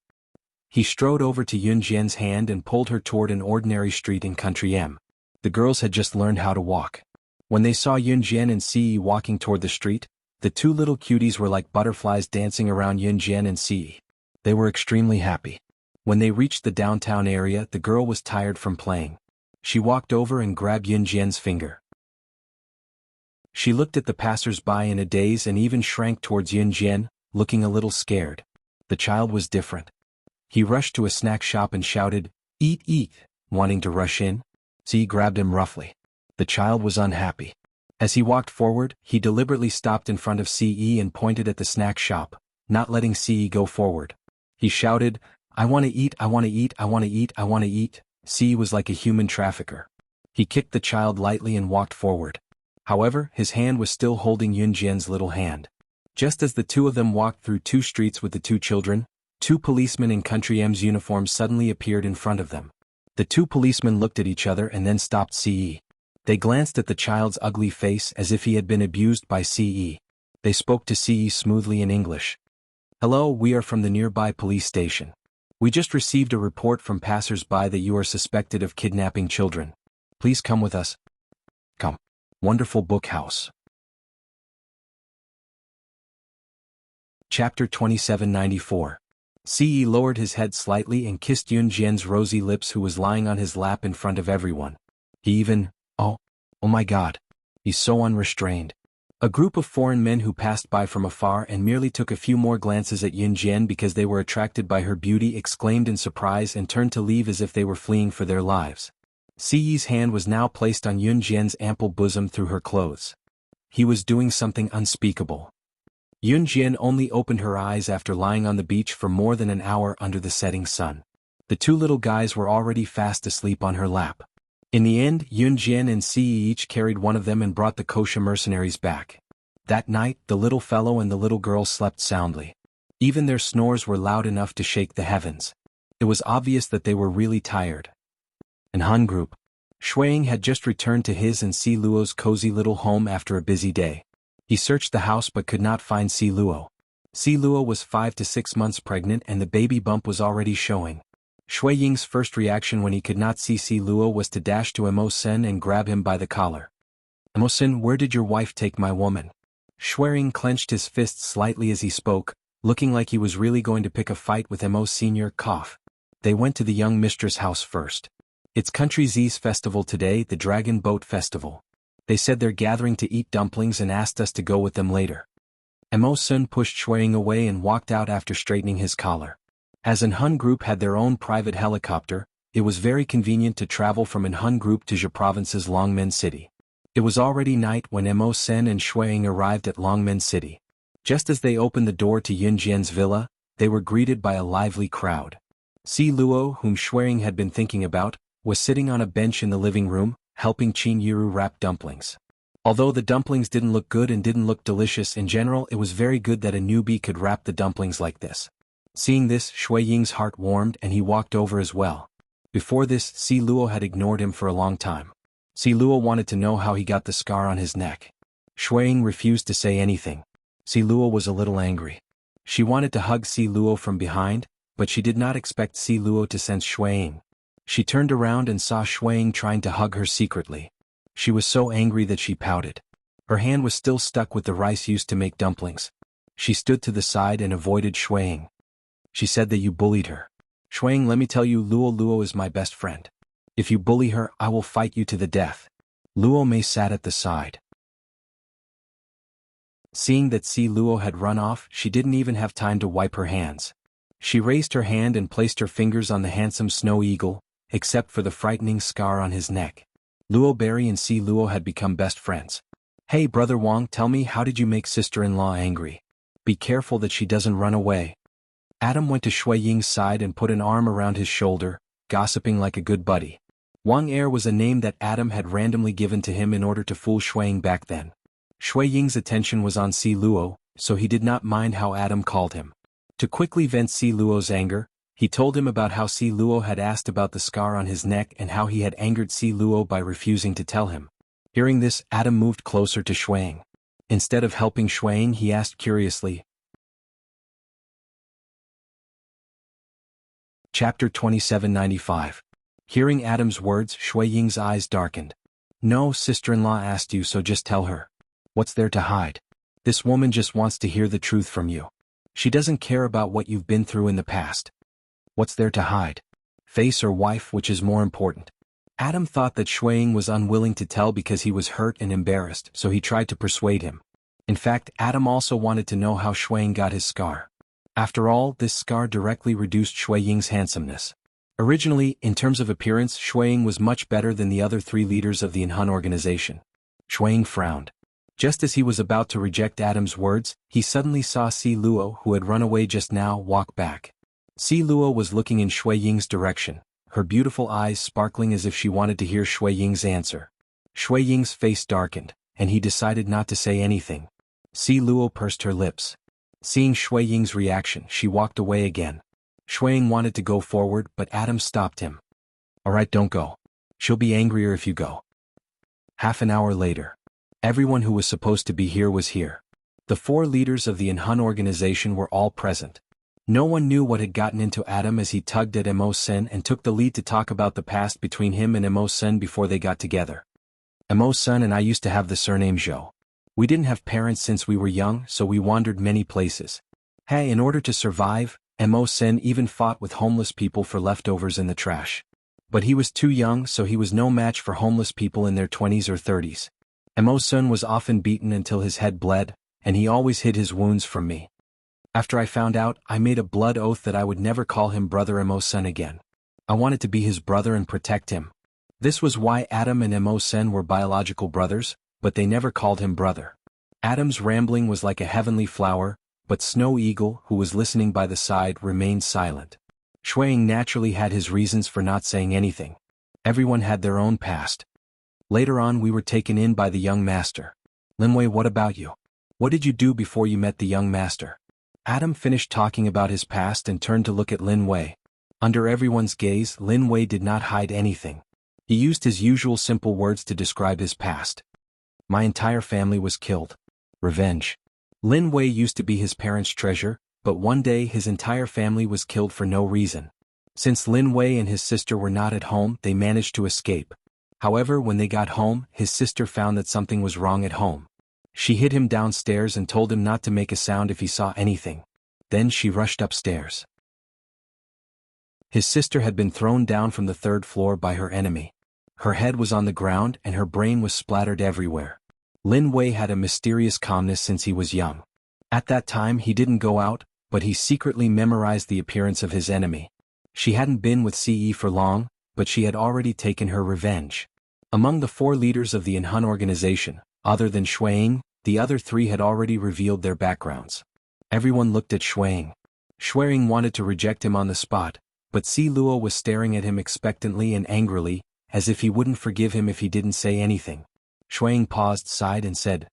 He strode over to Yun Jian's hand and pulled her toward an ordinary street in Country M. The girls had just learned how to walk. When they saw Yun Jian and Ce walking toward the street, the two little cuties were like butterflies dancing around Yun Jian and Ce. They were extremely happy. When they reached the downtown area, the girl was tired from playing. She walked over and grabbed Yun Jian's finger. She looked at the passers-by in a daze and even shrank towards Yun Jian, looking a little scared. The child was different. He rushed to a snack shop and shouted, "Eat, eat," wanting to rush in. C grabbed him roughly. The child was unhappy. As he walked forward, he deliberately stopped in front of CE and pointed at the snack shop, not letting CE go forward. He shouted, "I want to eat, I want to eat, I want to eat, I want to eat." CE was like a human trafficker. He kicked the child lightly and walked forward. However, his hand was still holding Yunjian's little hand. Just as the two of them walked through 2 streets with the 2 children, 2 policemen in Country M's uniforms suddenly appeared in front of them. The 2 policemen looked at each other and then stopped CE. They glanced at the child's ugly face as if he had been abused by CE. They spoke to CE smoothly in English. "Hello, we are from the nearby police station. We just received a report from passers-by that you are suspected of kidnapping children. Please come with us." Come. Wonderful Book House. Chapter 2794. CE lowered his head slightly and kissed Yunjian's rosy lips, who was lying on his lap in front of everyone. He even, oh my God. He's so unrestrained. A group of foreign men who passed by from afar and merely took a few more glances at Yunjian because they were attracted by her beauty exclaimed in surprise and turned to leave as if they were fleeing for their lives. CE's hand was now placed on Yunjian's ample bosom through her clothes. He was doing something unspeakable. Yunjian only opened her eyes after lying on the beach for more than an hour under the setting sun. The 2 little guys were already fast asleep on her lap. In the end, Yunjian and CE each carried one of them and brought the kosher mercenaries back. That night, the little fellow and the little girl slept soundly. Even their snores were loud enough to shake the heavens. It was obvious that they were really tired. And Han Group. Shuiying had just returned to his and Si Luo's cozy little home after a busy day. He searched the house but could not find Si Luo. Si Luo was 5 to 6 months pregnant and the baby bump was already showing. Shuiying's first reaction when he could not see Si Luo was to dash to Mo Sen and grab him by the collar. "Mo Sen, where did your wife take my woman?" Shuiying clenched his fists slightly as he spoke, looking like he was really going to pick a fight with Mo Senior. Cough. "They went to the young mistress' house first. It's Country Z's festival today, the Dragon Boat Festival. They said they're gathering to eat dumplings and asked us to go with them later." Mo Sun pushed Shuiying away and walked out after straightening his collar. As An Hun Group had their own private helicopter, it was very convenient to travel from An Hun Group to Zhe Province's Longmen City. It was already night when Mo Sen and Shuiying arrived at Longmen City. Just as they opened the door to Yunjian's villa, they were greeted by a lively crowd. Si Luo, whom Shuiying had been thinking about, was sitting on a bench in the living room, helping Qin Yiru wrap dumplings. Although the dumplings didn't look good and didn't look delicious in general, it was very good that a newbie could wrap the dumplings like this. Seeing this, Shuiying's heart warmed and he walked over as well. Before this, Si Luo had ignored him for a long time. Si Luo wanted to know how he got the scar on his neck. Shuiying refused to say anything. Si Luo was a little angry. She wanted to hug Si Luo from behind, but she did not expect Si Luo to sense Shuiying. She turned around and saw Shuiying trying to hug her secretly. She was so angry that she pouted. Her hand was still stuck with the rice used to make dumplings. She stood to the side and avoided Shuiying. She said that you bullied her. Shuiying, let me tell you, Luo is my best friend. If you bully her, I will fight you to the death. Luo Mei sat at the side. Seeing that Si Luo had run off, she didn't even have time to wipe her hands. She raised her hand and placed her fingers on the handsome snow eagle, except for the frightening scar on his neck. Luo Berry and Si Luo had become best friends. Hey brother Wang, tell me, how did you make sister-in-law angry? Be careful that she doesn't run away. Adam went to Shuiying's side and put an arm around his shoulder, gossiping like a good buddy. Wang Er was a name that Adam had randomly given to him in order to fool Shuiying back then. Shuiying's attention was on Si Luo, so he did not mind how Adam called him. To quickly vent Si Luo's anger, he told him about how Si Luo had asked about the scar on his neck and how he had angered Si Luo by refusing to tell him. Hearing this, Adam moved closer to Shuiying. Instead of helping Shuiying, he asked curiously. Chapter 2795. Hearing Adam's words, Shuiying's eyes darkened. No, sister-in-law asked you, so just tell her. What's there to hide? This woman just wants to hear the truth from you. She doesn't care about what you've been through in the past. What's there to hide? Face or wife, which is more important? Adam thought that Shuiying was unwilling to tell because he was hurt and embarrassed, so he tried to persuade him. In fact, Adam also wanted to know how Shuiying got his scar. After all, this scar directly reduced Shui Ying's handsomeness. Originally, in terms of appearance, Shui Ying was much better than the other 3 leaders of the Inhun organization. Shui Ying frowned. Just as he was about to reject Adam's words, he suddenly saw Si Luo, who had run away just now, walk back. Si Luo was looking in Shui Ying's direction, her beautiful eyes sparkling as if she wanted to hear Shui Ying's answer. Shui Ying's face darkened, and he decided not to say anything. Si Luo pursed her lips. Seeing Shui Ying's reaction, she walked away again. Shui Ying wanted to go forward, but Adam stopped him. "Alright, don't go. She'll be angrier if you go." Half an hour later. Everyone who was supposed to be here was here. The 4 leaders of the Inhun organization were all present. No one knew what had gotten into Adam as he tugged at Emo Sen and took the lead to talk about the past between him and Emo Sen before they got together. "Emo Sen and I used to have the surname Zhou. We didn't have parents since we were young, so we wandered many places. Hey, in order to survive, Emo Sen even fought with homeless people for leftovers in the trash. But he was too young, so he was no match for homeless people in their 20s or 30s. Emo Sen was often beaten until his head bled, and he always hid his wounds from me. After I found out, I made a blood oath that I would never call him Brother Emo Sen again. I wanted to be his brother and protect him. This was why Adam and Emo Sen were biological brothers, but they never called him brother." Adam's rambling was like a heavenly flower, but Snow Eagle, who was listening by the side, remained silent. Shui Ying naturally had his reasons for not saying anything. Everyone had their own past. Later on, we were taken in by the young master. "Lin Wei, what about you? What did you do before you met the young master?" Adam finished talking about his past and turned to look at Lin Wei. Under everyone's gaze, Lin Wei did not hide anything. He used his usual simple words to describe his past. "My entire family was killed. Revenge." Lin Wei used to be his parents' treasure, but one day his entire family was killed for no reason. Since Lin Wei and his sister were not at home, they managed to escape. However, when they got home, his sister found that something was wrong at home. She hid him downstairs and told him not to make a sound if he saw anything. Then she rushed upstairs. His sister had been thrown down from the 3rd floor by her enemy. Her head was on the ground and her brain was splattered everywhere. Lin Wei had a mysterious calmness since he was young. At that time he didn't go out, but he secretly memorized the appearance of his enemy. She hadn't been with CE for long, but she had already taken her revenge. Among the 4 leaders of the Inhun organization, other than Shui Ying, the other 3 had already revealed their backgrounds. Everyone looked at Shui Ying. Shui Ying wanted to reject him on the spot, but Si Luo was staring at him expectantly and angrily, as if he wouldn't forgive him if he didn't say anything. Shui Ying paused, sighed and said,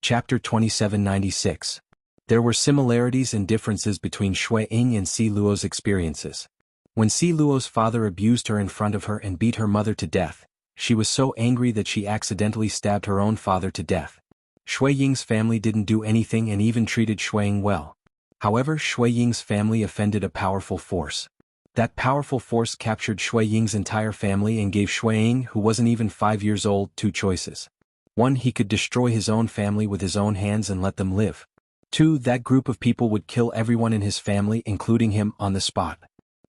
Chapter 2796. There were similarities and differences between Shui Ying and Si Luo's experiences. When Si Luo's father abused her in front of her and beat her mother to death, she was so angry that she accidentally stabbed her own father to death. Shui Ying's family didn't do anything and even treated Shui Ying well. However, Shui Ying's family offended a powerful force. That powerful force captured Shui Ying's entire family and gave Shui Ying, who wasn't even 5 years old, 2 choices. 1. He could destroy his own family with his own hands and let them live. 2. That group of people would kill everyone in his family, including him, on the spot.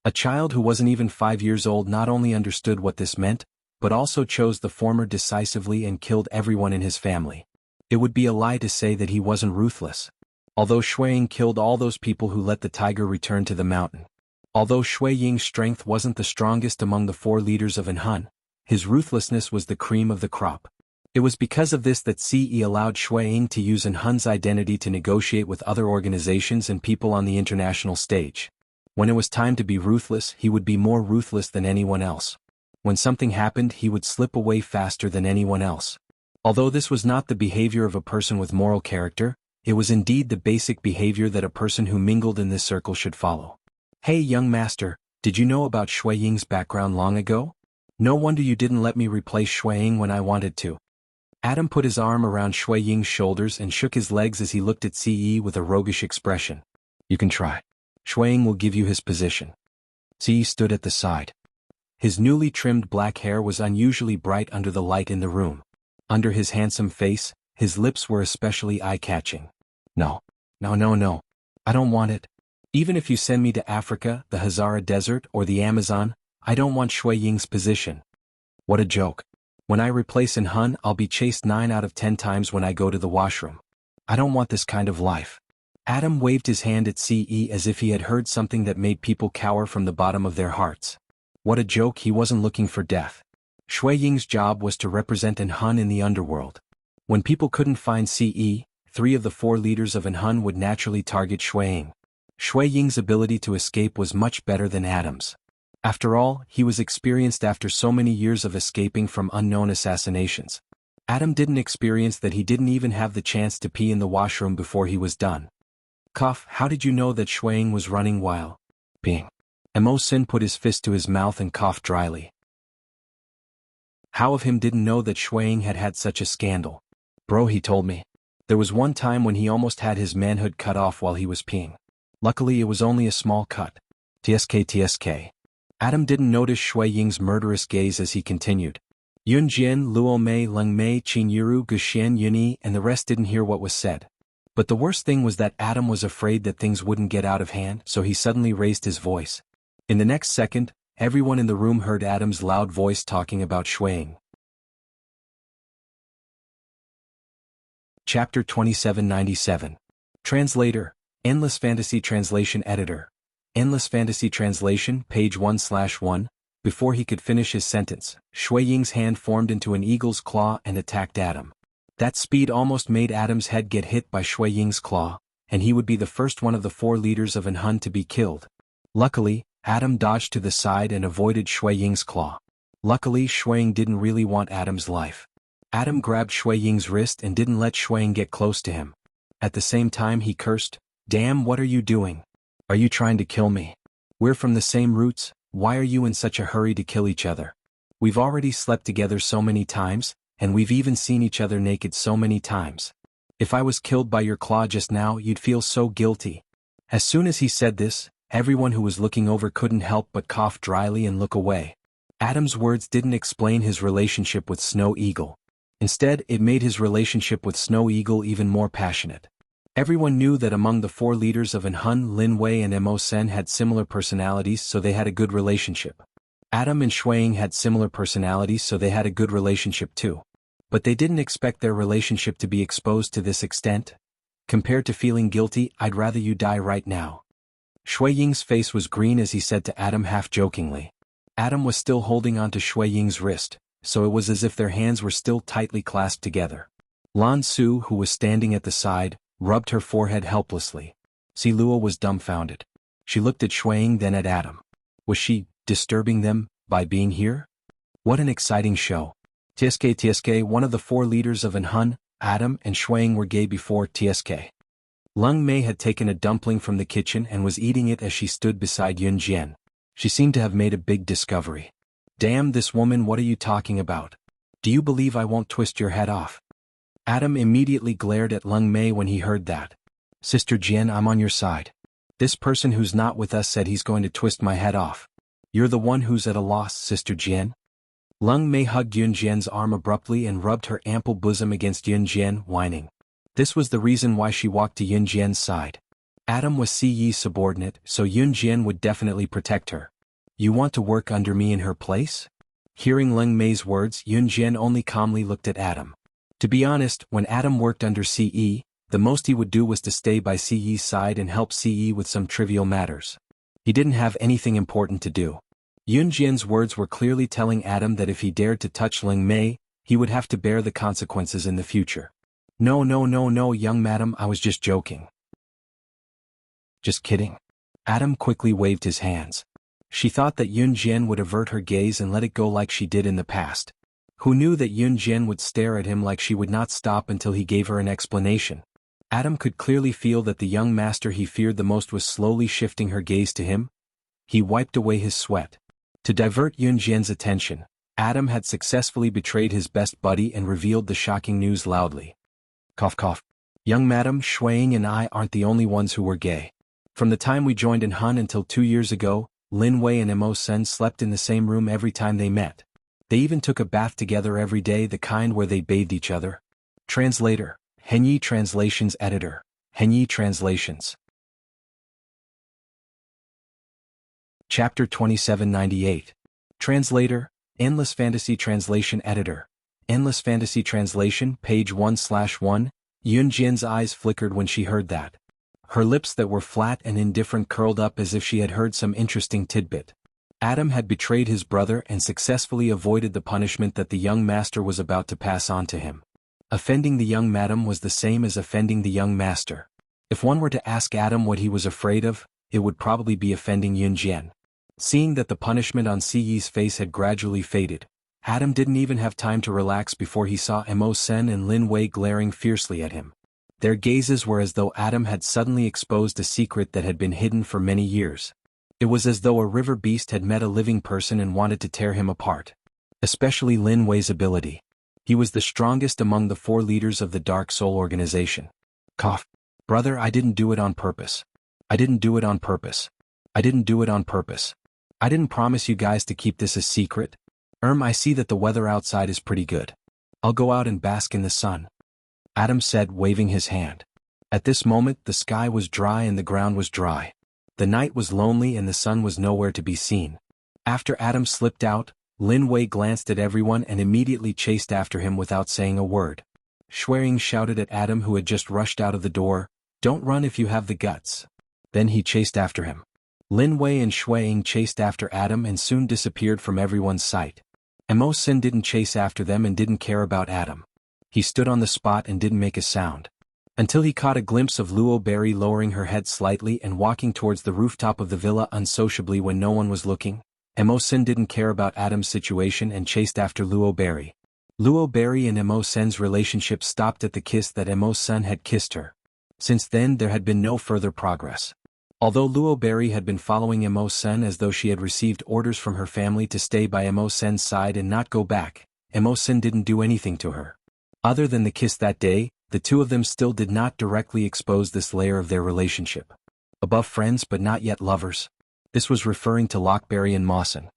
A child who wasn't even 5 years old not only understood what this meant, but also chose the former decisively and killed everyone in his family. It would be a lie to say that he wasn't ruthless. Although Shui Ying killed all those people who let the tiger return to the mountain. Although Shui Ying's strength wasn't the strongest among the 4 leaders of Inhun, his ruthlessness was the cream of the crop. It was because of this that CE allowed Shui Ying to use Inhun's identity to negotiate with other organizations and people on the international stage. When it was time to be ruthless, he would be more ruthless than anyone else. When something happened, he would slip away faster than anyone else. Although this was not the behavior of a person with moral character, it was indeed the basic behavior that a person who mingled in this circle should follow. Hey young master, did you know about Shui Ying's background long ago? No wonder you didn't let me replace Shui Ying when I wanted to. Adam put his arm around Shui Ying's shoulders and shook his legs as he looked at CE with a roguish expression. You can try. Shui Ying will give you his position. CE stood at the side. His newly trimmed black hair was unusually bright under the light in the room. Under his handsome face, his lips were especially eye-catching. No. I don't want it. Even if you send me to Africa, the Hazara Desert, or the Amazon, I don't want Shui Ying's position. What a joke. When I replace Inhun, I'll be chased 9 out of 10 times when I go to the washroom. I don't want this kind of life. Adam waved his hand at CE as if he had heard something that made people cower from the bottom of their hearts. What a joke, he wasn't looking for death. Shui Ying's job was to represent Hun in the underworld. When people couldn't find CE, 3 of the 4 leaders of Hun would naturally target Shui Ying. Shui Ying's ability to escape was much better than Adam's. After all, he was experienced after so many years of escaping from unknown assassinations. Adam didn't experience that. He didn't even have the chance to pee in the washroom before he was done. Cough, how did you know that Shui Ying was running while peeing? Mo Sin put his fist to his mouth and coughed dryly. How of him didn't know that Shui Ying had had such a scandal? Bro, he told me. There was one time when he almost had his manhood cut off while he was peeing. Luckily it was only a small cut. TSK. Adam didn't notice Shui Ying's murderous gaze as he continued. Yun Jian, Luo Mei, Leng Mei, Qin Yuru, Guxian Yunyi, and the rest didn't hear what was said. But the worst thing was that Adam was afraid that things wouldn't get out of hand, so he suddenly raised his voice. In the next second, everyone in the room heard Adam's loud voice talking about Shui Ying. Chapter 2797. Translator, Endless Fantasy Translation Editor. Endless Fantasy Translation, page 1/1. Before he could finish his sentence, Shui Ying's hand formed into an eagle's claw and attacked Adam. That speed almost made Adam's head get hit by Shui Ying's claw, and he would be the first one of the 4 leaders of Hun to be killed. Luckily, Adam dodged to the side and avoided Shui Ying's claw. Luckily, Shui Ying didn't really want Adam's life. Adam grabbed Shui Ying's wrist and didn't let Shui Ying get close to him. At the same time he cursed, "Damn, what are you doing? Are you trying to kill me? We're from the same roots. Why are you in such a hurry to kill each other? We've already slept together so many times, and we've even seen each other naked so many times. If I was killed by your claw just now, you'd feel so guilty." As soon as he said this, everyone who was looking over couldn't help but cough dryly and look away. Adam's words didn't explain his relationship with Snow Eagle. Instead, it made his relationship with Snow Eagle even more passionate. Everyone knew that among the 4 leaders of Hun, Lin Wei and Mo Sen had similar personalities, so they had a good relationship. Adam and Shui Ying had similar personalities, so they had a good relationship too. But they didn't expect their relationship to be exposed to this extent. Compared to feeling guilty, I'd rather you die right now. Shui Ying's face was green as he said to Adam half-jokingly. Adam was still holding onto Shui Ying's wrist, so it was as if their hands were still tightly clasped together. Lan Su, who was standing at the side, rubbed her forehead helplessly. Si Luo was dumbfounded. She looked at Shui Ying, then at Adam. Was she disturbing them by being here? What an exciting show. TSK, one of the 4 leaders of Hun, Adam and Shui Ying were gay before TSK. Leng Mei had taken a dumpling from the kitchen and was eating it as she stood beside Yun Jian. She seemed to have made a big discovery. Damn this woman, what are you talking about? Do you believe I won't twist your head off? Adam immediately glared at Leng Mei when he heard that. Sister Jian, I'm on your side. This person who's not with us said he's going to twist my head off. You're the one who's at a loss, Sister Jian. Leng Mei hugged Yun Jian's arm abruptly and rubbed her ample bosom against Yun Jian, whining. This was the reason why she walked to Yun Jian's side. Adam was Si Yi's subordinate, so Yun Jian would definitely protect her. You want to work under me in her place? Hearing Leng Mei's words, Yun Jian only calmly looked at Adam. To be honest, when Adam worked under CE, the most he would do was to stay by CE's side and help CE with some trivial matters. He didn't have anything important to do. Yun Jian's words were clearly telling Adam that if he dared to touch Leng Mei, he would have to bear the consequences in the future. No, young madam, I was just joking. Just kidding. Adam quickly waved his hands. She thought that Yun Jian would avert her gaze and let it go like she did in the past. Who knew that Yun Jian would stare at him like she would not stop until he gave her an explanation? Adam could clearly feel that the young master he feared the most was slowly shifting her gaze to him. He wiped away his sweat. To divert Yun Jian's attention, Adam had successfully betrayed his best buddy and revealed the shocking news loudly. Cough cough. Young madam, Shui Ying and I aren't the only ones who were gay. From the time we joined in Hun until 2 years ago, Lin Wei and Mo Sen slept in the same room every time they met. They even took a bath together every day, the kind where they bathed each other. Translator, Henyi Translations Editor, Henyi Translations. Chapter 2798. Translator, Endless Fantasy Translation Editor, Endless Fantasy Translation, page 1/1. Yun Jian's eyes flickered when she heard that. Her lips that were flat and indifferent curled up as if she had heard some interesting tidbit. Adam had betrayed his brother and successfully avoided the punishment that the young master was about to pass on to him. Offending the young madam was the same as offending the young master. If one were to ask Adam what he was afraid of, it would probably be offending Yun Jian. Seeing that the punishment on Si Yi's face had gradually faded, Adam didn't even have time to relax before he saw Mo Sen and Lin Wei glaring fiercely at him. Their gazes were as though Adam had suddenly exposed a secret that had been hidden for many years. It was as though a river beast had met a living person and wanted to tear him apart. Especially Lin Wei's ability. He was the strongest among the 4 leaders of the Dark Soul organization. Cough. Brother, I didn't do it on purpose. I didn't do it on purpose. I didn't do it on purpose. I didn't promise you guys to keep this a secret. I see that the weather outside is pretty good. I'll go out and bask in the sun. Adam said, waving his hand. At this moment the sky was dry and the ground was dry. The night was lonely and the sun was nowhere to be seen. After Adam slipped out, Lin Wei glanced at everyone and immediately chased after him without saying a word. Xueying shouted at Adam, who had just rushed out of the door, "Don't run if you have the guts." Then he chased after him. Lin Wei and Xueying chased after Adam and soon disappeared from everyone's sight. Mo Sen didn't chase after them and didn't care about Adam. He stood on the spot and didn't make a sound. Until he caught a glimpse of Luo Berry lowering her head slightly and walking towards the rooftop of the villa unsociably when no one was looking. Mo Sen didn't care about Adam's situation and chased after Luo Berry. Luo Berry and Mo Sen's relationship stopped at the kiss that Mo Sen had kissed her. Since then there had been no further progress. Although Luo Berry had been following Mo Sen as though she had received orders from her family to stay by Mo Sen's side and not go back, Mo Sen didn't do anything to her. Other than the kiss that day, the two of them still did not directly expose this layer of their relationship. Above friends but not yet lovers. This was referring to Lockberry and Mawson.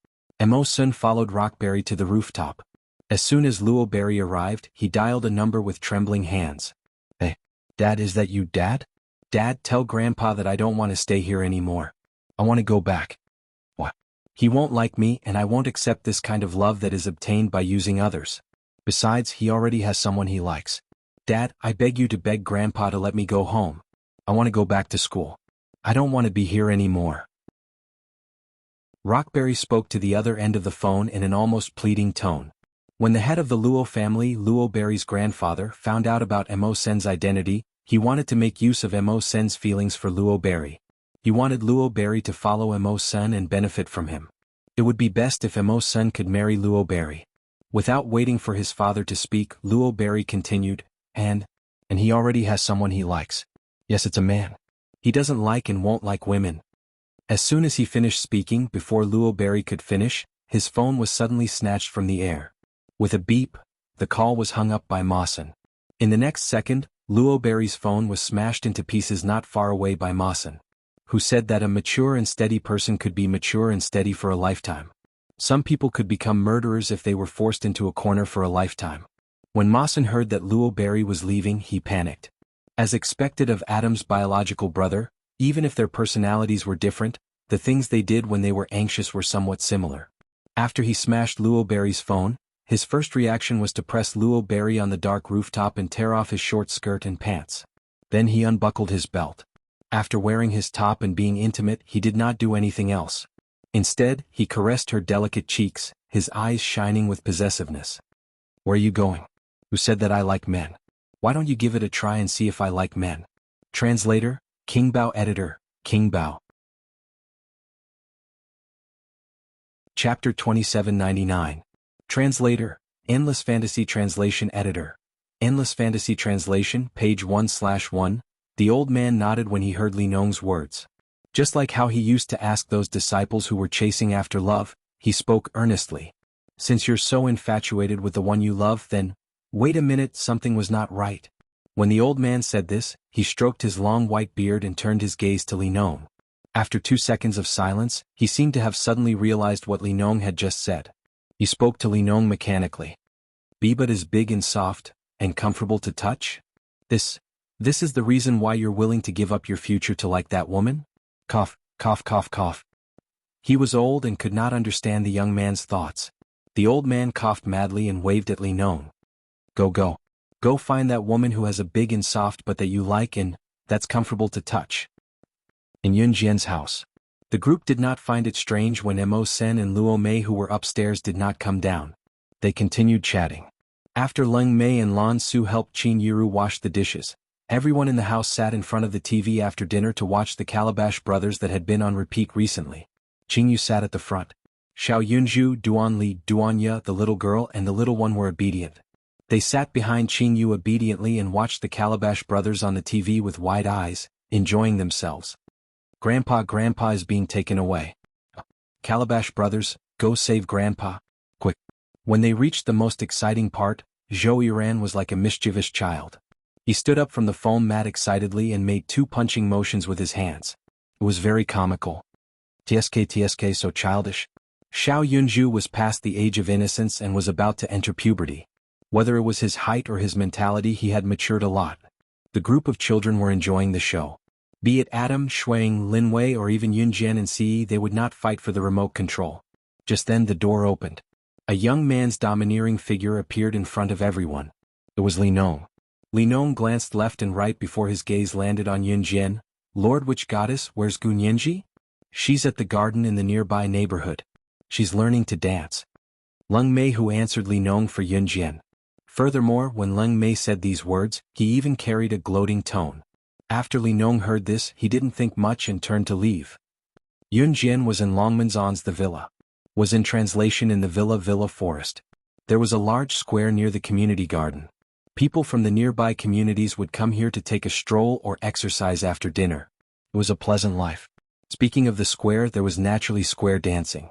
Mo Sen followed Rockberry to the rooftop. As soon as Luo Berry arrived, he dialed a number with trembling hands. "Hey, Dad, is that you, Dad? Dad, tell Grandpa that I don't want to stay here anymore. I want to go back." "What? He won't like me and I won't accept this kind of love that is obtained by using others. Besides, he already has someone he likes. Dad, I beg you to beg Grandpa to let me go home. I want to go back to school. I don't want to be here anymore." Rockberry spoke to the other end of the phone in an almost pleading tone. When the head of the Luo family, Luo Berry's grandfather, found out about Mo Sen's identity, he wanted to make use of Mo Sen's feelings for Luo Berry. He wanted Luo Berry to follow Mo Sen and benefit from him. It would be best if Mo Sen could marry Luo Berry. Without waiting for his father to speak, Luo Berry continued, and he already has someone he likes. Yes, it's a man. He doesn't like and won't like women. As soon as he finished speaking, before Luo Berry could finish, his phone was suddenly snatched from the air. With a beep, the call was hung up by Mawson. In the next second, Luo Berry's phone was smashed into pieces not far away by Mawson, who said that a mature and steady person could be mature and steady for a lifetime. Some people could become murderers if they were forced into a corner for a lifetime. When Mawson heard that Luo Berry was leaving, he panicked. As expected of Adam's biological brother, even if their personalities were different, the things they did when they were anxious were somewhat similar. After he smashed Luo Berry's phone, his first reaction was to press Luo Berry on the dark rooftop and tear off his short skirt and pants. Then he unbuckled his belt. After wearing his top and being intimate, he did not do anything else. Instead, he caressed her delicate cheeks, his eyes shining with possessiveness. "Where are you going? Who said that I like men? Why don't you give it a try and see if I like men?" Translator, King Bao. Editor, King Bao. Chapter 2799. Translator, Endless Fantasy Translation. Editor, Endless Fantasy Translation, page 1/1. The old man nodded when he heard Li Nong's words. Just like how he used to ask those disciples who were chasing after love, he spoke earnestly. "Since you're so infatuated with the one you love, then, wait a minute, something was not right." When the old man said this, he stroked his long white beard and turned his gaze to Li Nong. After 2 seconds of silence, he seemed to have suddenly realized what Li Nong had just said. He spoke to Li Nong mechanically. "Bibat is big and soft, and comfortable to touch? This is the reason why you're willing to give up your future to like that woman?" Cough, cough, cough, cough. He was old and could not understand the young man's thoughts. The old man coughed madly and waved at Li Nong. Go. Go find that woman who has a big and soft butt that you like and that's comfortable to touch. In Yun Jian's house. The group did not find it strange when Mo Sen and Luo Mei, who were upstairs, did not come down. They continued chatting. After Leng Mei and Lan Su helped Qin Yiru wash the dishes, everyone in the house sat in front of the TV after dinner to watch the Calabash Brothers that had been on repeat recently. Qin Yu sat at the front. Xiao Yunju, Duan Li, Duanya, the little girl and the little one were obedient. They sat behind Qin Yu obediently and watched the Calabash Brothers on the TV with wide eyes, enjoying themselves. Grandpa is being taken away. Calabash Brothers, go save Grandpa, quick. When they reached the most exciting part, Zhou Yiran was like a mischievous child. He stood up from the foam mat excitedly and made 2 punching motions with his hands. It was very comical. TSK so childish. Xiao Yunju was past the age of innocence and was about to enter puberty. Whether it was his height or his mentality, he had matured a lot. The group of children were enjoying the show. Be it Adam, Shuang, Lin Wei or even Yun Jian and Ci, they would not fight for the remote control. Just then the door opened. A young man's domineering figure appeared in front of everyone. It was Li Nong. Li Nong glanced left and right before his gaze landed on Yun Jian. Lord Witch Goddess, where's Gunyanji? She's at the garden in the nearby neighborhood. She's learning to dance. Leng Mei who answered Li Nong for Yun Jian. Furthermore, when Leng Mei said these words, he even carried a gloating tone. After Li Nong heard this, he didn't think much and turned to leave. Yun Jian was in Longmanzon's the villa. Was in translation in the villa forest. There was a large square near the community garden. People from the nearby communities would come here to take a stroll or exercise after dinner. It was a pleasant life. Speaking of the square, there was naturally square dancing.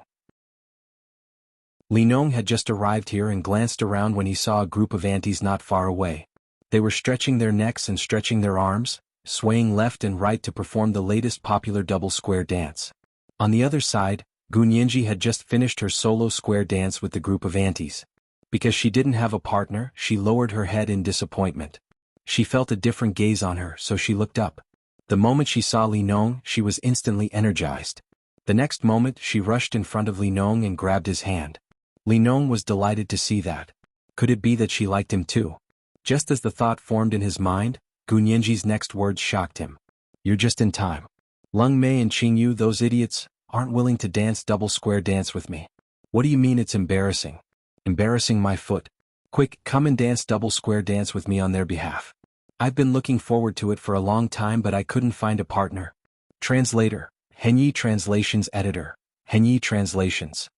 Li Nong had just arrived here and glanced around when he saw a group of aunties not far away. They were stretching their necks and stretching their arms, swaying left and right to perform the latest popular double square dance. On the other side, Gunyanji had just finished her solo square dance with the group of aunties. Because she didn't have a partner, she lowered her head in disappointment. She felt a different gaze on her, so she looked up. The moment she saw Li Nong, she was instantly energized. The next moment, she rushed in front of Li Nong and grabbed his hand. Li Nong was delighted to see that. Could it be that she liked him too? Just as the thought formed in his mind, Gunyanji's next words shocked him. You're just in time. Leng Mei and Qing Yu, those idiots, aren't willing to dance double square dance with me. What do you mean it's embarrassing? Embarrassing my foot. Quick, come and dance double square dance with me on their behalf. I've been looking forward to it for a long time but I couldn't find a partner. Translator, Henyi Translations Editor, Henyi Translations.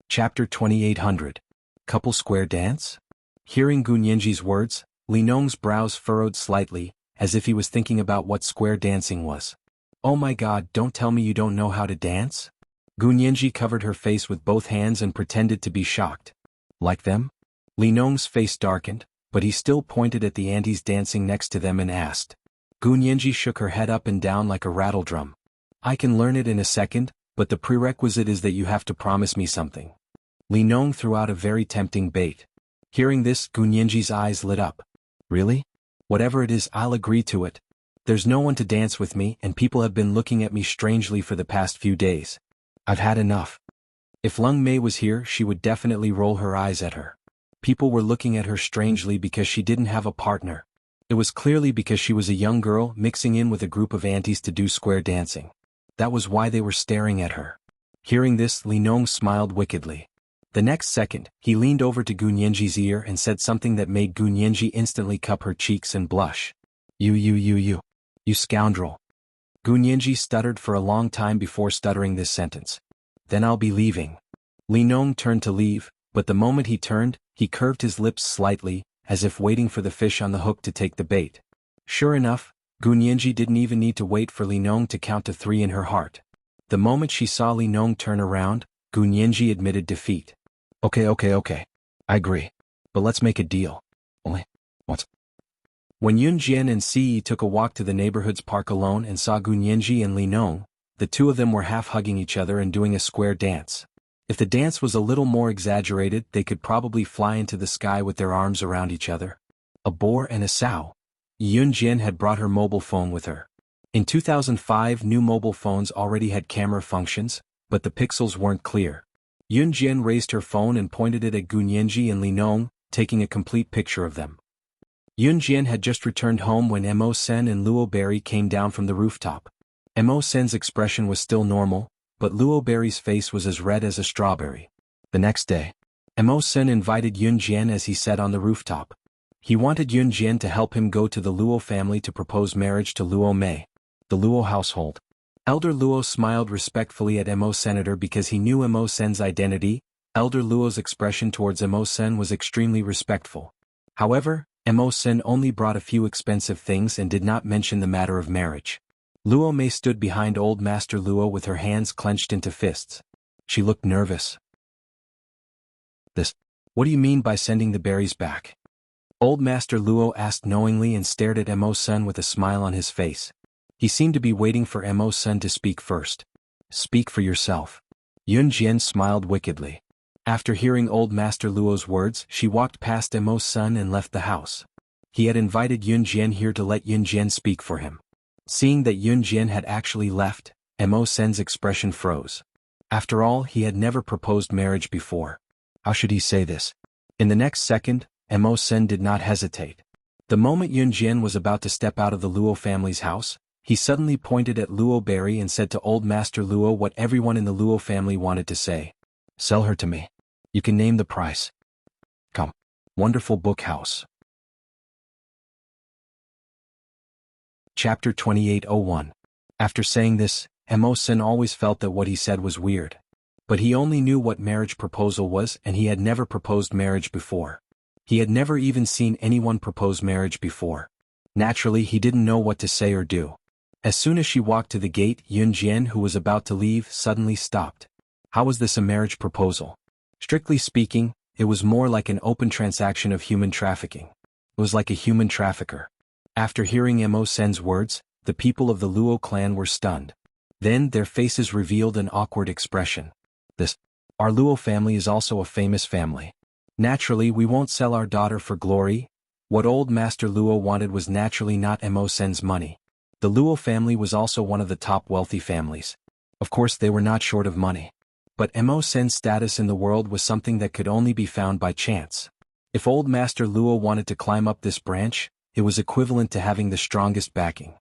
Chapter 2800. Couple Square Dance? Hearing Gunyanji's words, Li Nong's brows furrowed slightly, as if he was thinking about what square dancing was. Oh my god, don't tell me you don't know how to dance? Gunyanji covered her face with both hands and pretended to be shocked. Like them? Li Nong's face darkened, but he still pointed at the aunties dancing next to them and asked. Gunyanji shook her head up and down like a rattledrum. I can learn it in a second, but the prerequisite is that you have to promise me something. Li Nong threw out a very tempting bait. Hearing this, Gunyanji's eyes lit up. Really? Whatever it is, I'll agree to it. There's no one to dance with me and people have been looking at me strangely for the past few days. I've had enough. If Leng Mei was here, she would definitely roll her eyes at her. People were looking at her strangely because she didn't have a partner. It was clearly because she was a young girl mixing in with a group of aunties to do square dancing. That was why they were staring at her. Hearing this, Li Nong smiled wickedly. The next second, he leaned over to Gunyanji's ear and said something that made Gunyanji instantly cup her cheeks and blush. You scoundrel. Gunyanji stuttered for a long time before stuttering this sentence. Then I'll be leaving. Li Nong turned to leave, but the moment he turned, he curved his lips slightly, as if waiting for the fish on the hook to take the bait. Sure enough, Gunyanji didn't even need to wait for Li Nong to count to 3 in her heart. The moment she saw Li Nong turn around, Gunyanji admitted defeat. Okay. I agree. But let's make a deal. Only, what? When Yun Jian and Ci took a walk to the neighborhood's park alone and saw Gunyanji and Li Nong, the two of them were half hugging each other and doing a square dance. If the dance was a little more exaggerated, they could probably fly into the sky with their arms around each other. A boar and a sow. Yun Jian had brought her mobile phone with her. In 2005, new mobile phones already had camera functions, but the pixels weren't clear. Yun Jian raised her phone and pointed it at Gu Nianji and Li Nong, taking a complete picture of them. Yun Jian had just returned home when Mo Sen and Luo Berry came down from the rooftop. Mo Sen's expression was still normal, but Luo Berry's face was as red as a strawberry. The next day, Mo Sen invited Yun Jian as he sat on the rooftop. He wanted Yun Jian to help him go to the Luo family to propose marriage to Luo Mei, the Luo household. Elder Luo smiled respectfully at Mo Senator because he knew Mo Sen's identity. Elder Luo's expression towards Mo Sen was extremely respectful. However, Mo Sen only brought a few expensive things and did not mention the matter of marriage. Luo Mei stood behind Old Master Luo with her hands clenched into fists. She looked nervous. What do you mean by sending the berries back? Old Master Luo asked knowingly and stared at Mo Sen with a smile on his face. He seemed to be waiting for Mo Sen to speak first. Speak for yourself. Yun Jian smiled wickedly. After hearing Old Master Luo's words, she walked past Mo Sen and left the house. He had invited Yun Jian here to let Yun Jian speak for him. Seeing that Yun Jian had actually left, Mo Sen's expression froze. After all, he had never proposed marriage before. How should he say this? In the next second, Mo Sen did not hesitate. The moment Yun Jian was about to step out of the Luo family's house, he suddenly pointed at Luo Berry and said to Old Master Luo what everyone in the Luo family wanted to say. Sell her to me. You can name the price. Come. Wonderful Book House. Chapter 2801. After saying this, Mo Sen always felt that what he said was weird. But he only knew what marriage proposal was and he had never proposed marriage before. He had never even seen anyone propose marriage before. Naturally, he didn't know what to say or do. As soon as she walked to the gate, Yun Jian, who was about to leave, suddenly stopped. How was this a marriage proposal? Strictly speaking, it was more like an open transaction of human trafficking. It was like a human trafficker. After hearing Mo Sen's words, the people of the Luo clan were stunned. Then their faces revealed an awkward expression. Our Luo family is also a famous family. Naturally, we won't sell our daughter for glory. What Old Master Luo wanted was naturally not Mo Sen's money. The Luo family was also one of the top wealthy families. Of course, they were not short of money. But Mo Sen's status in the world was something that could only be found by chance. If Old Master Luo wanted to climb up this branch, it was equivalent to having the strongest backing.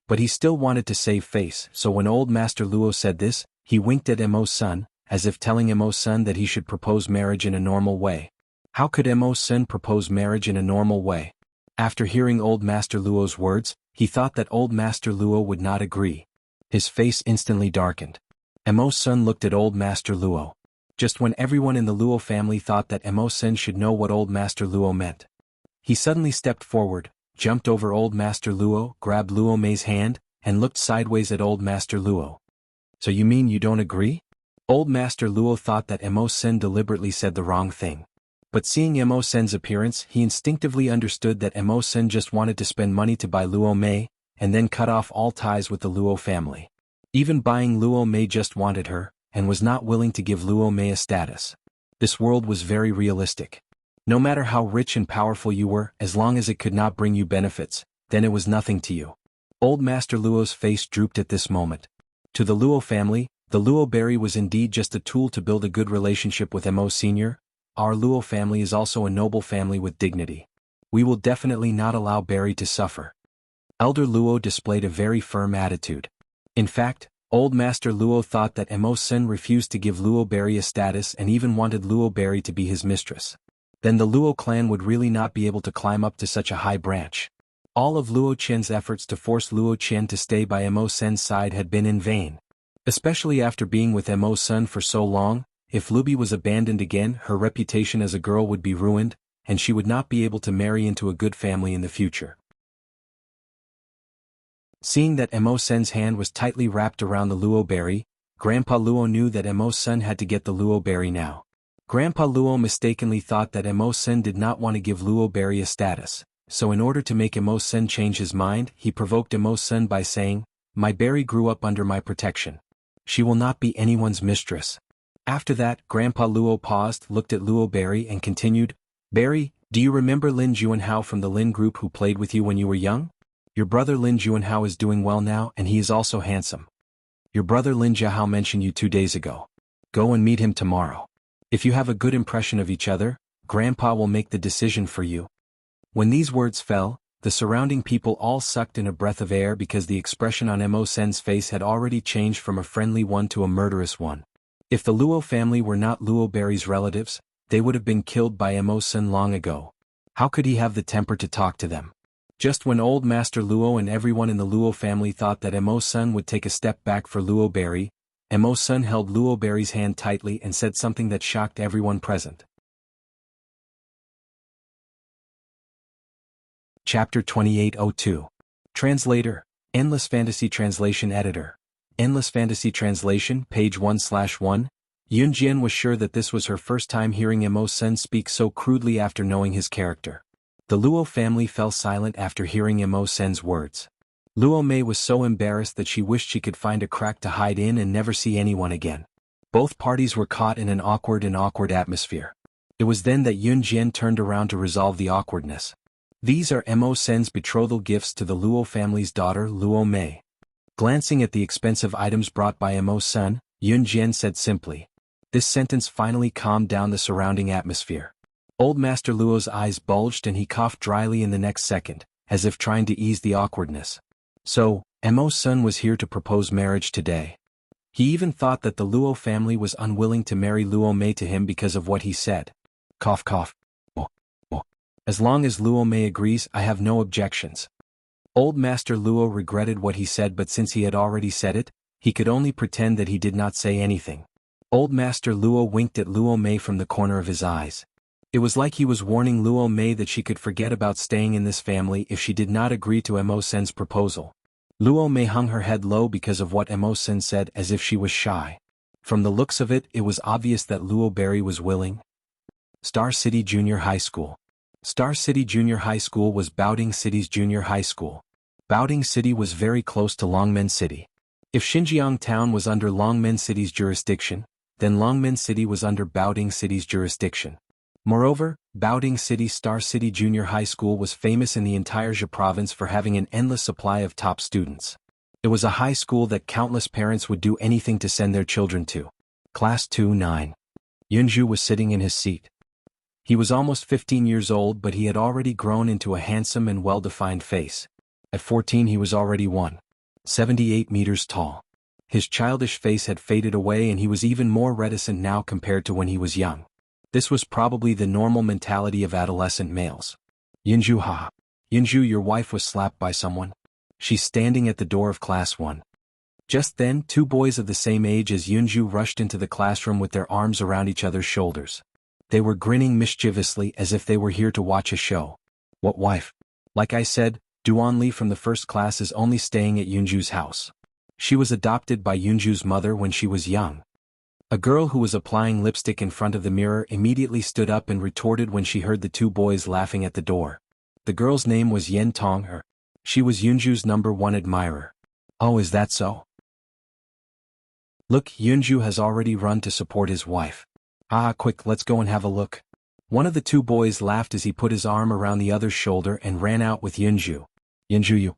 But he still wanted to save face, so when Old Master Luo said this, he winked at Mo Sen, as if telling Mo Sen that he should propose marriage in a normal way. How could Mo Sen propose marriage in a normal way? After hearing Old Master Luo's words, he thought that Old Master Luo would not agree. His face instantly darkened. Mo Sen looked at Old Master Luo. Just when everyone in the Luo family thought that Mo Sen should know what Old Master Luo meant. He suddenly stepped forward, jumped over Old Master Luo, grabbed Luo Mei's hand, and looked sideways at Old Master Luo. So you mean you don't agree? Old Master Luo thought that Mo Sen deliberately said the wrong thing. But seeing Mo Sen's appearance, he instinctively understood that Mo Sen just wanted to spend money to buy Luo Mei, and then cut off all ties with the Luo family. Even buying Luo Mei just wanted her, and was not willing to give Luo Mei a status. This world was very realistic. No matter how rich and powerful you were, as long as it could not bring you benefits, then it was nothing to you. Old Master Luo's face drooped at this moment. To the Luo family, the Luo Berry was indeed just a tool to build a good relationship with Mo Sr. Our Luo family is also a noble family with dignity. We will definitely not allow Berry to suffer. Elder Luo displayed a very firm attitude. In fact, Old Master Luo thought that Mo Sen refused to give Luo Berry a status and even wanted Luo Berry to be his mistress. Then the Luo clan would really not be able to climb up to such a high branch. All of Luo Qian's efforts to force Luo Qian to stay by Mo Sen's side had been in vain. Especially after being with Mo Sen for so long, if Lubi was abandoned again, her reputation as a girl would be ruined, and she would not be able to marry into a good family in the future. Seeing that Mo Sen's hand was tightly wrapped around the Luo Berry, Grandpa Luo knew that Mo Sen had to get the Luo Berry now. Grandpa Luo mistakenly thought that Mo Sen did not want to give Luo Berry a status, so in order to make Mo Sen change his mind, he provoked Mo Sen by saying, "My berry grew up under my protection. She will not be anyone's mistress." After that, Grandpa Luo paused, looked at Luo Berry and continued, "Berry, do you remember Lin Juanhao from the Lin group who played with you when you were young? Your brother Lin Juanhao is doing well now and he is also handsome. Your brother Lin Jiahao mentioned you 2 days ago. Go and meet him tomorrow. If you have a good impression of each other, Grandpa will make the decision for you. When these words fell, the surrounding people all sucked in a breath of air because the expression on Mo Sen's face had already changed from a friendly one to a murderous one. If the Luo family were not Luo Berry's relatives, they would have been killed by Mo Sen long ago. How could he have the temper to talk to them? Just when Old Master Luo and everyone in the Luo family thought that Mo Sen would take a step back for Luo Berry, Mo Sen held Luo Berry's hand tightly and said something that shocked everyone present. Chapter 2802. Translator, Endless Fantasy Translation Editor. Endless Fantasy Translation, page 1/1. Yunjian was sure that this was her first time hearing Mo Sen speak so crudely after knowing his character. The Luo family fell silent after hearing Mo Sen's words. Luo Mei was so embarrassed that she wished she could find a crack to hide in and never see anyone again. Both parties were caught in an awkward atmosphere. It was then that Yunjian turned around to resolve the awkwardness. These are Mo Sen's betrothal gifts to the Luo family's daughter Luo Mei. Glancing at the expensive items brought by Mo Sen, Yunjian said simply. This sentence finally calmed down the surrounding atmosphere. Old Master Luo's eyes bulged and he coughed dryly in the next second, as if trying to ease the awkwardness. So, Mo Sen was here to propose marriage today. He even thought that the Luo family was unwilling to marry Luo Mei to him because of what he said. Cough cough. Oh, oh. As long as Luo Mei agrees, I have no objections. Old Master Luo regretted what he said, but since he had already said it, he could only pretend that he did not say anything. Old Master Luo winked at Luo Mei from the corner of his eyes. It was like he was warning Luo Mei that she could forget about staying in this family if she did not agree to Mo Sen's proposal. Luo Mei hung her head low because of what Mo Sen said, as if she was shy. From the looks of it, it was obvious that Luo Berry was willing. Star City Junior High School. Star City Junior High School was Baoding City's junior high school. Baoding City was very close to Longmen City. If Xinjiang Town was under Longmen City's jurisdiction, then Longmen City was under Baoding City's jurisdiction. Moreover, Baoding City Star City Junior High School was famous in the entire Zhe province for having an endless supply of top students. It was a high school that countless parents would do anything to send their children to. Class 2-9. Yunju was sitting in his seat. He was almost 15 years old, but he had already grown into a handsome and well-defined face. At 14 he was already 1.78 meters tall. His childish face had faded away and he was even more reticent now compared to when he was young. This was probably the normal mentality of adolescent males. Yunju, haha. Yunju, your wife was slapped by someone. She's standing at the door of class 1. Just then, two boys of the same age as Yunju rushed into the classroom with their arms around each other's shoulders. They were grinning mischievously as if they were here to watch a show. What wife? Like I said, Duan Li from the first class is only staying at Yunju's house. She was adopted by Yunju's mother when she was young. A girl who was applying lipstick in front of the mirror immediately stood up and retorted when she heard the two boys laughing at the door. The girl's name was Yen Tong. She was Yunju's #1 admirer. Oh, is that so? Look, Yunju has already run to support his wife. Ah, quick, let's go and have a look. One of the two boys laughed as he put his arm around the other's shoulder and ran out with Yunju. Yunju, you.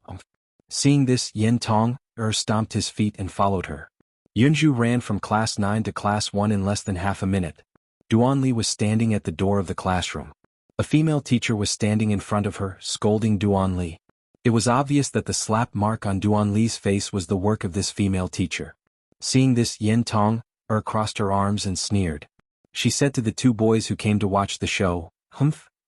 Seeing this, Yen Tong stomped his feet and followed her. Yunju ran from class 9 to class 1 in less than half a minute. Duan Li was standing at the door of the classroom. A female teacher was standing in front of her, scolding Duan Li. It was obvious that the slap mark on Duan Li's face was the work of this female teacher. Seeing this, Yen Tong crossed her arms and sneered. She said to the two boys who came to watch the show,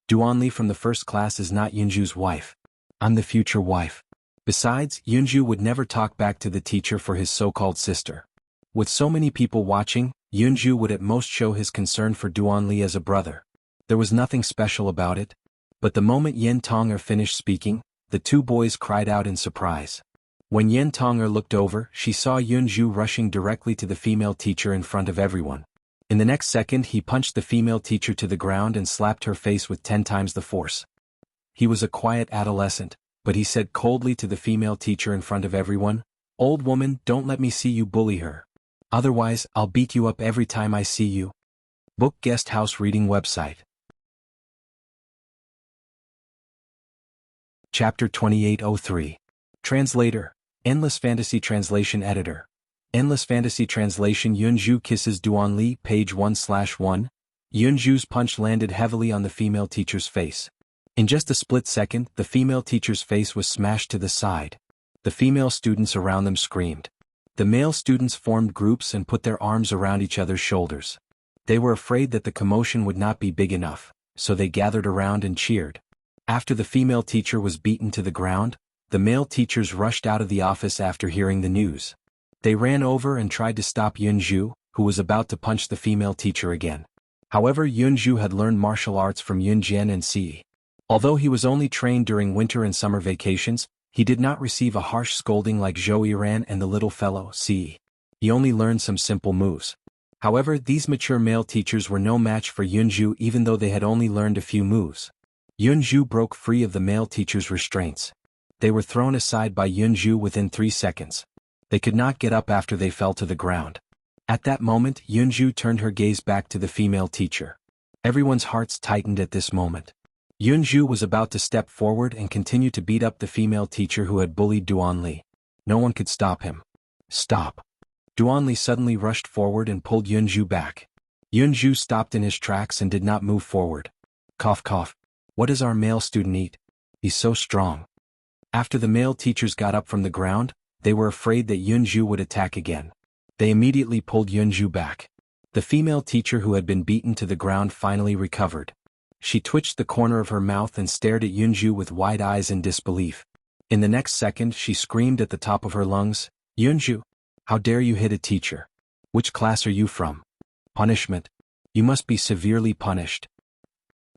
Duan Li from the first class is not Yunju's wife. I'm the future wife. Besides, Yunju would never talk back to the teacher for his so-called sister. With so many people watching, Yunju would at most show his concern for Duan Li as a brother. There was nothing special about it. But the moment Yen Tonger finished speaking, the two boys cried out in surprise. When Yen Tonger looked over, she saw Yunju rushing directly to the female teacher in front of everyone. In the next second, he punched the female teacher to the ground and slapped her face with 10 times the force. He was a quiet adolescent, but he said coldly to the female teacher in front of everyone, "Old woman, don't let me see you bully her. Otherwise, I'll beat you up every time I see you." Book Guest House Reading Website. Chapter 2803. Translator, Endless Fantasy Translation Editor. Endless Fantasy Translation. Yunju kisses Duan Li, page 1/1. Yunju's punch landed heavily on the female teacher's face. In just a split second, the female teacher's face was smashed to the side. The female students around them screamed. The male students formed groups and put their arms around each other's shoulders. They were afraid that the commotion would not be big enough, so they gathered around and cheered. After the female teacher was beaten to the ground, the male teachers rushed out of the office after hearing the news. They ran over and tried to stop Yunju, who was about to punch the female teacher again. However, Yunju had learned martial arts from Yunjian and Si. Although he was only trained during winter and summer vacations, he did not receive a harsh scolding like Zhou Yiran and the little fellow, Si. He only learned some simple moves. However, these mature male teachers were no match for Yunju even though they had only learned a few moves. Yunju broke free of the male teacher's restraints. They were thrown aside by Yunju within 3 seconds. They could not get up after they fell to the ground. At that moment, Yunju turned her gaze back to the female teacher. Everyone's hearts tightened at this moment. Yunju was about to step forward and continue to beat up the female teacher who had bullied Duanli. No one could stop him. Stop. Duanli suddenly rushed forward and pulled Yunju back. Yunju stopped in his tracks and did not move forward. Cough cough. What does our male student eat? He's so strong. After the male teachers got up from the ground, they were afraid that Yunju would attack again. They immediately pulled Yunju back. The female teacher who had been beaten to the ground finally recovered. She twitched the corner of her mouth and stared at Yunju with wide eyes in disbelief. In the next second, she screamed at the top of her lungs, "Yunju! How dare you hit a teacher? Which class are you from? Punishment. You must be severely punished."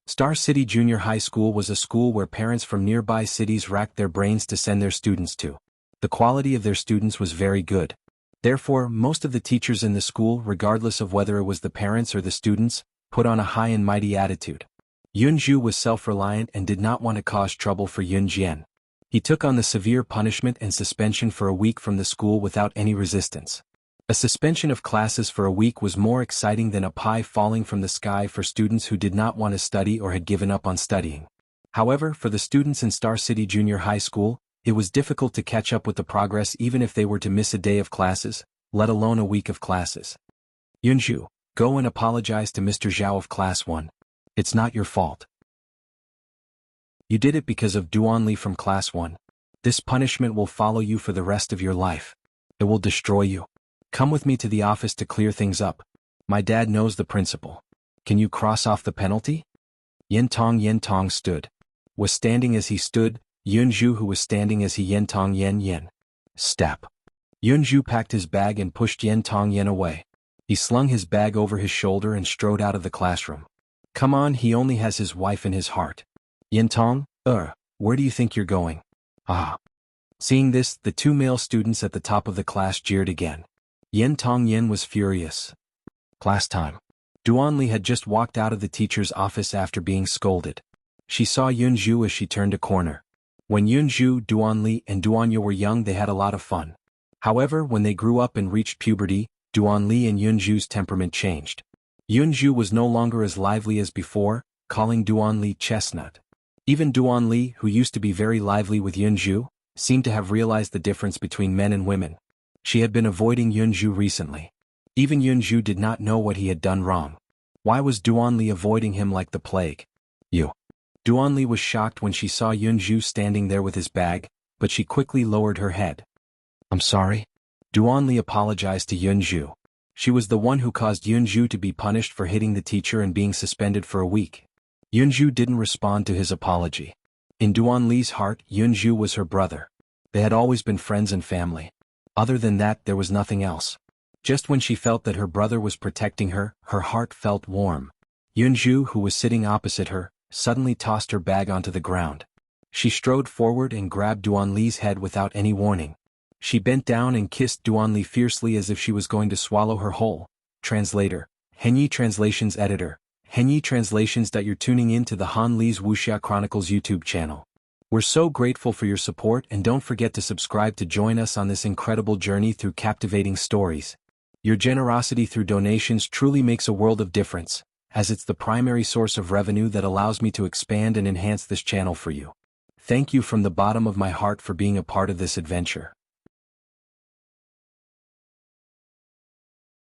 Star City Junior High School was a school where parents from nearby cities racked their brains to send their students to. The quality of their students was very good. Therefore, most of the teachers in the school, regardless of whether it was the parents or the students, put on a high and mighty attitude. Yunju was self-reliant and did not want to cause trouble for Yunjian. He took on the severe punishment and suspension for a week from the school without any resistance. A suspension of classes for a week was more exciting than a pie falling from the sky for students who did not want to study or had given up on studying. However, for the students in Star City Junior High School, it was difficult to catch up with the progress even if they were to miss a day of classes, let alone a week of classes. Yunju, go and apologize to Mr. Zhao of Class 1. It's not your fault. You did it because of Duanli from Class 1. This punishment will follow you for the rest of your life. It will destroy you. Come with me to the office to clear things up. My dad knows the principal. Can you cross off the penalty? Yentong stood. Was standing as he stood, Yunju who was standing as he Yentong Yen. Step. Yunju packed his bag and pushed Yentong away. He slung his bag over his shoulder and strode out of the classroom. Come on, he only has his wife in his heart. Yentong, where do you think you're going? Ah. Seeing this, the two male students at the top of the class jeered again. Yentong was furious. Class time. Duanli had just walked out of the teacher's office after being scolded. She saw Yunju as she turned a corner. When Yunju, Duanli, and Duanya were young, they had a lot of fun. However, when they grew up and reached puberty, Duanli and Yunju's temperament changed. Yunju was no longer as lively as before, calling Duanli chestnut. Even Duanli, who used to be very lively with Yunju, seemed to have realized the difference between men and women. She had been avoiding Yunju recently. Even Yunju did not know what he had done wrong. Why was Duanli avoiding him like the plague? Duanli was shocked when she saw Yunju standing there with his bag, but she quickly lowered her head. I'm sorry. Duanli apologized to Yunju. She was the one who caused Yunju to be punished for hitting the teacher and being suspended for a week. Yunju didn't respond to his apology. In Duanli's heart, Yunju was her brother. They had always been friends and family. Other than that, there was nothing else. Just when she felt that her brother was protecting her, her heart felt warm. Yunju, who was sitting opposite her, suddenly tossed her bag onto the ground. She strode forward and grabbed Duanli's head without any warning. She bent down and kissed Duanli fiercely as if she was going to swallow her whole. Translator. Henyi Translations Editor. Henyi Translations. You're tuning in to the Han Li's Wuxia Chronicles YouTube channel. We're so grateful for your support, and don't forget to subscribe to join us on this incredible journey through captivating stories. Your generosity through donations truly makes a world of difference, as it's the primary source of revenue that allows me to expand and enhance this channel for you. Thank you from the bottom of my heart for being a part of this adventure.